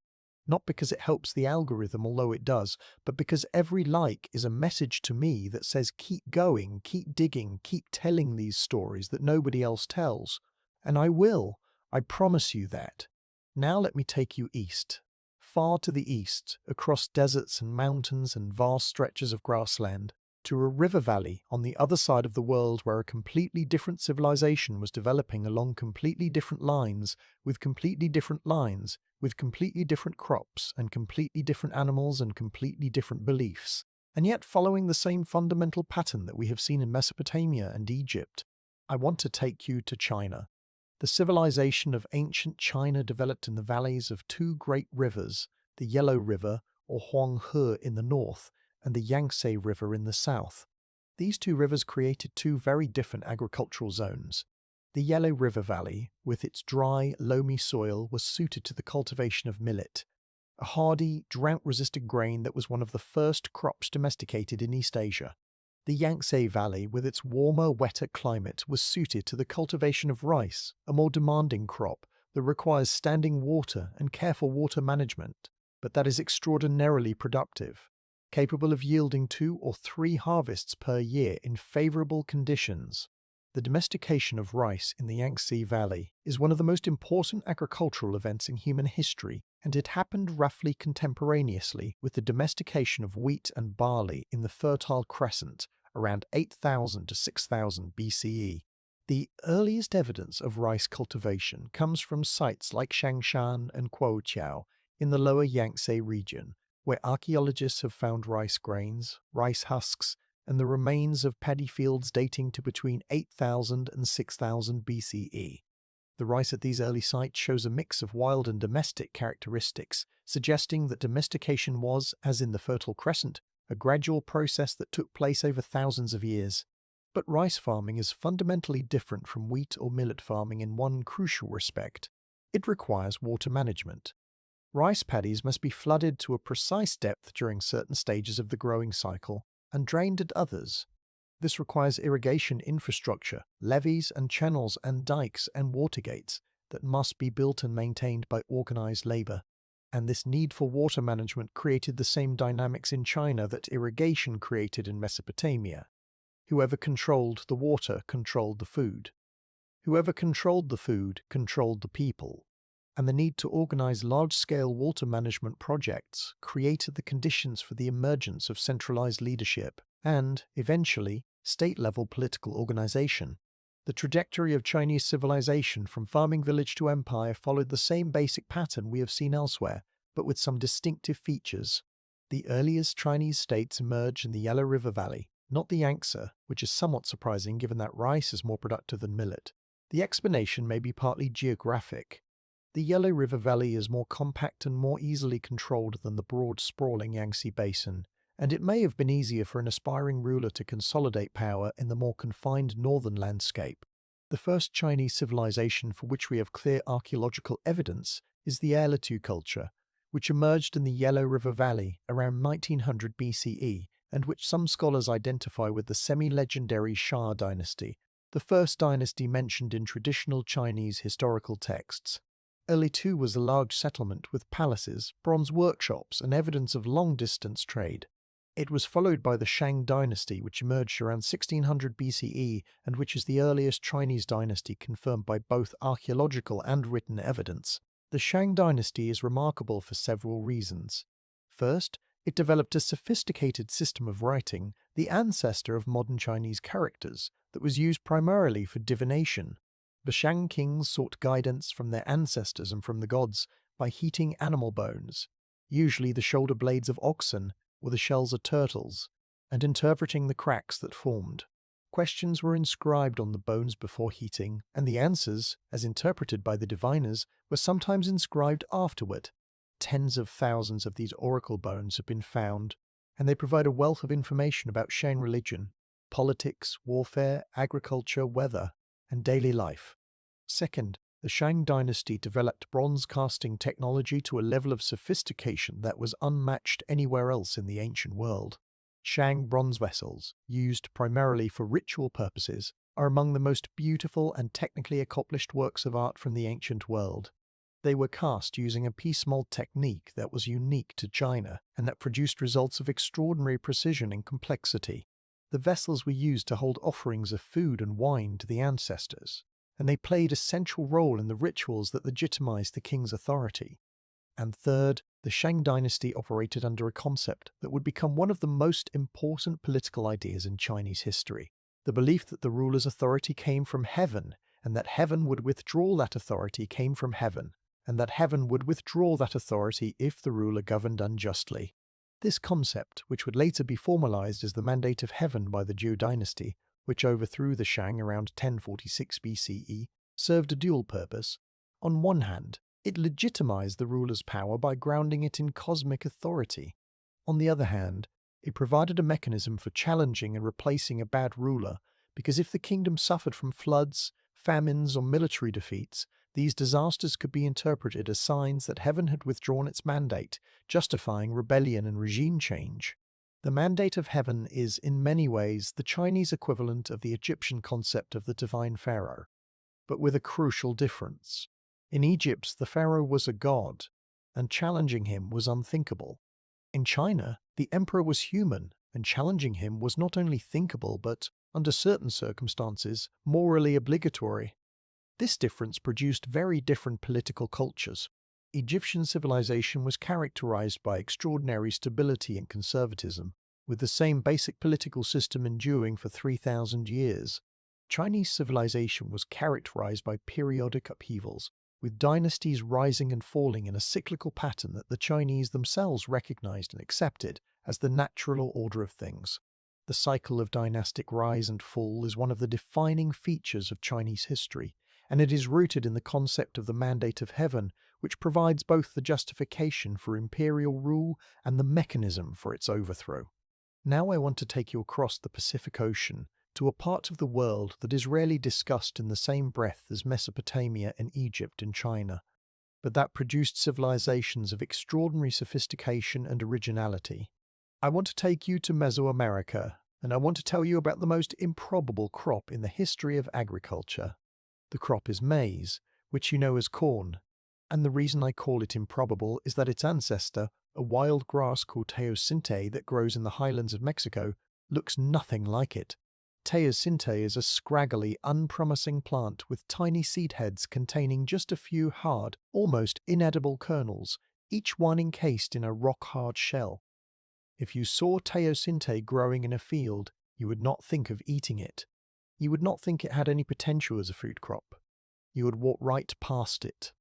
Not because it helps the algorithm, although it does, but because every like is a message to me that says keep going, keep digging, keep telling these stories that nobody else tells. And I will. I promise you that. Now let me take you east. Far to the east, across deserts and mountains and vast stretches of grassland, to a river valley on the other side of the world where a completely different civilization was developing along completely different lines, with completely different lines, with completely different crops and completely different animals and completely different beliefs, and yet following the same fundamental pattern that we have seen in Mesopotamia and Egypt. I want to take you to China. The civilization of ancient China developed in the valleys of 2 great rivers, the Yellow River, or Huanghe, in the north, and the Yangtze River in the south. These 2 rivers created 2 very different agricultural zones. The Yellow River Valley, with its dry, loamy soil, was suited to the cultivation of millet, a hardy, drought-resistant grain that was one of the first crops domesticated in East Asia. The Yangtze Valley, with its warmer, wetter climate, was suited to the cultivation of rice, a more demanding crop that requires standing water and careful water management, but that is extraordinarily productive, capable of yielding 2 or 3 harvests per year in favorable conditions. The domestication of rice in the Yangtze Valley is one of the most important agricultural events in human history, and it happened roughly contemporaneously with the domestication of wheat and barley in the Fertile Crescent around 8000 to 6000 BCE. The earliest evidence of rice cultivation comes from sites like Shangshan and Quoqiao in the lower Yangtze region, where archaeologists have found rice grains, rice husks, and the remains of paddy fields dating to between 8000 and 6000 BCE. The rice at these early sites shows a mix of wild and domestic characteristics, suggesting that domestication was, as in the Fertile Crescent, a gradual process that took place over thousands of years. But rice farming is fundamentally different from wheat or millet farming in one crucial respect. It requires water management. Rice paddies must be flooded to a precise depth during certain stages of the growing cycle and drained at others. This requires irrigation infrastructure, levees and channels and dikes and water gates that must be built and maintained by organized labor. And this need for water management created the same dynamics in China that irrigation created in Mesopotamia. Whoever controlled the water controlled the food. Whoever controlled the food controlled the people. And the need to organize large-scale water management projects created the conditions for the emergence of centralized leadership and, eventually, state-level political organization. The trajectory of Chinese civilization from farming village to empire followed the same basic pattern we have seen elsewhere, but with some distinctive features. The earliest Chinese states emerged in the Yellow River Valley, not the Yangtze, which is somewhat surprising given that rice is more productive than millet. The explanation may be partly geographic. The Yellow River Valley is more compact and more easily controlled than the broad, sprawling Yangtze Basin, and it may have been easier for an aspiring ruler to consolidate power in the more confined northern landscape. The first Chinese civilization for which we have clear archaeological evidence is the Erlitou culture, which emerged in the Yellow River Valley around 1900 BCE and which some scholars identify with the semi-legendary Shah dynasty, the first dynasty mentioned in traditional Chinese historical texts. Erlitou was a large settlement with palaces, bronze workshops, and evidence of long-distance trade. It was followed by the Shang dynasty, which emerged around 1600 BCE and which is the earliest Chinese dynasty confirmed by both archaeological and written evidence. The Shang dynasty is remarkable for several reasons. First, it developed a sophisticated system of writing, the ancestor of modern Chinese characters, that was used primarily for divination. The Shang kings sought guidance from their ancestors and from the gods by heating animal bones, usually the shoulder blades of oxen or the shells of turtles, and interpreting the cracks that formed. Questions were inscribed on the bones before heating, and the answers, as interpreted by the diviners, were sometimes inscribed afterward. Tens of thousands of these oracle bones have been found, and they provide a wealth of information about Shang religion, politics, warfare, agriculture, weather, and daily life. Second, the Shang dynasty developed bronze casting technology to a level of sophistication that was unmatched anywhere else in the ancient world. Shang bronze vessels, used primarily for ritual purposes, are among the most beautiful and technically accomplished works of art from the ancient world. They were cast using a piece mold technique that was unique to China and that produced results of extraordinary precision and complexity. The vessels were used to hold offerings of food and wine to the ancestors, and they played a central role in the rituals that legitimized the king's authority. And third, the Shang dynasty operated under a concept that would become one of the most important political ideas in Chinese history: the belief that the ruler's authority came from heaven, and that heaven would withdraw that authority came from heaven, and that heaven would withdraw that authority if the ruler governed unjustly. This concept, which would later be formalized as the Mandate of Heaven by the Zhou dynasty, which overthrew the Shang around 1046 BCE, served a dual purpose. On one hand, it legitimized the ruler's power by grounding it in cosmic authority. On the other hand, it provided a mechanism for challenging and replacing a bad ruler, because if the kingdom suffered from floods, famines, or military defeats, these disasters could be interpreted as signs that heaven had withdrawn its mandate, justifying rebellion and regime change. The Mandate of Heaven is, in many ways, the Chinese equivalent of the Egyptian concept of the divine pharaoh, but with a crucial difference. In Egypt, the pharaoh was a god, and challenging him was unthinkable. In China, the emperor was human, and challenging him was not only thinkable but, under certain circumstances, morally obligatory. This difference produced very different political cultures. Egyptian civilization was characterized by extraordinary stability and conservatism, with the same basic political system enduring for 3,000 years. Chinese civilization was characterized by periodic upheavals, with dynasties rising and falling in a cyclical pattern that the Chinese themselves recognized and accepted as the natural order of things. The cycle of dynastic rise and fall is one of the defining features of Chinese history, and it is rooted in the concept of the Mandate of Heaven, which provides both the justification for imperial rule and the mechanism for its overthrow. Now I want to take you across the Pacific Ocean to a part of the world that is rarely discussed in the same breath as Mesopotamia and Egypt and China, but that produced civilizations of extraordinary sophistication and originality. I want to take you to Mesoamerica, and I want to tell you about the most improbable crop in the history of agriculture. The crop is maize, which you know as corn, and the reason I call it improbable is that its ancestor, a wild grass called teosinte that grows in the highlands of Mexico, looks nothing like it. Teosinte is a scraggly, unpromising plant with tiny seed heads containing just a few hard, almost inedible kernels, each one encased in a rock-hard shell. If you saw teosinte growing in a field, you would not think of eating it. You would not think it had any potential as a food crop. You would walk right past it.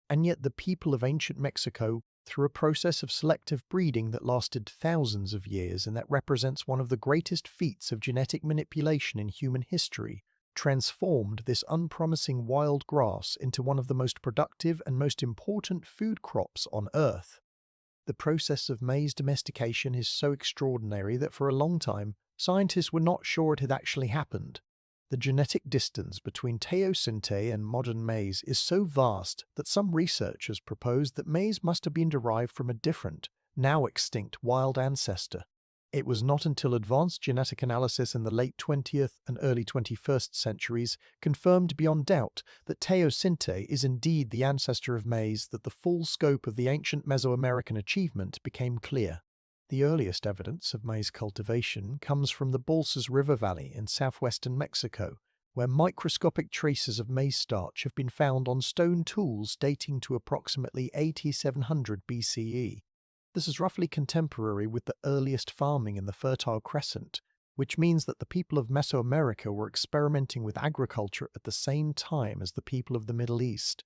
And yet the people of ancient Mexico, through a process of selective breeding that lasted thousands of years and that represents one of the greatest feats of genetic manipulation in human history, transformed this unpromising wild grass into one of the most productive and most important food crops on Earth. The process of maize domestication is so extraordinary that for a long time, scientists were not sure it had actually happened. The genetic distance between teosinte and modern maize is so vast that some researchers propose that maize must have been derived from a different, now extinct wild ancestor. It was not until advanced genetic analysis in the late 20th and early 21st centuries confirmed beyond doubt that teosinte is indeed the ancestor of maize that the full scope of the ancient Mesoamerican achievement became clear. The earliest evidence of maize cultivation comes from the Balsas River Valley in southwestern Mexico, where microscopic traces of maize starch have been found on stone tools dating to approximately 8700 BCE. This is roughly contemporary with the earliest farming in the Fertile Crescent, which means that the people of Mesoamerica were experimenting with agriculture at the same time as the people of the Middle East,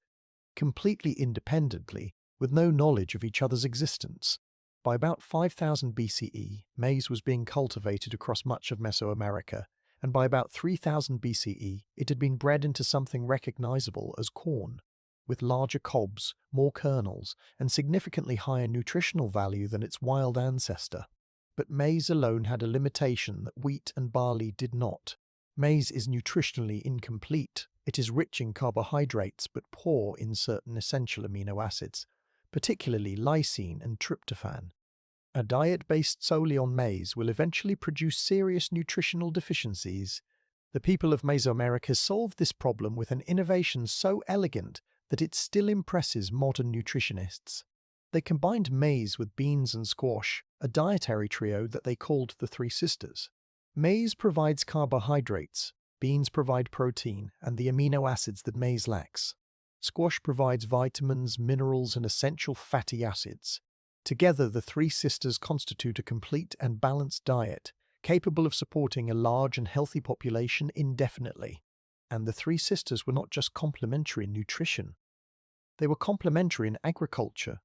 completely independently, with no knowledge of each other's existence. By about 5000 BCE, maize was being cultivated across much of Mesoamerica, and by about 3000 BCE, it had been bred into something recognizable as corn, with larger cobs, more kernels, and significantly higher nutritional value than its wild ancestor. But maize alone had a limitation that wheat and barley did not. Maize is nutritionally incomplete. It is rich in carbohydrates but poor in certain essential amino acids, particularly lysine and tryptophan. A diet based solely on maize will eventually produce serious nutritional deficiencies. The people of Mesoamerica solved this problem with an innovation so elegant that it still impresses modern nutritionists. They combined maize with beans and squash, a dietary trio that they called the Three Sisters. Maize provides carbohydrates, beans provide protein and the amino acids that maize lacks. Squash provides vitamins, minerals, and essential fatty acids. Together, the Three Sisters constitute a complete and balanced diet, capable of supporting a large and healthy population indefinitely. And the Three Sisters were not just complementary in nutrition. They were complementary in agriculture.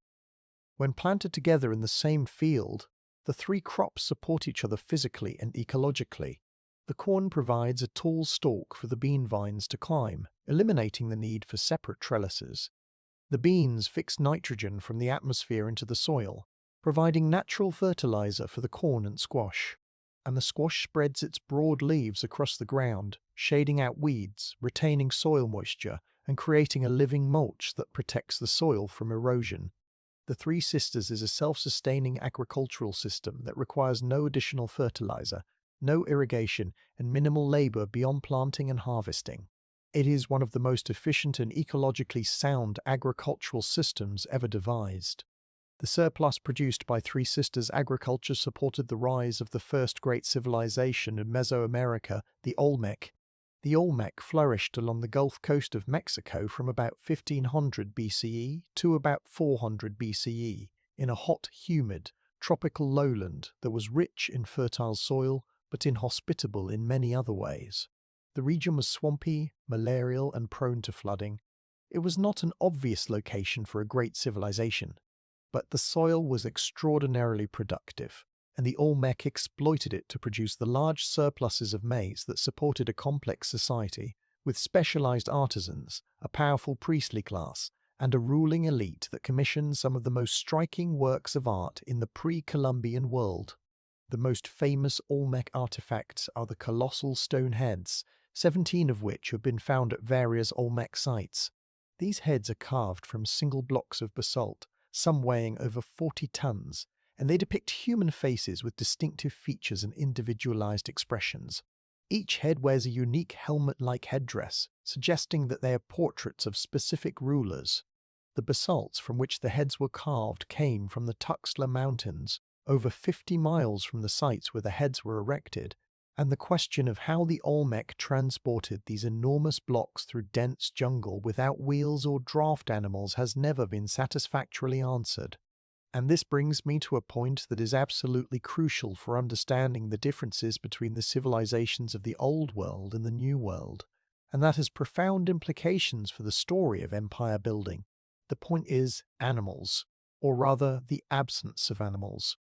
When planted together in the same field, the three crops support each other physically and ecologically. The corn provides a tall stalk for the bean vines to climb, eliminating the need for separate trellises. The beans fix nitrogen from the atmosphere into the soil, providing natural fertilizer for the corn and squash. And the squash spreads its broad leaves across the ground, shading out weeds, retaining soil moisture, and creating a living mulch that protects the soil from erosion. The Three Sisters is a self-sustaining agricultural system that requires no additional fertilizer, no irrigation, and minimal labor beyond planting and harvesting. It is one of the most efficient and ecologically sound agricultural systems ever devised. The surplus produced by Three Sisters agriculture supported the rise of the first great civilization in Mesoamerica, the Olmec. The Olmec flourished along the Gulf Coast of Mexico from about 1500 BCE to about 400 BCE, in a hot, humid, tropical lowland that was rich in fertile soil but inhospitable in many other ways. The region was swampy, malarial, and prone to flooding. It was not an obvious location for a great civilization, but the soil was extraordinarily productive, and the Olmec exploited it to produce the large surpluses of maize that supported a complex society, with specialized artisans, a powerful priestly class, and a ruling elite that commissioned some of the most striking works of art in the pre-Columbian world. The most famous Olmec artifacts are the colossal stone heads, 17 of which have been found at various Olmec sites. These heads are carved from single blocks of basalt, some weighing over 40 tons, and they depict human faces with distinctive features and individualized expressions. Each head wears a unique helmet-like headdress, suggesting that they are portraits of specific rulers. The basalts from which the heads were carved came from the Tuxtla Mountains, over 50 miles from the sites where the heads were erected, and the question of how the Olmec transported these enormous blocks through dense jungle without wheels or draft animals has never been satisfactorily answered. And this brings me to a point that is absolutely crucial for understanding the differences between the civilizations of the Old World and the New World, and that has profound implications for the story of empire building. The point is animals, or rather the absence of animals.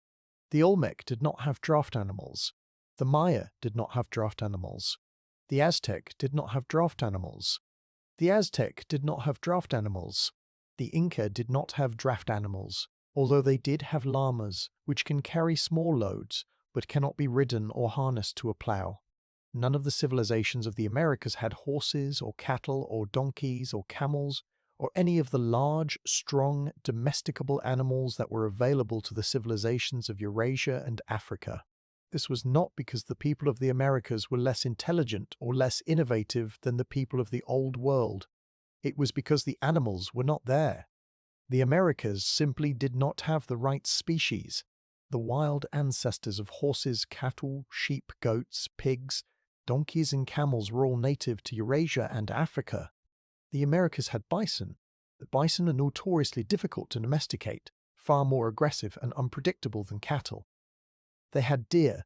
The Olmec did not have draft animals. The Maya did not have draft animals. The Aztec did not have draft animals. The Aztec did not have draft animals. The Inca did not have draft animals, although they did have llamas, which can carry small loads, but cannot be ridden or harnessed to a plough. None of the civilizations of the Americas had horses or cattle or donkeys or camels or any of the large, strong, domesticable animals that were available to the civilizations of Eurasia and Africa. This was not because the people of the Americas were less intelligent or less innovative than the people of the Old World. It was because the animals were not there. The Americas simply did not have the right species. The wild ancestors of horses, cattle, sheep, goats, pigs, donkeys and camels were all native to Eurasia and Africa. The Americas had bison, but bison are notoriously difficult to domesticate, far more aggressive and unpredictable than cattle. They had deer,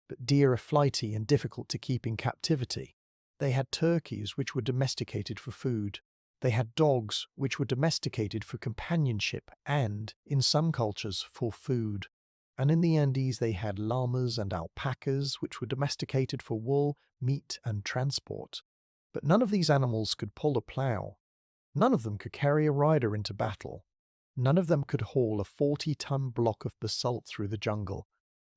but deer are flighty and difficult to keep in captivity. They had turkeys, which were domesticated for food. They had dogs, which were domesticated for companionship and, in some cultures, for food. And in the Andes they had llamas and alpacas, which were domesticated for wool, meat, and transport. But none of these animals could pull a plough. None of them could carry a rider into battle. None of them could haul a 40-ton block of basalt through the jungle.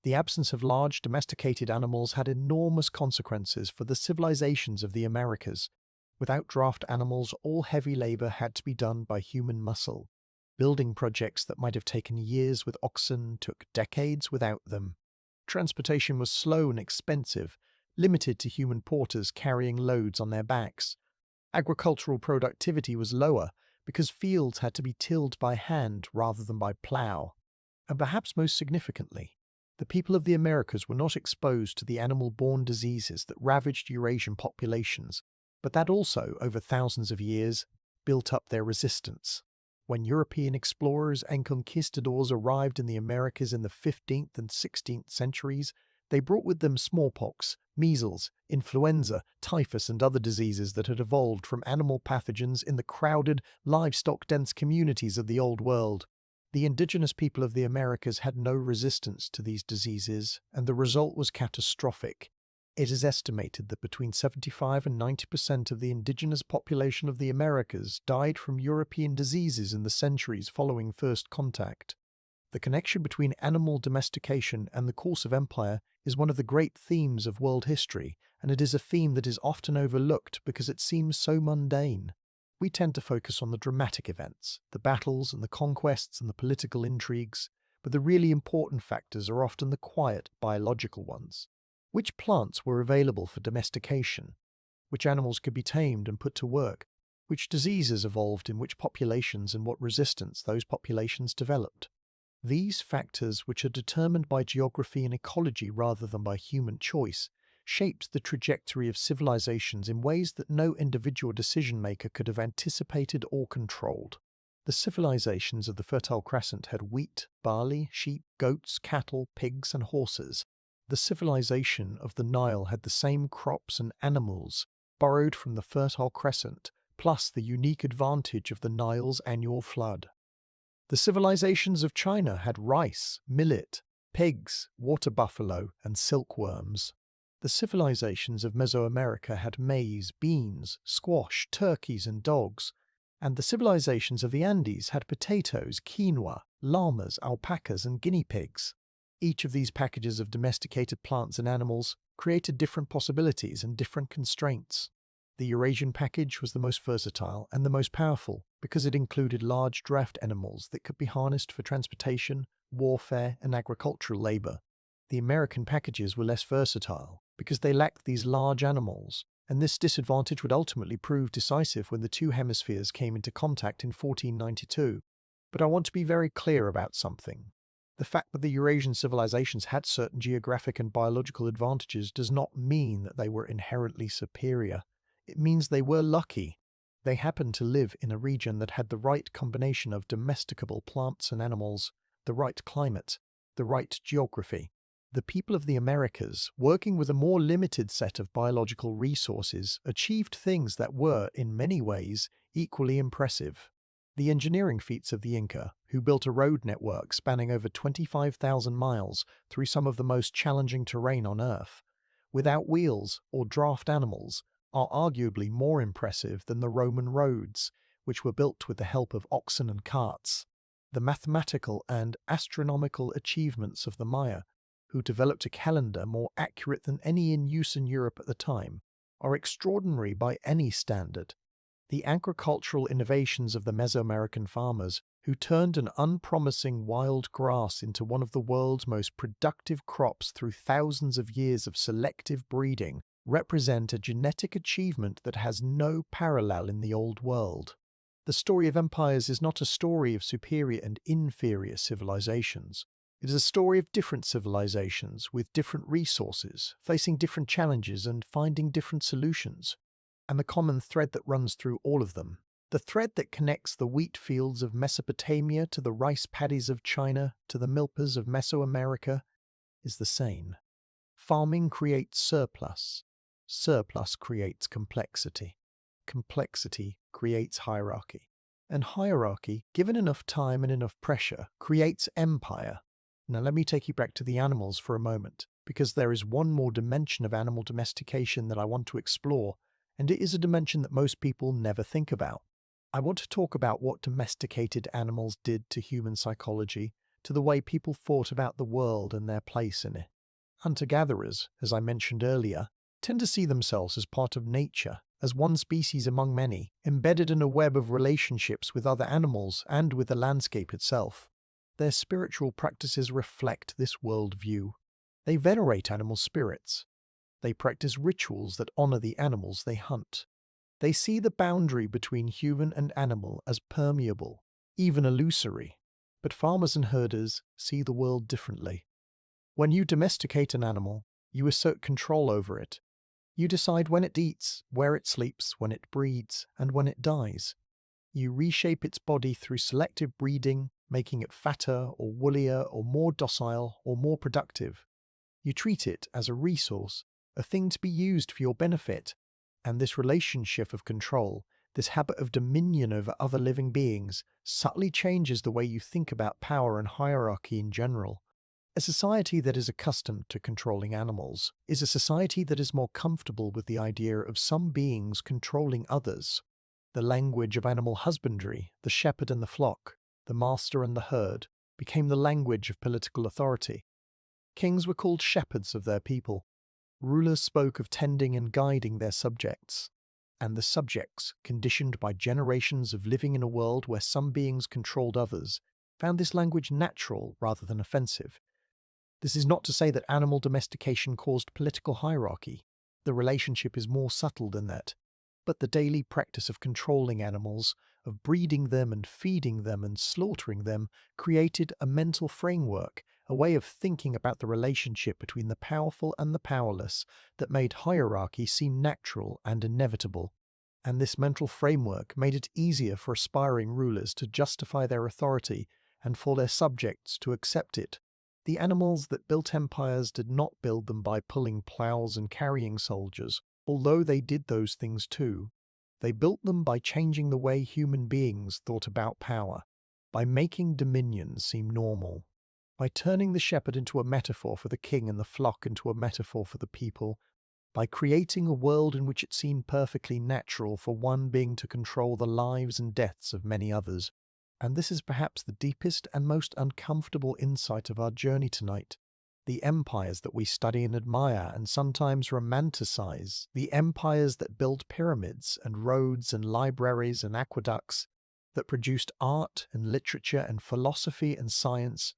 The absence of large domesticated animals had enormous consequences for the civilizations of the Americas. Without draft animals, all heavy labor had to be done by human muscle. Building projects that might have taken years with oxen took decades without them. Transportation was slow and expensive, limited to human porters carrying loads on their backs. Agricultural productivity was lower because fields had to be tilled by hand rather than by plough. And perhaps most significantly, the people of the Americas were not exposed to the animal-borne diseases that ravaged Eurasian populations, but that also, over thousands of years, built up their resistance. When European explorers and conquistadors arrived in the Americas in the 15th and 16th centuries, they brought with them smallpox, measles, influenza, typhus, and other diseases that had evolved from animal pathogens in the crowded, livestock-dense communities of the Old World. The indigenous people of the Americas had no resistance to these diseases, and the result was catastrophic. It is estimated that between 75 and 90% of the indigenous population of the Americas died from European diseases in the centuries following first contact. The connection between animal domestication and the course of empire is one of the great themes of world history, and it is a theme that is often overlooked because it seems so mundane. We tend to focus on the dramatic events, the battles and the conquests and the political intrigues, but the really important factors are often the quiet, biological ones. Which plants were available for domestication? Which animals could be tamed and put to work? Which diseases evolved in which populations and what resistance those populations developed? These factors, which are determined by geography and ecology rather than by human choice, shaped the trajectory of civilizations in ways that no individual decision-maker could have anticipated or controlled. The civilizations of the Fertile Crescent had wheat, barley, sheep, goats, cattle, pigs, and horses. The civilization of the Nile had the same crops and animals, borrowed from the Fertile Crescent, plus the unique advantage of the Nile's annual flood. The civilizations of China had rice, millet, pigs, water buffalo, and silkworms. The civilizations of Mesoamerica had maize, beans, squash, turkeys, and dogs. And the civilizations of the Andes had potatoes, quinoa, llamas, alpacas, and guinea pigs. Each of these packages of domesticated plants and animals created different possibilities and different constraints. The Eurasian package was the most versatile and the most powerful because it included large draft animals that could be harnessed for transportation, warfare, and agricultural labor. The American packages were less versatile because they lacked these large animals, and this disadvantage would ultimately prove decisive when the two hemispheres came into contact in 1492. But I want to be very clear about something. The fact that the Eurasian civilizations had certain geographic and biological advantages does not mean that they were inherently superior. It means they were lucky. They happened to live in a region that had the right combination of domesticable plants and animals, the right climate, the right geography. The people of the Americas, working with a more limited set of biological resources, achieved things that were, in many ways, equally impressive. The engineering feats of the Inca, who built a road network spanning over 25,000 miles through some of the most challenging terrain on Earth, without wheels or draft animals, are arguably more impressive than the Roman roads, which were built with the help of oxen and carts. The mathematical and astronomical achievements of the Maya, who developed a calendar more accurate than any in use in Europe at the time, are extraordinary by any standard. The agricultural innovations of the Mesoamerican farmers, who turned an unpromising wild grass into one of the world's most productive crops through thousands of years of selective breeding, represent a genetic achievement that has no parallel in the Old World. The story of empires is not a story of superior and inferior civilizations. It is a story of different civilizations with different resources, facing different challenges and finding different solutions. And the common thread that runs through all of them, the thread that connects the wheat fields of Mesopotamia to the rice paddies of China to the milpas of Mesoamerica, is the same. Farming creates surplus. Surplus creates complexity. Complexity creates hierarchy. And hierarchy, given enough time and enough pressure, creates empire. Now let me take you back to the animals for a moment, because there is one more dimension of animal domestication that I want to explore, and it is a dimension that most people never think about. I want to talk about what domesticated animals did to human psychology, to the way people thought about the world and their place in it. Hunter-gatherers, as I mentioned earlier, tend to see themselves as part of nature, as one species among many, embedded in a web of relationships with other animals and with the landscape itself. Their spiritual practices reflect this worldview. They venerate animal spirits. They practice rituals that honor the animals they hunt. They see the boundary between human and animal as permeable, even illusory. But farmers and herders see the world differently. When you domesticate an animal, you assert control over it. You decide when it eats, where it sleeps, when it breeds, and when it dies. You reshape its body through selective breeding, making it fatter or woollier or more docile or more productive. You treat it as a resource, a thing to be used for your benefit. And this relationship of control, this habit of dominion over other living beings, subtly changes the way you think about power and hierarchy in general. A society that is accustomed to controlling animals is a society that is more comfortable with the idea of some beings controlling others. The language of animal husbandry, the shepherd and the flock, the master and the herd, became the language of political authority. Kings were called shepherds of their people. Rulers spoke of tending and guiding their subjects. And the subjects, conditioned by generations of living in a world where some beings controlled others, found this language natural rather than offensive. This is not to say that animal domestication caused political hierarchy. The relationship is more subtle than that. But the daily practice of controlling animals, of breeding them and feeding them and slaughtering them, created a mental framework, a way of thinking about the relationship between the powerful and the powerless that made hierarchy seem natural and inevitable. And this mental framework made it easier for aspiring rulers to justify their authority and for their subjects to accept it. The animals that built empires did not build them by pulling plows and carrying soldiers, although they did those things too. They built them by changing the way human beings thought about power, by making dominion seem normal, by turning the shepherd into a metaphor for the king and the flock into a metaphor for the people, by creating a world in which it seemed perfectly natural for one being to control the lives and deaths of many others. And this is perhaps the deepest and most uncomfortable insight of our journey tonight. The empires that we study and admire and sometimes romanticize, the empires that built pyramids and roads and libraries and aqueducts, that produced art and literature and philosophy and science,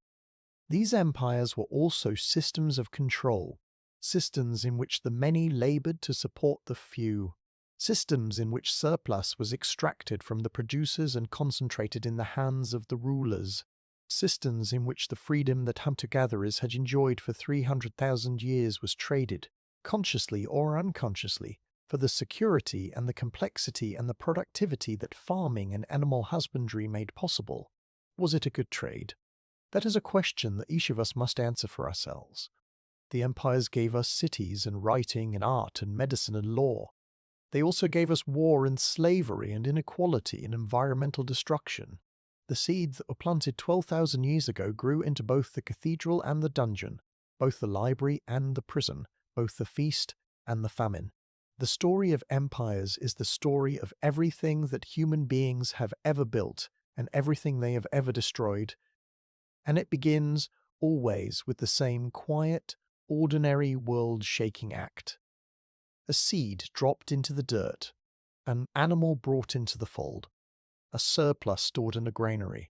these empires were also systems of control, systems in which the many labored to support the few, systems in which surplus was extracted from the producers and concentrated in the hands of the rulers, systems in which the freedom that hunter-gatherers had enjoyed for 300,000 years was traded, consciously or unconsciously, for the security and the complexity and the productivity that farming and animal husbandry made possible. Was it a good trade? That is a question that each of us must answer for ourselves. The empires gave us cities and writing and art and medicine and law. They also gave us war and slavery and inequality and environmental destruction. The seeds that were planted 12,000 years ago grew into both the cathedral and the dungeon, both the library and the prison, both the feast and the famine. The story of empires is the story of everything that human beings have ever built and everything they have ever destroyed. And it begins always with the same quiet, ordinary world-shaking act. A seed dropped into the dirt, an animal brought into the fold, a surplus stored in a granary,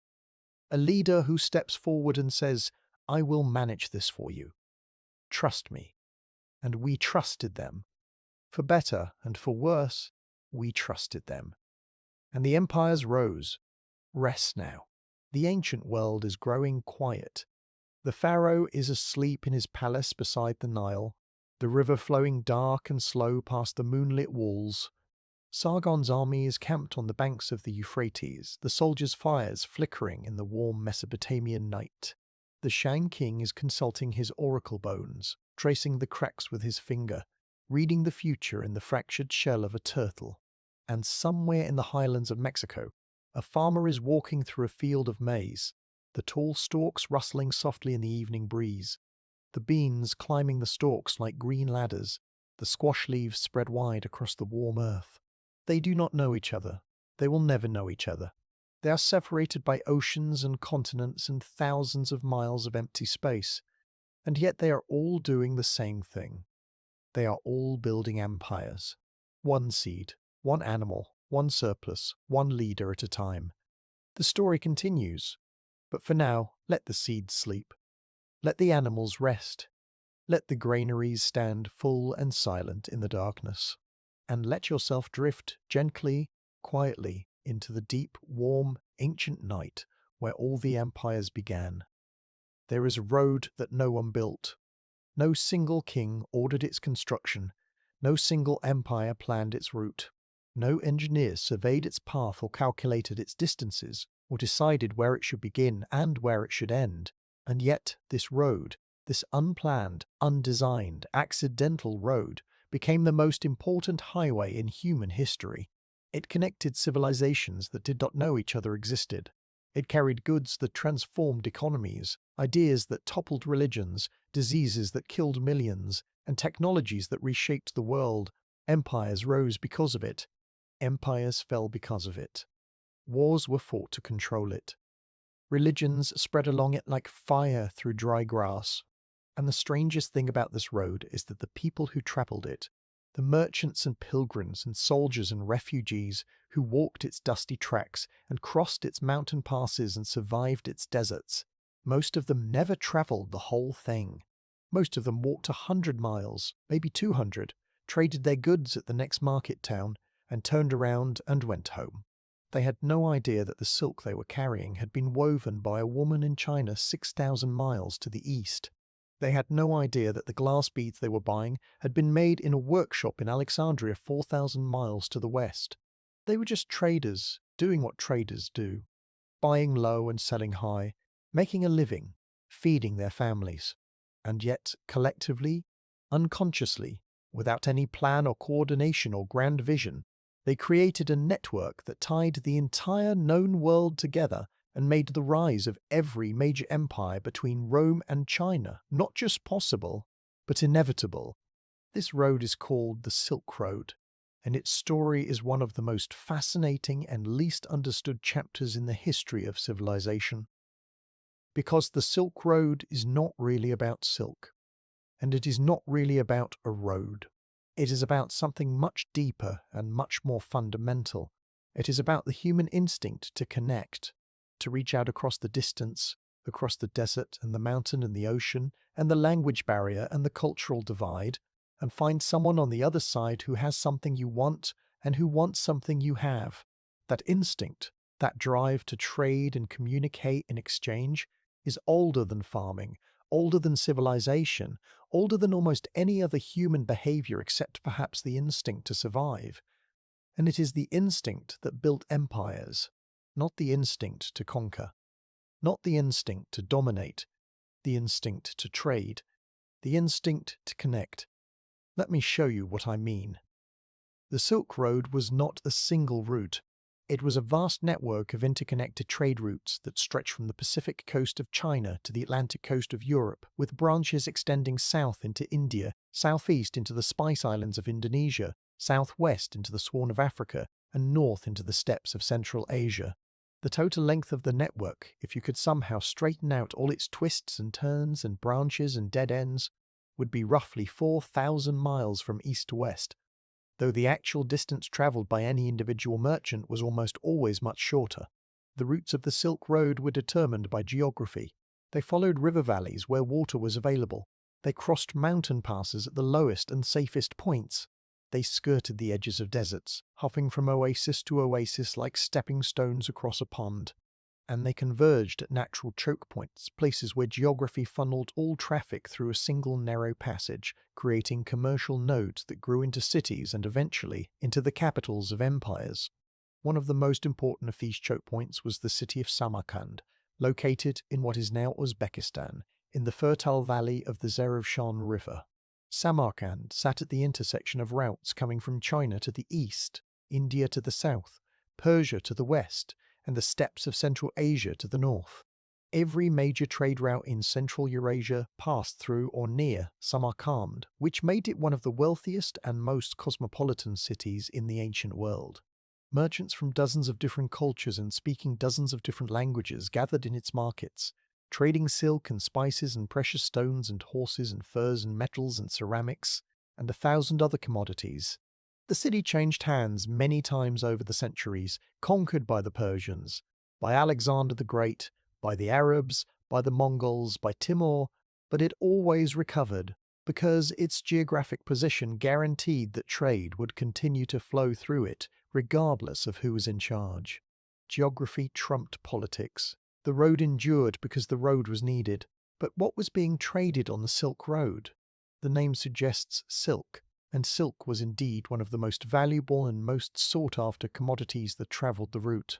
a leader who steps forward and says, "I will manage this for you. Trust me." And we trusted them. For better and for worse, we trusted them. And the empires rose. Rest now. The ancient world is growing quiet. The pharaoh is asleep in his palace beside the Nile, the river flowing dark and slow past the moonlit walls. Sargon's army is camped on the banks of the Euphrates, the soldiers' fires flickering in the warm Mesopotamian night. The Shang king is consulting his oracle bones, tracing the cracks with his finger, reading the future in the fractured shell of a turtle. And somewhere in the highlands of Mexico, a farmer is walking through a field of maize, the tall stalks rustling softly in the evening breeze, the beans climbing the stalks like green ladders, the squash leaves spread wide across the warm earth. They do not know each other. They will never know each other. They are separated by oceans and continents and thousands of miles of empty space, and yet they are all doing the same thing. They are all building empires. One seed, one animal, one surplus, one leader at a time. The story continues, but for now, let the seeds sleep. Let the animals rest. Let the granaries stand full and silent in the darkness. And let yourself drift gently, quietly, into the deep, warm, ancient night where all the empires began. There is a road that no one built. No single king ordered its construction. No single empire planned its route. No engineer surveyed its path or calculated its distances, or decided where it should begin and where it should end. And yet this road, this unplanned, undesigned, accidental road, became the most important highway in human history. It connected civilizations that did not know each other existed. It carried goods that transformed economies, ideas that toppled religions, diseases that killed millions, and technologies that reshaped the world. Empires rose because of it. Empires fell because of it. Wars were fought to control it. Religions spread along it like fire through dry grass. And the strangest thing about this road is that the people who traveled it, the merchants and pilgrims and soldiers and refugees who walked its dusty tracks and crossed its mountain passes and survived its deserts, most of them never traveled the whole thing. Most of them walked 100 miles, maybe 200, traded their goods at the next market town, and turned around and went home. They had no idea that the silk they were carrying had been woven by a woman in China 6,000 miles to the east. They had no idea that the glass beads they were buying had been made in a workshop in Alexandria 4,000 miles to the west. They were just traders, doing what traders do, buying low and selling high, making a living, feeding their families. And yet, collectively, unconsciously, without any plan or coordination or grand vision, they created a network that tied the entire known world together and made the rise of every major empire between Rome and China not just possible, but inevitable. This road is called the Silk Road, and its story is one of the most fascinating and least understood chapters in the history of civilization. Because the Silk Road is not really about silk, and it is not really about a road. It is about something much deeper and much more fundamental. It is about the human instinct to connect, to reach out across the distance, across the desert and the mountain and the ocean and the language barrier and the cultural divide, and find someone on the other side who has something you want and who wants something you have. That instinct, that drive to trade and communicate and exchange, is older than farming, older than civilization, older than almost any other human behavior except perhaps the instinct to survive. And it is the instinct that built empires, not the instinct to conquer, not the instinct to dominate, the instinct to trade, the instinct to connect. Let me show you what I mean. The Silk Road was not a single route. It was a vast network of interconnected trade routes that stretched from the Pacific coast of China to the Atlantic coast of Europe, with branches extending south into India, southeast into the Spice Islands of Indonesia, southwest into the Swan of Africa, and north into the steppes of Central Asia. The total length of the network, if you could somehow straighten out all its twists and turns and branches and dead ends, would be roughly 4,000 miles from east to west, though the actual distance travelled by any individual merchant was almost always much shorter. The routes of the Silk Road were determined by geography. They followed river valleys where water was available. They crossed mountain passes at the lowest and safest points. They skirted the edges of deserts, hopping from oasis to oasis like stepping stones across a pond. And they converged at natural choke points, places where geography funneled all traffic through a single narrow passage, creating commercial nodes that grew into cities and eventually into the capitals of empires. One of the most important of these choke points was the city of Samarkand, located in what is now Uzbekistan, in the fertile valley of the Zarafshan River. Samarkand sat at the intersection of routes coming from China to the east, India to the south, Persia to the west, and the steppes of Central Asia to the north. Every major trade route in Central Eurasia passed through or near Samarkand, which made it one of the wealthiest and most cosmopolitan cities in the ancient world. Merchants from dozens of different cultures and speaking dozens of different languages gathered in its markets, trading silk and spices and precious stones and horses and furs and metals and ceramics, and 1,000 other commodities. The city changed hands many times over the centuries, conquered by the Persians, by Alexander the Great, by the Arabs, by the Mongols, by Timur, but it always recovered because its geographic position guaranteed that trade would continue to flow through it, regardless of who was in charge. Geography trumped politics. The road endured because the road was needed. But what was being traded on the Silk Road? The name suggests silk, and silk was indeed one of the most valuable and most sought-after commodities that travelled the route.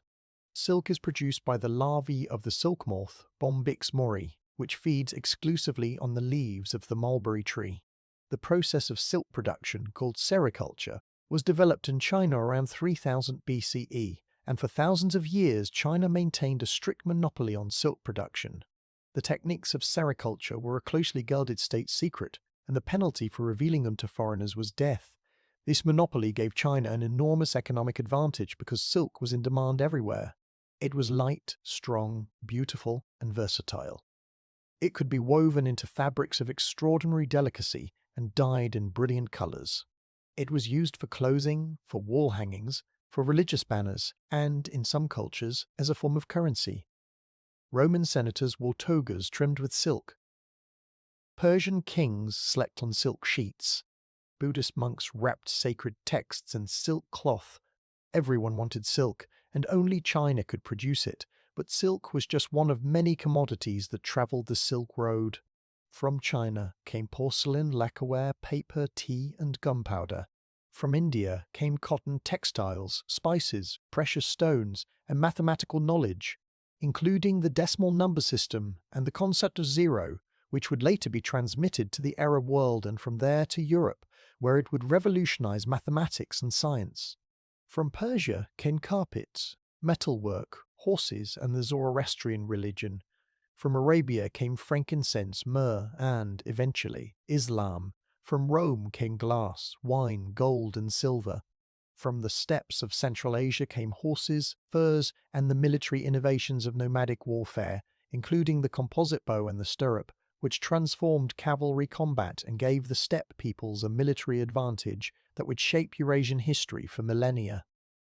Silk is produced by the larvae of the silk moth, Bombyx mori, which feeds exclusively on the leaves of the mulberry tree. The process of silk production, called sericulture, was developed in China around 3000 BCE, and for thousands of years China maintained a strict monopoly on silk production. The techniques of sericulture were a closely guarded state secret, and the penalty for revealing them to foreigners was death. This monopoly gave China an enormous economic advantage because silk was in demand everywhere. It was light, strong, beautiful, and versatile. It could be woven into fabrics of extraordinary delicacy and dyed in brilliant colors. It was used for clothing, for wall hangings, for religious banners, and, in some cultures, as a form of currency. Roman senators wore togas trimmed with silk. Persian kings slept on silk sheets. Buddhist monks wrapped sacred texts in silk cloth. Everyone wanted silk, and only China could produce it, but silk was just one of many commodities that travelled the Silk Road. From China came porcelain, lacquerware, paper, tea, and gunpowder. From India came cotton textiles, spices, precious stones, and mathematical knowledge, including the decimal number system and the concept of zero, which would later be transmitted to the Arab world and from there to Europe, where it would revolutionize mathematics and science. From Persia came carpets, metalwork, horses, and the Zoroastrian religion. From Arabia came frankincense, myrrh, and, eventually, Islam. From Rome came glass, wine, gold, and silver. From the steppes of Central Asia came horses, furs, and the military innovations of nomadic warfare, including the composite bow and the stirrup, which transformed cavalry combat and gave the steppe peoples a military advantage that would shape Eurasian history for millennia.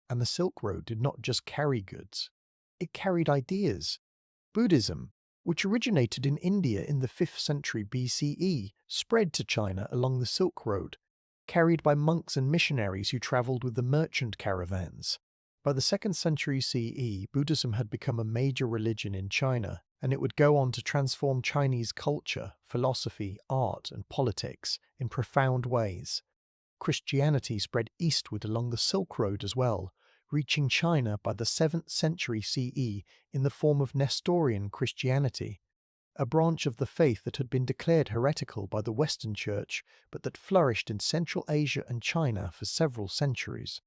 And the Silk Road did not just carry goods. It carried ideas. Buddhism, which originated in India in the 5th century BCE, spread to China along the Silk Road, carried by monks and missionaries who travelled with the merchant caravans. By the 2nd century CE, Buddhism had become a major religion in China, and it would go on to transform Chinese culture, philosophy, art, and politics in profound ways. Christianity spread eastward along the Silk Road as well, reaching China by the 7th century CE in the form of Nestorian Christianity, a branch of the faith that had been declared heretical by the Western Church but that flourished in Central Asia and China for several centuries.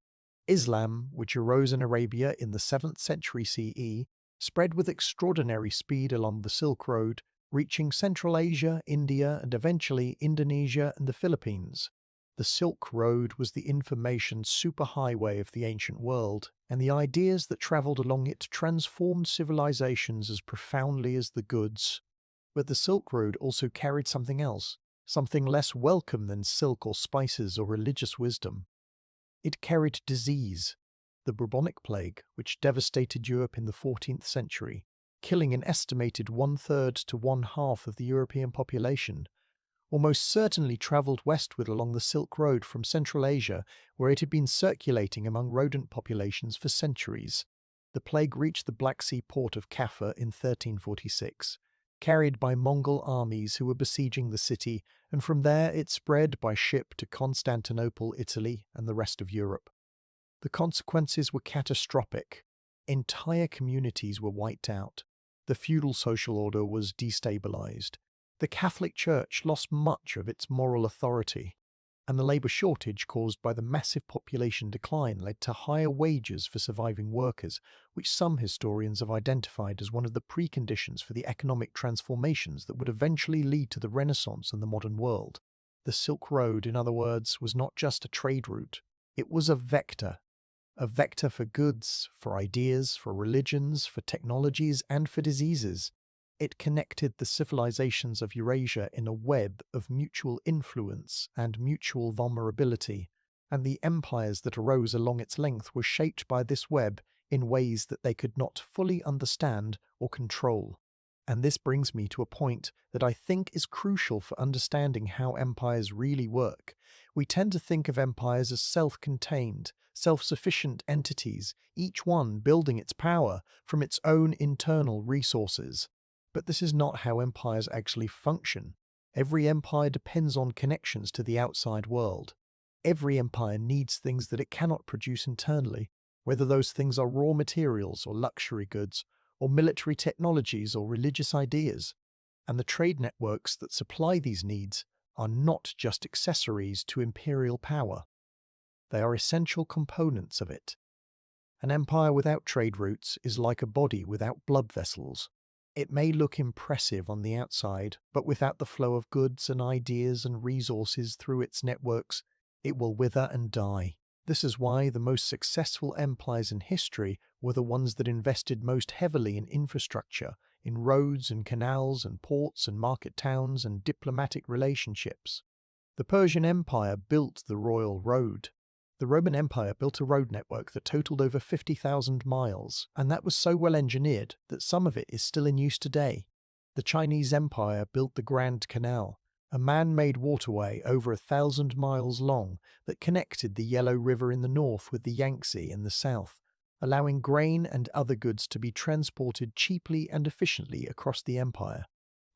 Islam, which arose in Arabia in the 7th century CE, spread with extraordinary speed along the Silk Road, reaching Central Asia, India, and eventually Indonesia and the Philippines. The Silk Road was the information superhighway of the ancient world, and the ideas that traveled along it transformed civilizations as profoundly as the goods. But the Silk Road also carried something else, something less welcome than silk or spices or religious wisdom. It carried disease, the bubonic plague, which devastated Europe in the 14th century, killing an estimated one-third to one-half of the European population, almost certainly travelled westward along the Silk Road from Central Asia, where it had been circulating among rodent populations for centuries. The plague reached the Black Sea port of Kaffa in 1346, carried by Mongol armies who were besieging the city, and from there it spread by ship to Constantinople, Italy, and the rest of Europe. The consequences were catastrophic. Entire communities were wiped out. The feudal social order was destabilized. The Catholic Church lost much of its moral authority, and the labor shortage caused by the massive population decline led to higher wages for surviving workers, which some historians have identified as one of the preconditions for the economic transformations that would eventually lead to the Renaissance and the modern world. The Silk Road, in other words, was not just a trade route. It was a vector for goods, for ideas, for religions, for technologies, and for diseases. It connected the civilizations of Eurasia in a web of mutual influence and mutual vulnerability, and the empires that arose along its length were shaped by this web in ways that they could not fully understand or control. And this brings me to a point that I think is crucial for understanding how empires really work. We tend to think of empires as self-contained, self-sufficient entities, each one building its power from its own internal resources. But this is not how empires actually function. Every empire depends on connections to the outside world. Every empire needs things that it cannot produce internally, whether those things are raw materials or luxury goods, or military technologies or religious ideas. And the trade networks that supply these needs are not just accessories to imperial power. They are essential components of it. An empire without trade routes is like a body without blood vessels. It may look impressive on the outside, but without the flow of goods and ideas and resources through its networks, it will wither and die. This is why the most successful empires in history were the ones that invested most heavily in infrastructure, in roads and canals and ports and market towns and diplomatic relationships. The Persian Empire built the Royal Road. The Roman Empire built a road network that totaled over 50,000 miles, and that was so well engineered that some of it is still in use today. The Chinese Empire built the Grand Canal, a man-made waterway over 1,000 miles long that connected the Yellow River in the north with the Yangtze in the south, allowing grain and other goods to be transported cheaply and efficiently across the empire.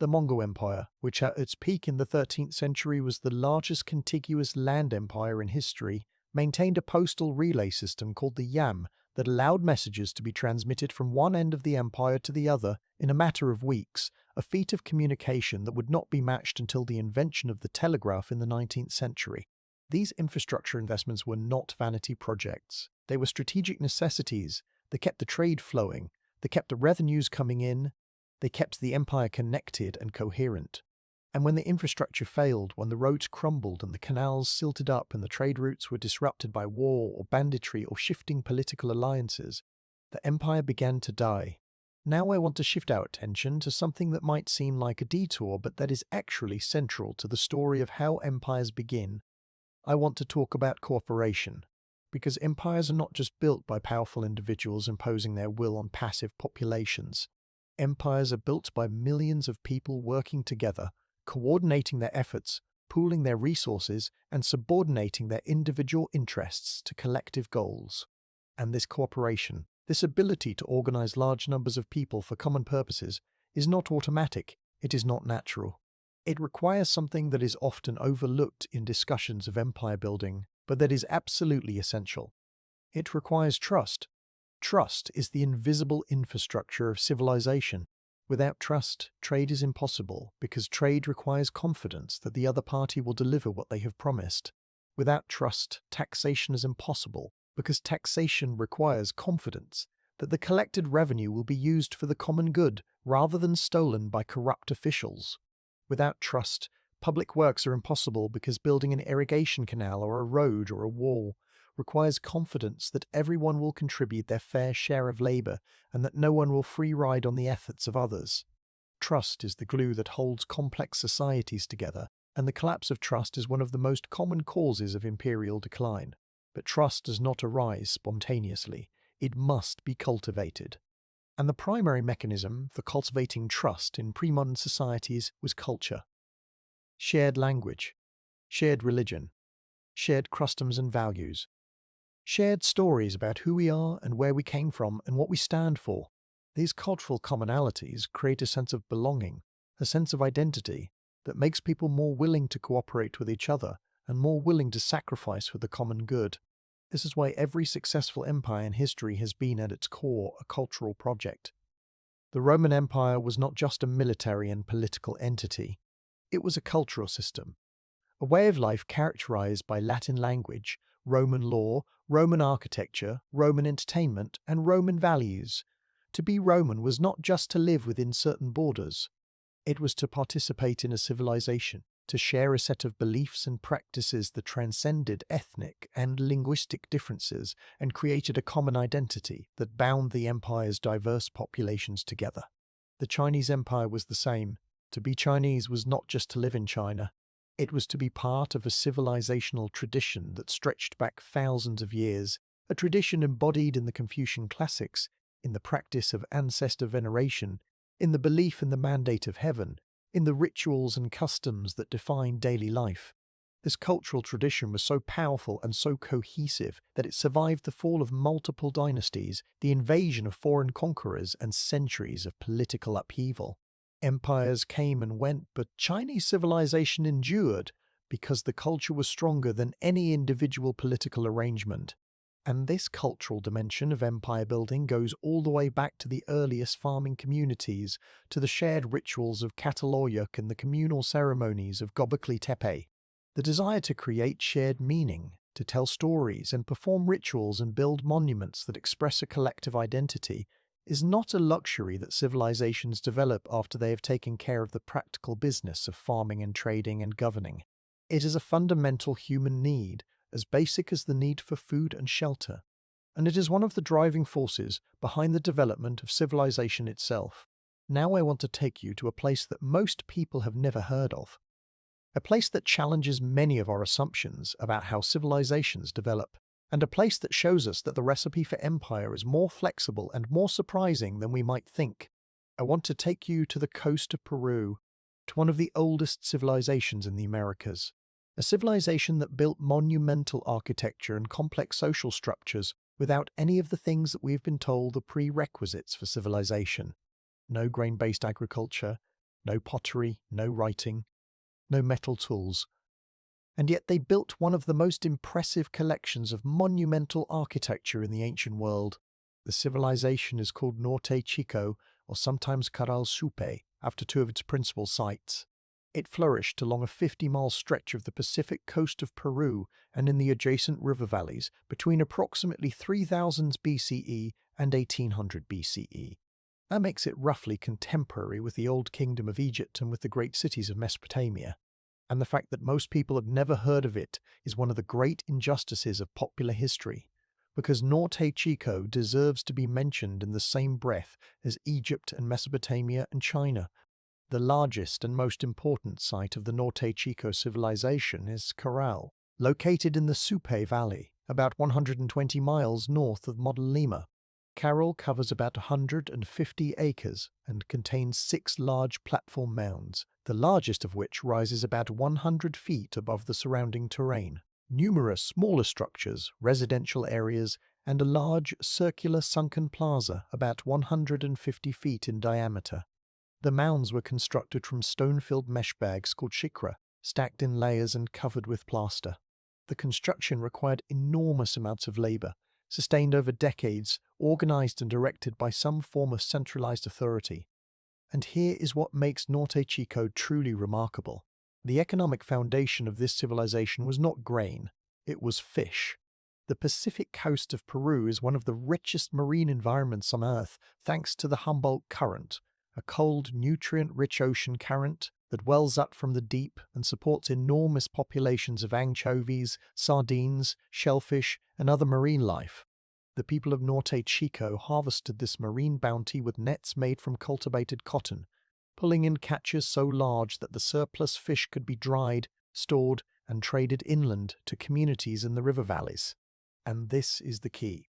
The Mongol Empire, which at its peak in the 13th century was the largest contiguous land empire in history, maintained a postal relay system called the Yam that allowed messages to be transmitted from one end of the empire to the other in a matter of weeks, a feat of communication that would not be matched until the invention of the telegraph in the 19th century. These infrastructure investments were not vanity projects. They were strategic necessities. They kept the trade flowing. They kept the revenues coming in. They kept the empire connected and coherent. And when the infrastructure failed, when the roads crumbled and the canals silted up and the trade routes were disrupted by war or banditry or shifting political alliances, the empire began to die. Now I want to shift our attention to something that might seem like a detour, but that is actually central to the story of how empires begin. I want to talk about cooperation, because empires are not just built by powerful individuals imposing their will on passive populations. Empires are built by millions of people working together, coordinating their efforts, pooling their resources, and subordinating their individual interests to collective goals. And this cooperation, this ability to organize large numbers of people for common purposes, is not automatic, it is not natural. It requires something that is often overlooked in discussions of empire building, but that is absolutely essential. It requires trust. Trust is the invisible infrastructure of civilization. Without trust, trade is impossible, because trade requires confidence that the other party will deliver what they have promised. Without trust, taxation is impossible, because taxation requires confidence that the collected revenue will be used for the common good rather than stolen by corrupt officials. Without trust, Public works are impossible because building an irrigation canal or a road or a wall requires confidence that everyone will contribute their fair share of labor and that no one will free ride on the efforts of others. Trust is the glue that holds complex societies together, and the collapse of trust is one of the most common causes of imperial decline. But trust does not arise spontaneously, it must be cultivated. And the primary mechanism for cultivating trust in pre-modern societies was culture. Shared language, shared religion, shared customs and values, shared stories about who we are and where we came from and what we stand for. These cultural commonalities create a sense of belonging, a sense of identity that makes people more willing to cooperate with each other and more willing to sacrifice for the common good. This is why every successful empire in history has been at its core a cultural project. The Roman Empire was not just a military and political entity, it was a cultural system, a way of life characterized by Latin language, Roman law, Roman architecture, Roman entertainment, and Roman values. To be Roman was not just to live within certain borders. It was to participate in a civilization, to share a set of beliefs and practices that transcended ethnic and linguistic differences and created a common identity that bound the empire's diverse populations together. The Chinese Empire was the same. To be Chinese was not just to live in China. It was to be part of a civilizational tradition that stretched back thousands of years, a tradition embodied in the Confucian classics, in the practice of ancestor veneration, in the belief in the mandate of heaven, in the rituals and customs that define daily life. This cultural tradition was so powerful and so cohesive that it survived the fall of multiple dynasties, the invasion of foreign conquerors, and centuries of political upheaval. Empires came and went, but Chinese civilization endured because the culture was stronger than any individual political arrangement. And this cultural dimension of empire building goes all the way back to the earliest farming communities, to the shared rituals of Cataloyuk and the communal ceremonies of Göbekli Tepe. The desire to create shared meaning, to tell stories and perform rituals and build monuments that express a collective identity, is not a luxury that civilizations develop after they have taken care of the practical business of farming and trading and governing. It is a fundamental human need, as basic as the need for food and shelter, and it is one of the driving forces behind the development of civilization itself. Now I want to take you to a place that most people have never heard of, a place that challenges many of our assumptions about how civilizations develop, and a place that shows us that the recipe for empire is more flexible and more surprising than we might think. I want to take you to the coast of Peru, to one of the oldest civilizations in the Americas, a civilization that built monumental architecture and complex social structures without any of the things that we've been told are prerequisites for civilization. No grain-based agriculture, no pottery, no writing, no metal tools. And yet they built one of the most impressive collections of monumental architecture in the ancient world. The civilization is called Norte Chico, or sometimes Caral Supe, after two of its principal sites. It flourished along a 50-mile stretch of the Pacific coast of Peru and in the adjacent river valleys between approximately 3000 BCE and 1800 BCE. That makes it roughly contemporary with the Old Kingdom of Egypt and with the great cities of Mesopotamia. And the fact that most people have never heard of it is one of the great injustices of popular history, because Norte Chico deserves to be mentioned in the same breath as Egypt and Mesopotamia and China. The largest and most important site of the Norte Chico civilization is Caral, located in the Supe Valley, about 120 miles north of modern Lima. Caral covers about 150 acres and contains 6 large platform mounds, the largest of which rises about 100 feet above the surrounding terrain. Numerous smaller structures, residential areas, and a large circular sunken plaza about 150 feet in diameter. The mounds were constructed from stone-filled mesh bags called shikra, stacked in layers and covered with plaster. The construction required enormous amounts of labor, sustained over decades, organized and directed by some form of centralized authority. And here is what makes Norte Chico truly remarkable. The economic foundation of this civilization was not grain, it was fish. The Pacific coast of Peru is one of the richest marine environments on Earth, thanks to the Humboldt Current, a cold, nutrient-rich ocean current that wells up from the deep and supports enormous populations of anchovies, sardines, shellfish, and other marine life. The people of Norte Chico harvested this marine bounty with nets made from cultivated cotton, pulling in catches so large that the surplus fish could be dried, stored, and traded inland to communities in the river valleys. And this is the key.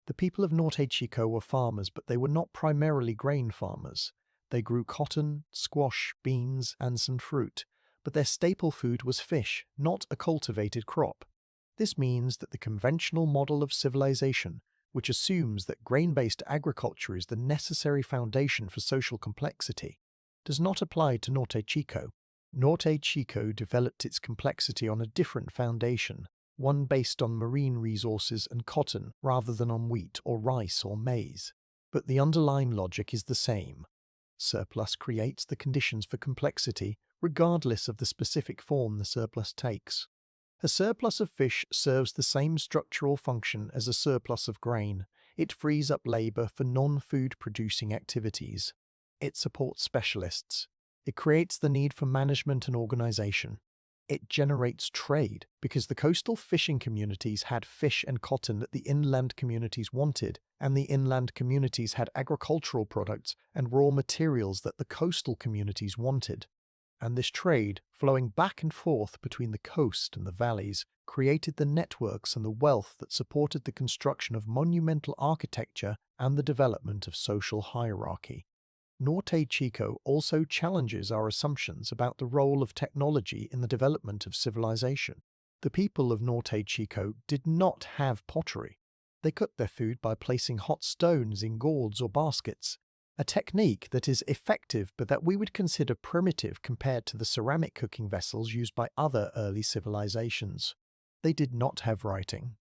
The people of Norte Chico were farmers, but they were not primarily grain farmers. They grew cotton, squash, beans, and some fruit, but their staple food was fish, not a cultivated crop. This means that the conventional model of civilization, which assumes that grain-based agriculture is the necessary foundation for social complexity, does not apply to Norte Chico. Norte Chico developed its complexity on a different foundation, one based on marine resources and cotton rather than on wheat or rice or maize. But the underlying logic is the same. Surplus creates the conditions for complexity, regardless of the specific form the surplus takes. A surplus of fish serves the same structural function as a surplus of grain. It frees up labor for non-food producing activities. It supports specialists. It creates the need for management and organization. It generates trade because the coastal fishing communities had fish and cotton that the inland communities wanted, and the inland communities had agricultural products and raw materials that the coastal communities wanted. And this trade, flowing back and forth between the coast and the valleys, created the networks and the wealth that supported the construction of monumental architecture and the development of social hierarchy. Norte Chico also challenges our assumptions about the role of technology in the development of civilization. The people of Norte Chico did not have pottery. They cooked their food by placing hot stones in gourds or baskets, a technique that is effective but that we would consider primitive compared to the ceramic cooking vessels used by other early civilizations. They did not have writing,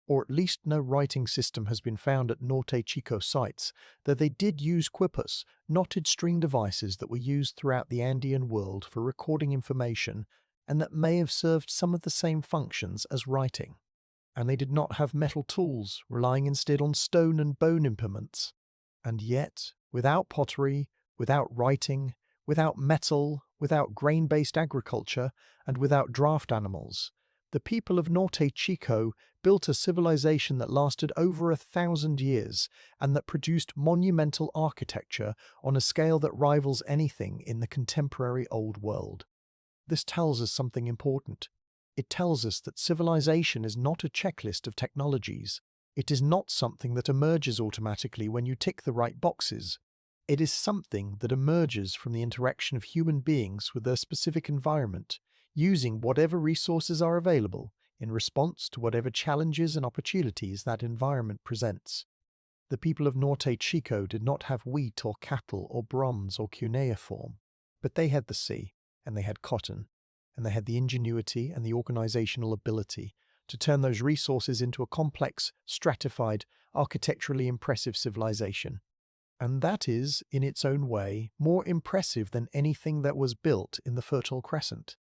or at least no writing system has been found at Norte Chico sites, though they did use quipus, knotted string devices that were used throughout the Andean world for recording information and that may have served some of the same functions as writing. And they did not have metal tools, relying instead on stone and bone implements. And yet, without pottery, without writing, without metal, without grain-based agriculture, and without draft animals, the people of Norte Chico built a civilization that lasted over 1,000 years and that produced monumental architecture on a scale that rivals anything in the contemporary Old World. This tells us something important. It tells us that civilization is not a checklist of technologies. It is not something that emerges automatically when you tick the right boxes. It is something that emerges from the interaction of human beings with their specific environment, using whatever resources are available in response to whatever challenges and opportunities that environment presents. The people of Norte Chico did not have wheat or cattle or bronze or cuneiform, but they had the sea, and they had cotton, and they had the ingenuity and the organizational ability to turn those resources into a complex, stratified, architecturally impressive civilization. And that is, in its own way, more impressive than anything that was built in the Fertile Crescent.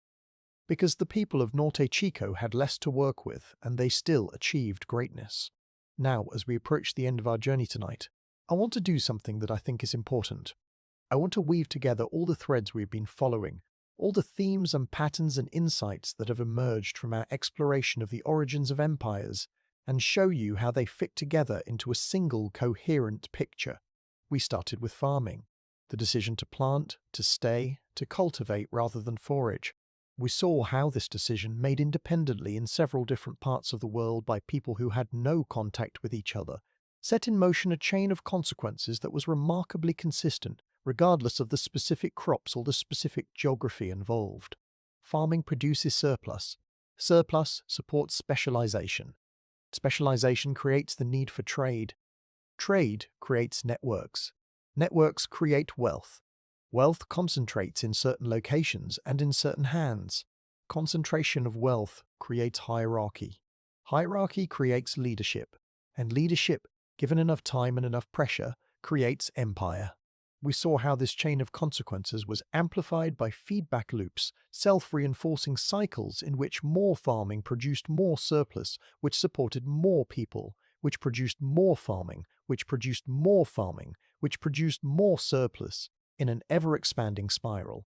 Because the people of Norte Chico had less to work with, and they still achieved greatness. Now, as we approach the end of our journey tonight, I want to do something that I think is important. I want to weave together all the threads we've been following, all the themes and patterns and insights that have emerged from our exploration of the origins of empires, and show you how they fit together into a single coherent picture. We started with farming, the decision to plant, to stay, to cultivate rather than forage. We saw how this decision, made independently in several different parts of the world by people who had no contact with each other, set in motion a chain of consequences that was remarkably consistent, regardless of the specific crops or the specific geography involved. Farming produces surplus. Surplus supports specialization. Specialization creates the need for trade. Trade creates networks. Networks create wealth. Wealth concentrates in certain locations and in certain hands. Concentration of wealth creates hierarchy. Hierarchy creates leadership. And leadership, given enough time and enough pressure, creates empire. We saw how this chain of consequences was amplified by feedback loops, self-reinforcing cycles in which more farming produced more surplus, which supported more people, which produced more farming, which produced more farming, which produced more surplus, in an ever-expanding spiral.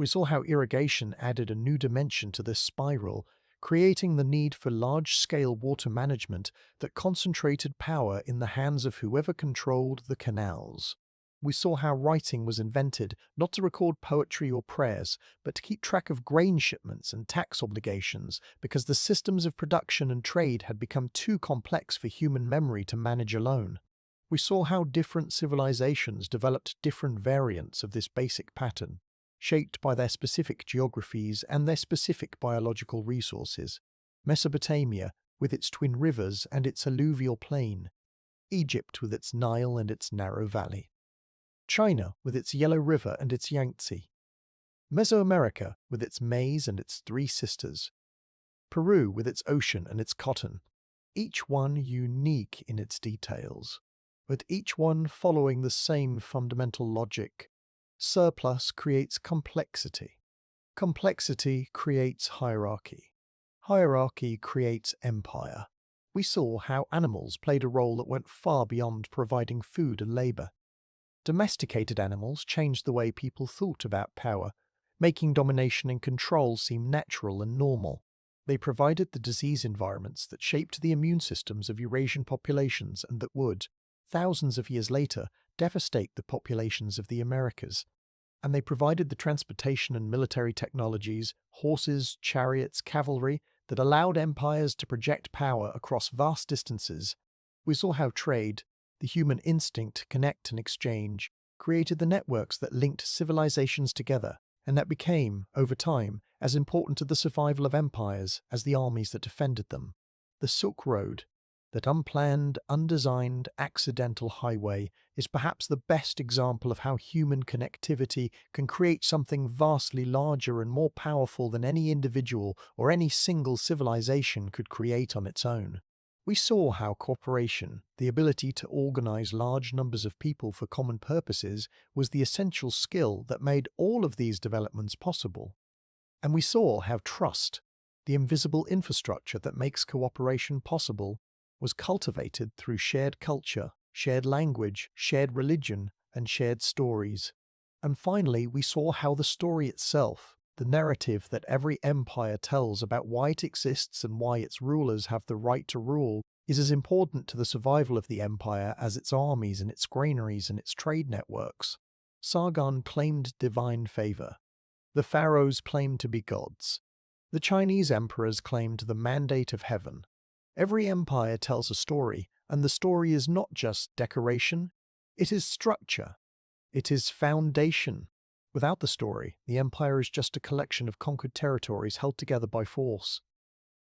We saw how irrigation added a new dimension to this spiral, creating the need for large-scale water management that concentrated power in the hands of whoever controlled the canals. We saw how writing was invented not to record poetry or prayers, but to keep track of grain shipments and tax obligations because the systems of production and trade had become too complex for human memory to manage alone. We saw how different civilizations developed different variants of this basic pattern, shaped by their specific geographies and their specific biological resources. Mesopotamia, with its twin rivers and its alluvial plain. Egypt, with its Nile and its narrow valley. China, with its Yellow River and its Yangtze. Mesoamerica, with its maize and its three sisters. Peru, with its ocean and its cotton. Each one unique in its details, but each one following the same fundamental logic. Surplus creates complexity. Complexity creates hierarchy. Hierarchy creates empire. We saw how animals played a role that went far beyond providing food and labor. Domesticated animals changed the way people thought about power, making domination and control seem natural and normal. They provided the disease environments that shaped the immune systems of Eurasian populations and that would, thousands of years later, devastate the populations of the Americas. And they provided the transportation and military technologies, horses, chariots, cavalry, that allowed empires to project power across vast distances. We saw how trade, the human instinct to connect and exchange, created the networks that linked civilizations together, and that became, over time, as important to the survival of empires as the armies that defended them. The Silk Road, that unplanned, undesigned, accidental highway, is perhaps the best example of how human connectivity can create something vastly larger and more powerful than any individual or any single civilization could create on its own. We saw how cooperation, the ability to organize large numbers of people for common purposes, was the essential skill that made all of these developments possible. And we saw how trust, the invisible infrastructure that makes cooperation possible, was cultivated through shared culture, shared language, shared religion, and shared stories. And finally, we saw how the story itself, the narrative that every empire tells about why it exists and why its rulers have the right to rule, is as important to the survival of the empire as its armies and its granaries and its trade networks. Sargon claimed divine favor. The pharaohs claimed to be gods. The Chinese emperors claimed the mandate of heaven. Every empire tells a story, and the story is not just decoration, it is structure. It is foundation. Without the story, the empire is just a collection of conquered territories held together by force.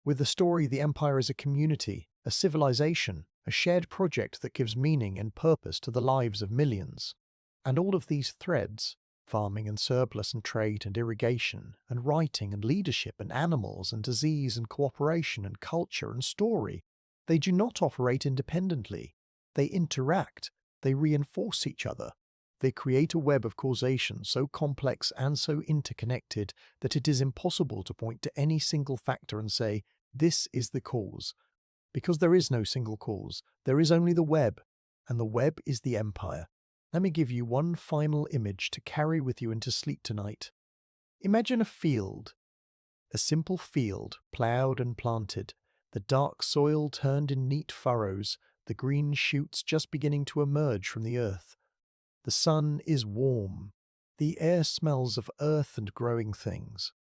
With the story, the empire is a community, a civilization, a shared project that gives meaning and purpose to the lives of millions. And all of these threads, farming and surplus and trade and irrigation and writing and leadership and animals and disease and cooperation and culture and story, they do not operate independently. They interact, they reinforce each other. They create a web of causation so complex and so interconnected that it is impossible to point to any single factor and say, this is the cause. Because there is no single cause, there is only the web, and the web is the empire. Let me give you one final image to carry with you into sleep tonight. Imagine a field, a simple field, ploughed and planted, the dark soil turned in neat furrows, the green shoots just beginning to emerge from the earth. The sun is warm. The air smells of earth and growing things.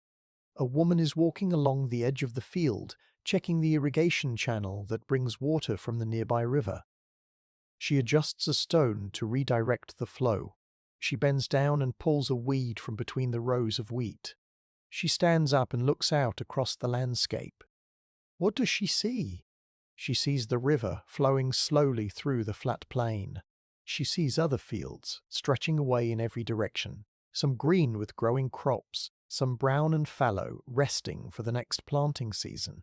A woman is walking along the edge of the field, checking the irrigation channel that brings water from the nearby river. She adjusts a stone to redirect the flow. She bends down and pulls a weed from between the rows of wheat. She stands up and looks out across the landscape. What does she see? She sees the river flowing slowly through the flat plain. She sees other fields stretching away in every direction, some green with growing crops, some brown and fallow, resting for the next planting season.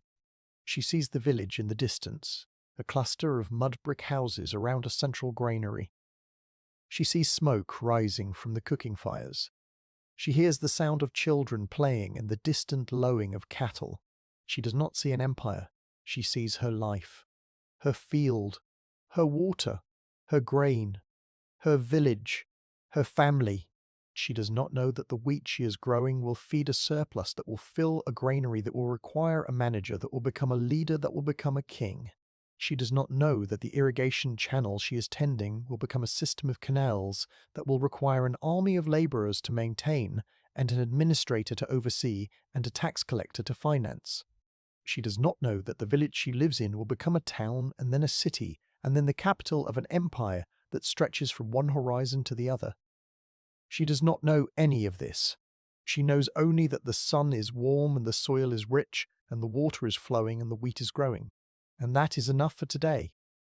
She sees the village in the distance, a cluster of mud brick houses around a central granary. She sees smoke rising from the cooking fires. She hears the sound of children playing and the distant lowing of cattle. She does not see an empire. She sees her life, her field, her water, her grain, her village, her family. She does not know that the wheat she is growing will feed a surplus that will fill a granary that will require a manager that will become a leader that will become a king. She does not know that the irrigation channel she is tending will become a system of canals that will require an army of labourers to maintain and an administrator to oversee and a tax collector to finance. She does not know that the village she lives in will become a town and then a city and then the capital of an empire that stretches from one horizon to the other. She does not know any of this. She knows only that the sun is warm and the soil is rich and the water is flowing and the wheat is growing. And that is enough for today.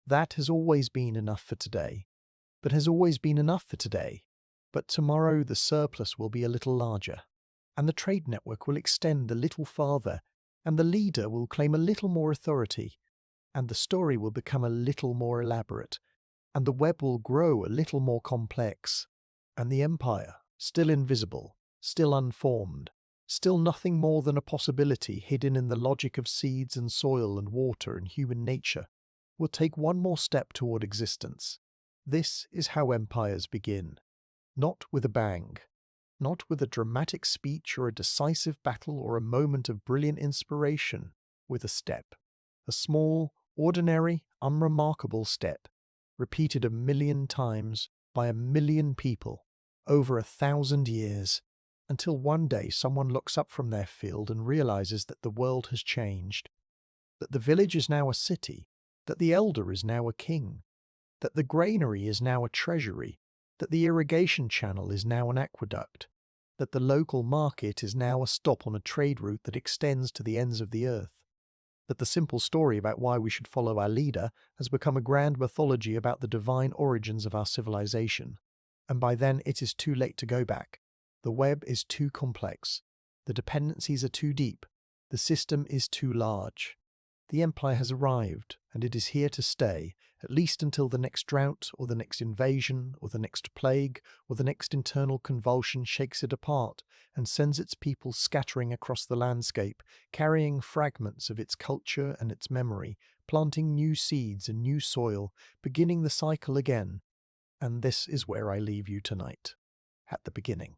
That has always been enough for today. That has always been enough for today. But tomorrow the surplus will be a little larger. And the trade network will extend a little farther. And the leader will claim a little more authority. And the story will become a little more elaborate. And the web will grow a little more complex. And the empire, still invisible, still unformed, still nothing more than a possibility hidden in the logic of seeds and soil and water and human nature, will take one more step toward existence. This is how empires begin. Not with a bang. Not with a dramatic speech or a decisive battle or a moment of brilliant inspiration. With a step. A small, ordinary, unremarkable step, repeated 1,000,000 times by 1,000,000 people, over 1,000 years, until one day someone looks up from their field and realizes that the world has changed, that the village is now a city, that the elder is now a king, that the granary is now a treasury, that the irrigation channel is now an aqueduct, that the local market is now a stop on a trade route that extends to the ends of the earth, that the simple story about why we should follow our leader has become a grand mythology about the divine origins of our civilization. And by then it is too late to go back. The web is too complex. The dependencies are too deep. The system is too large. The empire has arrived, and it is here to stay, at least until the next drought, or the next invasion, or the next plague, or the next internal convulsion shakes it apart and sends its people scattering across the landscape, carrying fragments of its culture and its memory, planting new seeds and new soil, beginning the cycle again. And this is where I leave you tonight, at the beginning.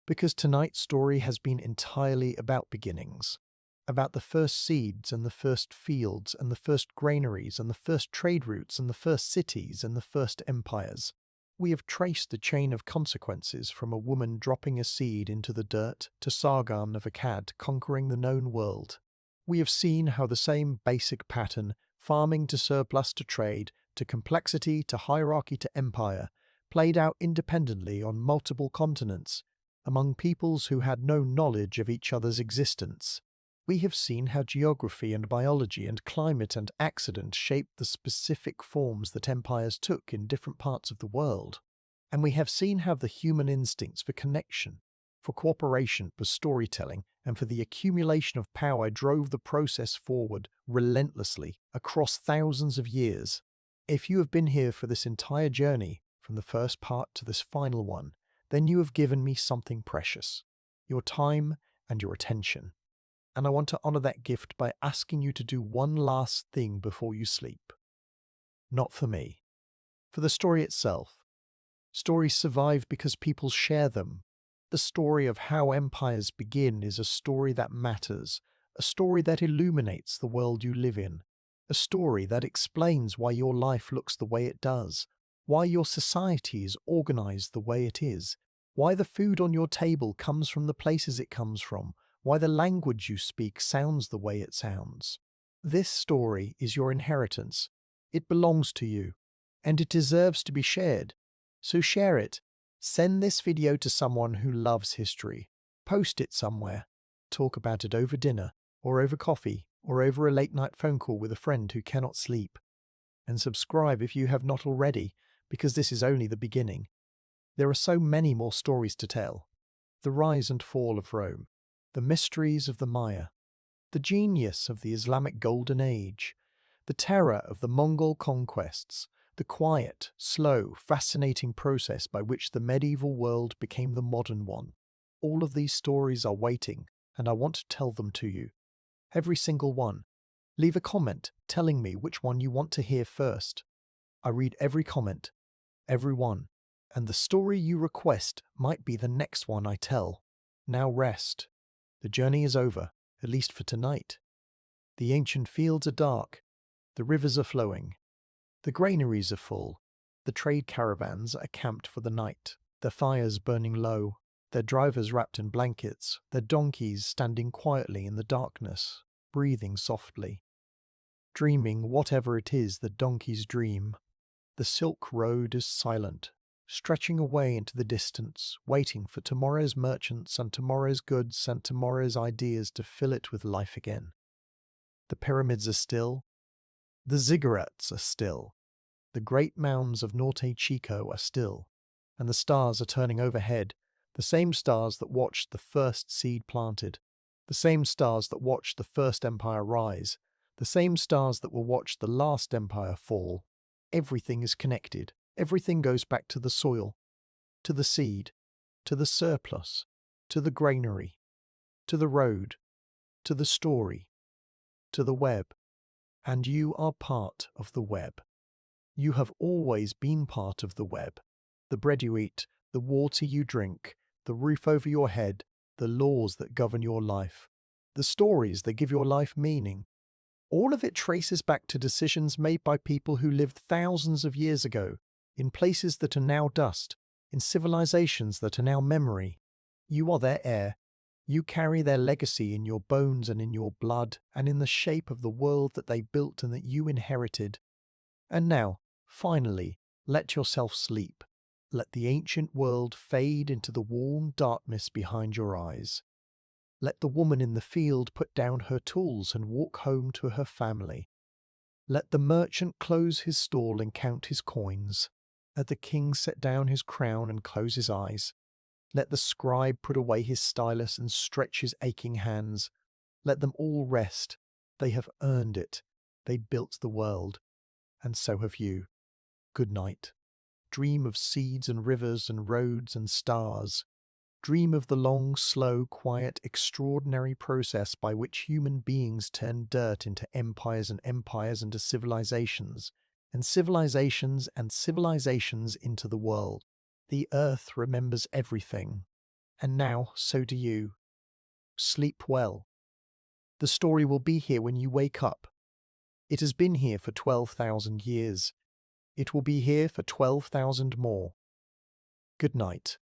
Because tonight's story has been entirely about beginnings, about the first seeds and the first fields and the first granaries and the first trade routes and the first cities and the first empires. We have traced the chain of consequences from a woman dropping a seed into the dirt to Sargon of Akkad conquering the known world. We have seen how the same basic pattern, farming to surplus to trade, to complexity to hierarchy to empire, played out independently on multiple continents, among peoples who had no knowledge of each other's existence. We have seen how geography and biology and climate and accident shaped the specific forms that empires took in different parts of the world. And we have seen how the human instincts for connection, for cooperation, for storytelling, and for the accumulation of power drove the process forward relentlessly across thousands of years. If you have been here for this entire journey, from the first part to this final one, then you have given me something precious, your time and your attention. And I want to honor that gift by asking you to do one last thing before you sleep. Not for me. For the story itself. Stories survive because people share them. The story of how empires begin is a story that matters, a story that illuminates the world you live in, a story that explains why your life looks the way it does, why your society is organized the way it is, why the food on your table comes from the places it comes from, why the language you speak sounds the way it sounds. This story is your inheritance. It belongs to you, and it deserves to be shared. So share it. Send this video to someone who loves history. Post it somewhere. Talk about it over dinner, or over coffee, or over a late-night phone call with a friend who cannot sleep. And subscribe if you have not already, because this is only the beginning. There are so many more stories to tell. The rise and fall of Rome, the mysteries of the Maya, the genius of the Islamic Golden Age, the terror of the Mongol conquests, the quiet, slow, fascinating process by which the medieval world became the modern one. All of these stories are waiting, and I want to tell them to you. Every single one. Leave a comment telling me which one you want to hear first. I read every comment, every one, and the story you request might be the next one I tell. Now rest. The journey is over, at least for tonight. The ancient fields are dark, the rivers are flowing, the granaries are full, the trade caravans are camped for the night, their fires burning low, their drivers wrapped in blankets, their donkeys standing quietly in the darkness, breathing softly, dreaming whatever it is the donkeys dream. The Silk Road is silent, stretching away into the distance, waiting for tomorrow's merchants and tomorrow's goods and tomorrow's ideas to fill it with life again. The pyramids are still, the ziggurats are still, the great mounds of Norte Chico are still, and the stars are turning overhead, the same stars that watched the first seed planted, the same stars that watched the first empire rise, the same stars that will watch the last empire fall. Everything is connected. Everything goes back to the soil, to the seed, to the surplus, to the granary, to the road, to the story, to the web. And you are part of the web. You have always been part of the web. The bread you eat, the water you drink, the roof over your head, the laws that govern your life, the stories that give your life meaning. All of it traces back to decisions made by people who lived thousands of years ago, in places that are now dust, in civilizations that are now memory. You are their heir. You carry their legacy in your bones and in your blood and in the shape of the world that they built and that you inherited. And now, finally, let yourself sleep. Let the ancient world fade into the warm darkness behind your eyes. Let the woman in the field put down her tools and walk home to her family. Let the merchant close his stall and count his coins. Let the king set down his crown and close his eyes. Let the scribe put away his stylus and stretch his aching hands. Let them all rest. They have earned it. They built the world. And so have you. Good night. Dream of seeds and rivers and roads and stars. Dream of the long, slow, quiet, extraordinary process by which human beings turn dirt into empires and empires into civilizations, and civilizations and civilizations into the world. The earth remembers everything, and now so do you. Sleep well. The story will be here when you wake up. It has been here for 12,000 years. It will be here for 12,000 more. Good night.